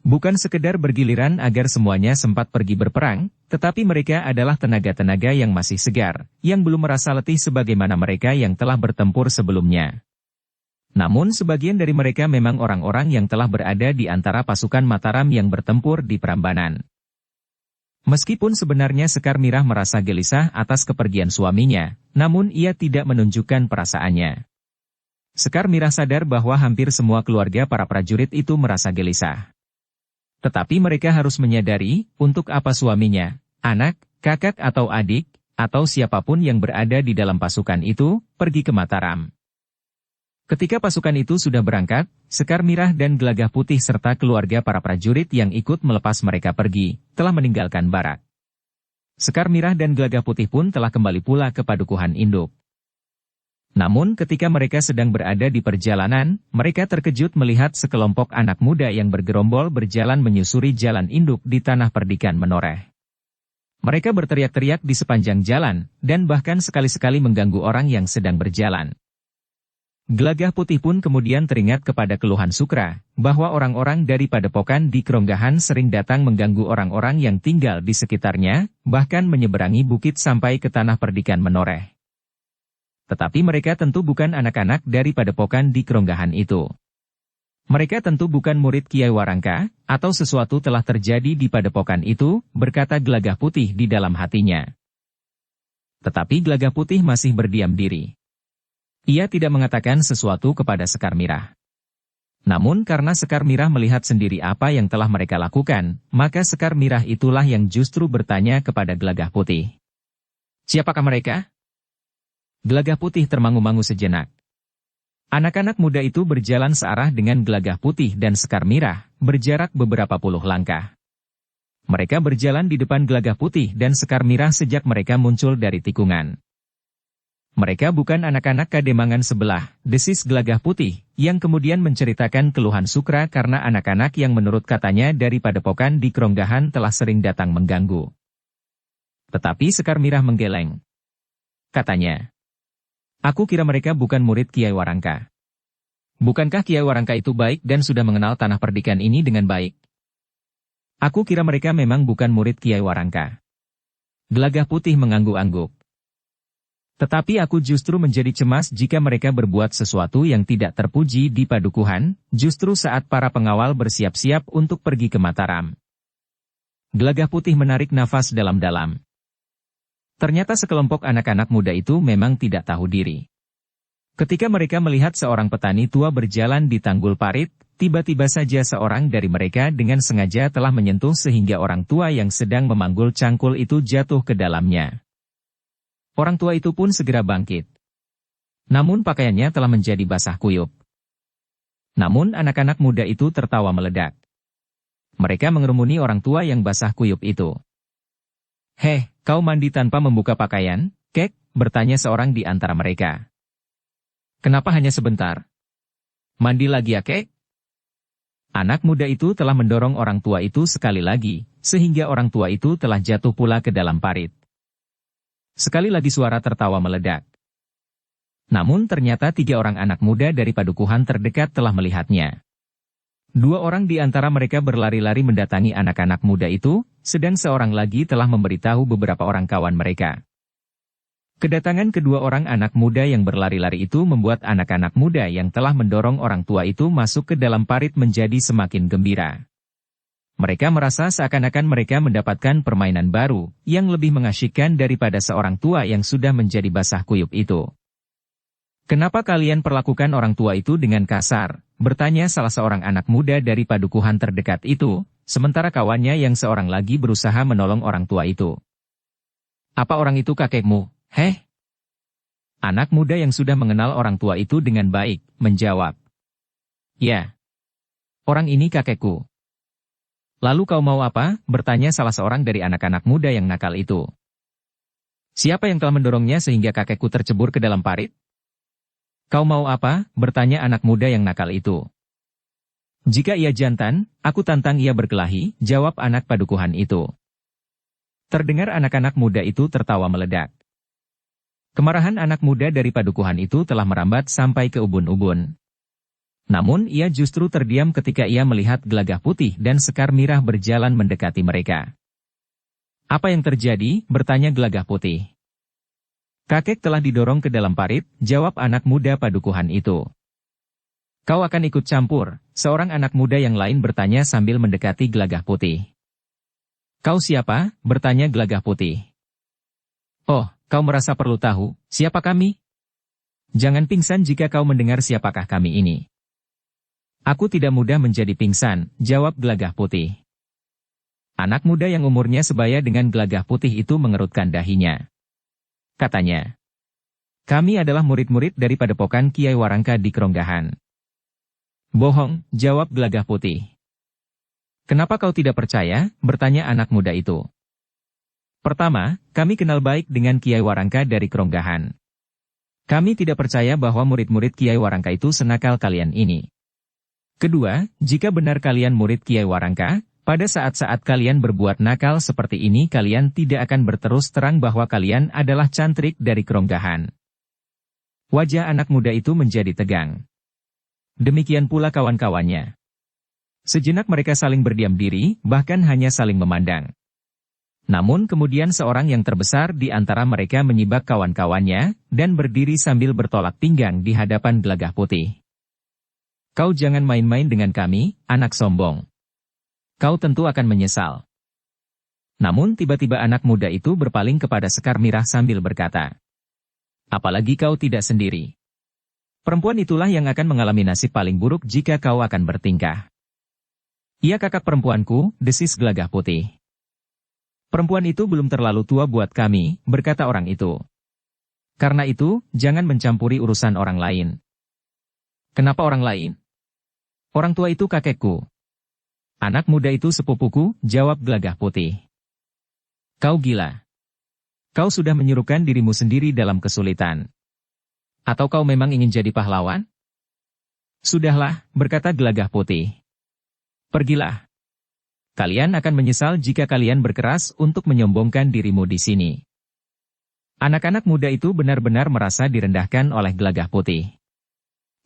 A: Bukan sekedar bergiliran agar semuanya sempat pergi berperang, tetapi mereka adalah tenaga-tenaga yang masih segar, yang belum merasa letih sebagaimana mereka yang telah bertempur sebelumnya. Namun sebagian dari mereka memang orang-orang yang telah berada di antara pasukan Mataram yang bertempur di Prambanan. Meskipun sebenarnya Sekar Mirah merasa gelisah atas kepergian suaminya, namun ia tidak menunjukkan perasaannya. Sekar Mirah sadar bahwa hampir semua keluarga para prajurit itu merasa gelisah. Tetapi mereka harus menyadari, untuk apa suaminya, anak, kakak atau adik, atau siapapun yang berada di dalam pasukan itu, pergi ke Mataram. Ketika pasukan itu sudah berangkat, Sekar Mirah dan Gelagah Putih serta keluarga para prajurit yang ikut melepas mereka pergi, telah meninggalkan barak. Sekar Mirah dan Gelagah Putih pun telah kembali pula ke padukuhan induk. Namun ketika mereka sedang berada di perjalanan, mereka terkejut melihat sekelompok anak muda yang bergerombol berjalan menyusuri jalan induk di tanah perdikan menoreh. Mereka berteriak-teriak di sepanjang jalan, dan bahkan sekali-sekali mengganggu orang yang sedang berjalan. Gelagah Putih pun kemudian teringat kepada keluhan Sukra, bahwa orang-orang dari padepokan di Keronggahan sering datang mengganggu orang-orang yang tinggal di sekitarnya, bahkan menyeberangi bukit sampai ke tanah perdikan menoreh. Tetapi mereka tentu bukan anak-anak dari padepokan di Keronggahan itu. Mereka tentu bukan murid Kiai Warangka, atau sesuatu telah terjadi di padepokan itu, berkata Gelagah Putih di dalam hatinya. Tetapi Gelagah Putih masih berdiam diri. Ia tidak mengatakan sesuatu kepada Sekar Mirah. Namun karena Sekar Mirah melihat sendiri apa yang telah mereka lakukan, maka Sekar Mirah itulah yang justru bertanya kepada Gelagah Putih. Siapakah mereka? Gelagah Putih termangu-mangu sejenak. Anak-anak muda itu berjalan searah dengan Gelagah Putih dan Sekar Mirah, berjarak beberapa puluh langkah. Mereka berjalan di depan Gelagah Putih dan Sekar Mirah sejak mereka muncul dari tikungan. Mereka bukan anak-anak Kademangan sebelah, desis Gelagah Putih, yang kemudian menceritakan keluhan Sukra karena anak-anak yang menurut katanya dari padepokan di Keronggahan telah sering datang mengganggu. Tetapi Sekar Mirah menggeleng. Katanya, aku kira mereka bukan murid Kiai Warangka. Bukankah Kiai Warangka itu baik dan sudah mengenal tanah perdikan ini dengan baik? Aku kira mereka memang bukan murid Kiai Warangka. Gelagah Putih mengangguk-angguk. Tetapi aku justru menjadi cemas jika mereka berbuat sesuatu yang tidak terpuji di Padukuhan, justru saat para pengawal bersiap-siap untuk pergi ke Mataram. Gelagah Putih menarik nafas dalam-dalam. Ternyata sekelompok anak-anak muda itu memang tidak tahu diri. Ketika mereka melihat seorang petani tua berjalan di tanggul parit, tiba-tiba saja seorang dari mereka dengan sengaja telah menyentuh sehingga orang tua yang sedang memanggul cangkul itu jatuh ke dalamnya. Orang tua itu pun segera bangkit. Namun pakaiannya telah menjadi basah kuyup. Namun anak-anak muda itu tertawa meledak. Mereka mengerumuni orang tua yang basah kuyup itu. "Heh, kau mandi tanpa membuka pakaian, Kek?" bertanya seorang di antara mereka. "Kenapa hanya sebentar? Mandi lagi ya, Kek?" Anak muda itu telah mendorong orang tua itu sekali lagi, sehingga orang tua itu telah jatuh pula ke dalam parit. Sekali lagi suara tertawa meledak. Namun ternyata 3 orang anak muda dari Padukuhan terdekat telah melihatnya. 2 orang di antara mereka berlari-lari mendatangi anak-anak muda itu, sedang seorang lagi telah memberitahu beberapa orang kawan mereka. Kedatangan kedua orang anak muda yang berlari-lari itu membuat anak-anak muda yang telah mendorong orang tua itu masuk ke dalam parit menjadi semakin gembira. Mereka merasa seakan-akan mereka mendapatkan permainan baru, yang lebih mengasyikkan daripada seorang tua yang sudah menjadi basah kuyup itu. "Kenapa kalian perlakukan orang tua itu dengan kasar?" bertanya salah seorang anak muda dari Padukuhan terdekat itu, sementara kawannya yang seorang lagi berusaha menolong orang tua itu. "Apa orang itu kakekmu? Heh?" Anak muda yang sudah mengenal orang tua itu dengan baik, menjawab. "Ya, orang ini kakekku." "Lalu kau mau apa?" bertanya salah seorang dari anak-anak muda yang nakal itu. "Siapa yang telah mendorongnya sehingga kakekku tercebur ke dalam parit?" "Kau mau apa?" bertanya anak muda yang nakal itu. "Jika ia jantan, aku tantang ia berkelahi," jawab anak Padukuhan itu. Terdengar anak-anak muda itu tertawa meledak. Kemarahan anak muda dari Padukuhan itu telah merambat sampai ke ubun-ubun. Namun ia justru terdiam ketika ia melihat Gelagah Putih dan Sekar Mirah berjalan mendekati mereka. "Apa yang terjadi?" bertanya Gelagah Putih. "Kakek telah didorong ke dalam parit," jawab anak muda Padukuhan itu. "Kau akan ikut campur?" seorang anak muda yang lain bertanya sambil mendekati Gelagah Putih. "Kau siapa?" bertanya Gelagah Putih. "Oh, kau merasa perlu tahu, siapa kami? Jangan pingsan jika kau mendengar siapakah kami ini." "Aku tidak mudah menjadi pingsan," jawab Gelagah Putih. Anak muda yang umurnya sebaya dengan Gelagah Putih itu mengerutkan dahinya. Katanya, "Kami adalah murid-murid dari Padepokan Kiai Warangka di Kronggahan." "Bohong," jawab Gelagah Putih. "Kenapa kau tidak percaya?" bertanya anak muda itu. "Pertama, kami kenal baik dengan Kiai Warangka dari Kronggahan. Kami tidak percaya bahwa murid-murid Kiai Warangka itu senakal kalian ini. Kedua, jika benar kalian murid Kiai Warangka, pada saat-saat kalian berbuat nakal seperti ini kalian tidak akan berterus terang bahwa kalian adalah cantrik dari Kronggahan." Wajah anak muda itu menjadi tegang. Demikian pula kawan-kawannya. Sejenak mereka saling berdiam diri, bahkan hanya saling memandang. Namun kemudian seorang yang terbesar di antara mereka menyibak kawan-kawannya, dan berdiri sambil bertolak pinggang di hadapan Gelagah Putih. "Kau jangan main-main dengan kami, anak sombong. Kau tentu akan menyesal." Namun tiba-tiba anak muda itu berpaling kepada Sekar Mirah sambil berkata, "Apalagi kau tidak sendiri. Perempuan itulah yang akan mengalami nasib paling buruk jika kau akan bertingkah." "Ia kakak perempuanku," desis Gelagah Putih. "Perempuan itu belum terlalu tua buat kami," berkata orang itu. "Karena itu, jangan mencampuri urusan orang lain." "Kenapa orang lain?" "Orang tua itu kakekku." "Anak muda itu sepupuku," jawab Gelagah Putih. "Kau gila. Kau sudah menyuruhkan dirimu sendiri dalam kesulitan. Atau kau memang ingin jadi pahlawan?" "Sudahlah," berkata Gelagah Putih. "Pergilah. Kalian akan menyesal jika kalian berkeras untuk menyombongkan dirimu di sini." Anak-anak muda itu benar-benar merasa direndahkan oleh Gelagah Putih.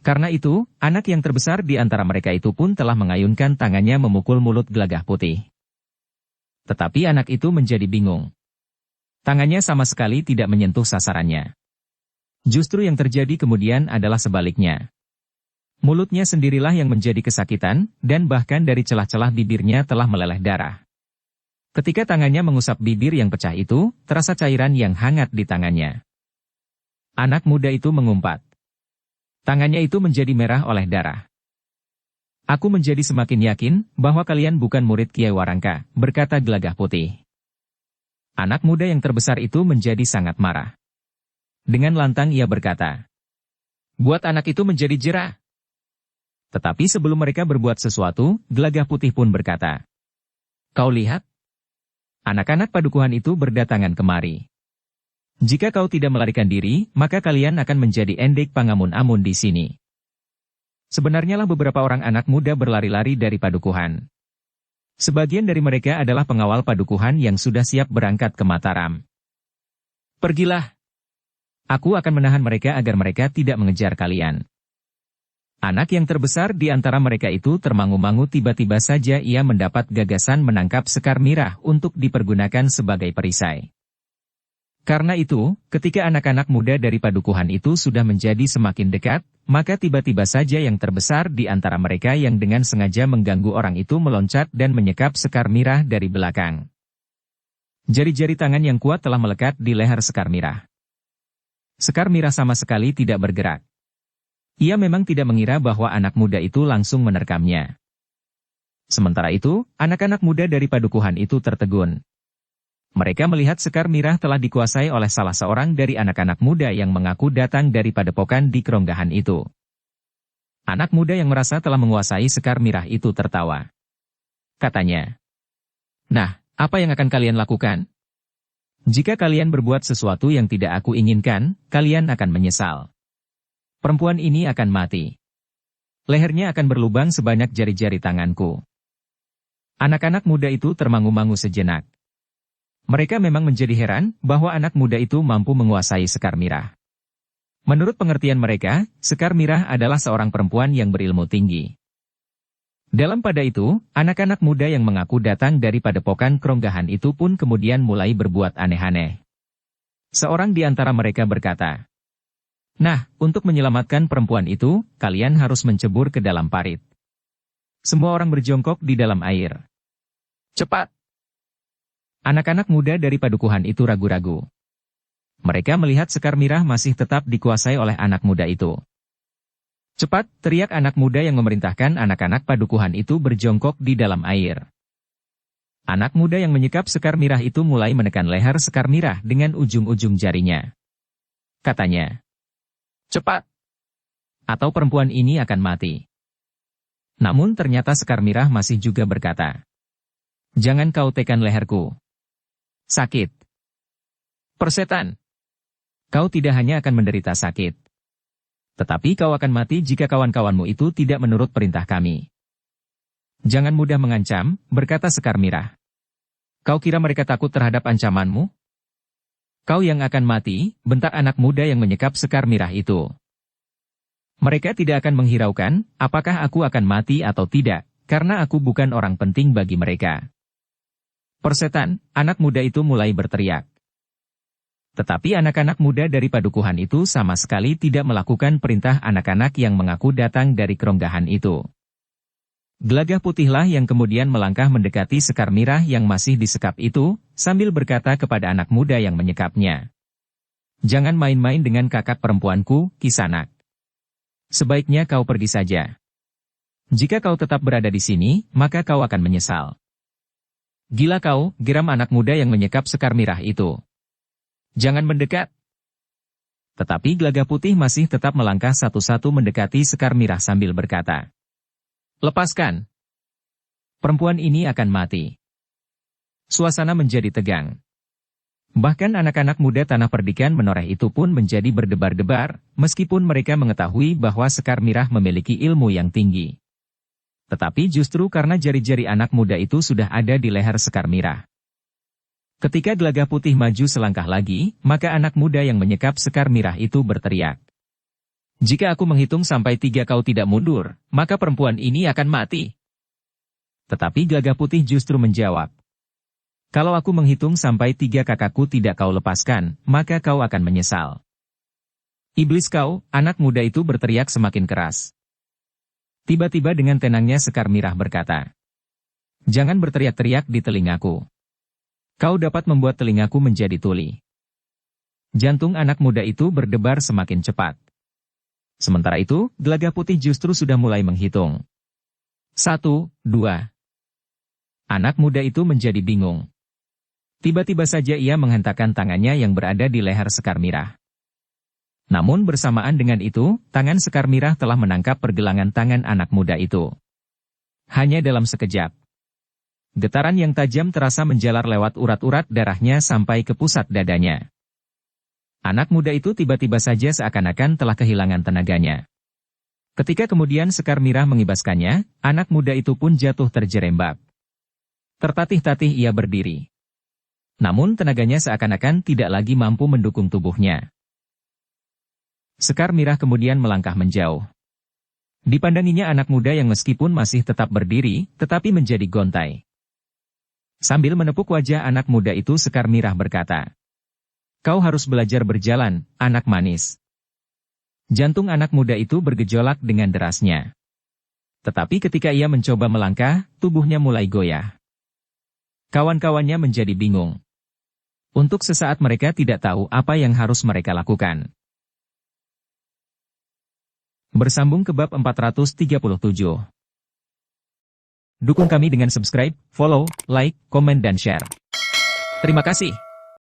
A: Karena itu, anak yang terbesar di antara mereka itu pun telah mengayunkan tangannya memukul mulut Gelagah Putih. Tetapi anak itu menjadi bingung. Tangannya sama sekali tidak menyentuh sasarannya. Justru yang terjadi kemudian adalah sebaliknya. Mulutnya sendirilah yang menjadi kesakitan, dan bahkan dari celah-celah bibirnya telah meleleh darah. Ketika tangannya mengusap bibir yang pecah itu, terasa cairan yang hangat di tangannya. Anak muda itu mengumpat. Tangannya itu menjadi merah oleh darah. Aku menjadi semakin yakin bahwa kalian bukan murid Kiai Warangka, berkata Gelagah Putih. Anak muda yang terbesar itu menjadi sangat marah. Dengan lantang ia berkata, "Buat anak itu menjadi jerah." Tetapi sebelum mereka berbuat sesuatu, Gelagah Putih pun berkata, "Kau lihat? Anak-anak padukuhan itu berdatangan kemari. Jika kau tidak melarikan diri, maka kalian akan menjadi endek pangamun-amun di sini." Sebenarnya lah beberapa orang anak muda berlari-lari dari padukuhan. Sebagian dari mereka adalah pengawal padukuhan yang sudah siap berangkat ke Mataram. "Pergilah. Aku akan menahan mereka agar mereka tidak mengejar kalian." Anak yang terbesar di antara mereka itu termangu-mangu, tiba-tiba saja ia mendapat gagasan menangkap Sekar Mirah untuk dipergunakan sebagai perisai. Karena itu, ketika anak-anak muda dari padukuhan itu sudah menjadi semakin dekat, maka tiba-tiba saja yang terbesar di antara mereka yang dengan sengaja mengganggu orang itu meloncat dan menyekap Sekar Mirah dari belakang. Jari-jari tangan yang kuat telah melekat di leher Sekar Mirah. Sekar Mirah sama sekali tidak bergerak. Ia memang tidak mengira bahwa anak muda itu langsung menerkamnya. Sementara itu, anak-anak muda dari padukuhan itu tertegun. Mereka melihat Sekar Mirah telah dikuasai oleh salah seorang dari anak-anak muda yang mengaku datang dari padepokan di keronggahan itu. Anak muda yang merasa telah menguasai Sekar Mirah itu tertawa. Katanya, "Nah, apa yang akan kalian lakukan? Jika kalian berbuat sesuatu yang tidak aku inginkan, kalian akan menyesal. Perempuan ini akan mati. Lehernya akan berlubang sebanyak jari-jari tanganku." Anak-anak muda itu termangu-mangu sejenak. Mereka memang menjadi heran bahwa anak muda itu mampu menguasai Sekar Mirah. Menurut pengertian mereka, Sekar Mirah adalah seorang perempuan yang berilmu tinggi. Dalam pada itu, anak-anak muda yang mengaku datang dari padepokan keronggahan itu pun kemudian mulai berbuat aneh-aneh. Seorang di antara mereka berkata, "Nah, untuk menyelamatkan perempuan itu, kalian harus mencebur ke dalam parit." Semua orang berjongkok di dalam air. "Cepat!" Anak-anak muda dari padukuhan itu ragu-ragu. Mereka melihat Sekar Mirah masih tetap dikuasai oleh anak muda itu. "Cepat!" teriak anak muda yang memerintahkan anak-anak padukuhan itu berjongkok di dalam air. Anak muda yang menyekap Sekar Mirah itu mulai menekan leher Sekar Mirah dengan ujung-ujung jarinya. Katanya, "Cepat! Atau perempuan ini akan mati." Namun ternyata Sekar Mirah masih juga berkata, "Jangan kau tekan leherku. Sakit. Persetan. Kau tidak hanya akan menderita sakit, tetapi kau akan mati jika kawan-kawanmu itu tidak menurut perintah kami." "Jangan mudah mengancam," berkata Sekar Mirah. "Kau kira mereka takut terhadap ancamanmu? Kau yang akan mati," bentak anak muda yang menyekap Sekar Mirah itu. "Mereka tidak akan menghiraukan apakah aku akan mati atau tidak, karena aku bukan orang penting bagi mereka." "Persetan!" anak muda itu mulai berteriak. Tetapi anak-anak muda dari padukuhan itu sama sekali tidak melakukan perintah anak-anak yang mengaku datang dari keronggahan itu. Gelagah Putihlah yang kemudian melangkah mendekati Sekar Mirah yang masih disekap itu, sambil berkata kepada anak muda yang menyekapnya, "Jangan main-main dengan kakak perempuanku, Kisanak. Sebaiknya kau pergi saja. Jika kau tetap berada di sini, maka kau akan menyesal." "Gila kau," geram anak muda yang menyekap Sekar Mirah itu. "Jangan mendekat." Tetapi Gelagah Putih masih tetap melangkah satu-satu mendekati Sekar Mirah sambil berkata, "Lepaskan. Perempuan ini akan mati." Suasana menjadi tegang. Bahkan anak-anak muda Tanah Perdikan menoreh itu pun menjadi berdebar-debar, meskipun mereka mengetahui bahwa Sekar Mirah memiliki ilmu yang tinggi. Tetapi justru karena jari-jari anak muda itu sudah ada di leher Sekar Mirah. Ketika Gelagah Putih maju selangkah lagi, maka anak muda yang menyekap Sekar Mirah itu berteriak, Jika aku menghitung sampai 3 kau tidak mundur, maka perempuan ini akan mati. Tetapi Gagah Putih justru menjawab, kalau aku menghitung sampai 3 kakakku tidak kau lepaskan, maka kau akan menyesal. Iblis kau, anak muda itu berteriak semakin keras. Tiba-tiba dengan tenangnya Sekar Mirah berkata, jangan berteriak-teriak di telingaku. Kau dapat membuat telingaku menjadi tuli. Jantung anak muda itu berdebar semakin cepat. Sementara itu, Gagah Putih justru sudah mulai menghitung. 1, 2. Anak muda itu menjadi bingung. Tiba-tiba saja ia menghentakkan tangannya yang berada di leher Sekar Mirah. Namun bersamaan dengan itu, tangan Sekar Mirah telah menangkap pergelangan tangan anak muda itu. Hanya dalam sekejap. Getaran yang tajam terasa menjalar lewat urat-urat darahnya sampai ke pusat dadanya. Anak muda itu tiba-tiba saja seakan-akan telah kehilangan tenaganya. Ketika kemudian Sekar Mirah mengibaskannya, anak muda itu pun jatuh terjerembab. Tertatih-tatih ia berdiri. Namun tenaganya seakan-akan tidak lagi mampu mendukung tubuhnya. Sekar Mirah kemudian melangkah menjauh. Dipandanginya anak muda yang meskipun masih tetap berdiri, tetapi menjadi gontai. Sambil menepuk wajah anak muda itu Sekar Mirah berkata, kau harus belajar berjalan, anak manis. Jantung anak muda itu bergejolak dengan derasnya. Tetapi ketika ia mencoba melangkah, tubuhnya mulai goyah. Kawan-kawannya menjadi bingung. Untuk sesaat mereka tidak tahu apa yang harus mereka lakukan. Bersambung ke bab 437. Dukung kami dengan subscribe, follow, like, komen dan share. Terima kasih.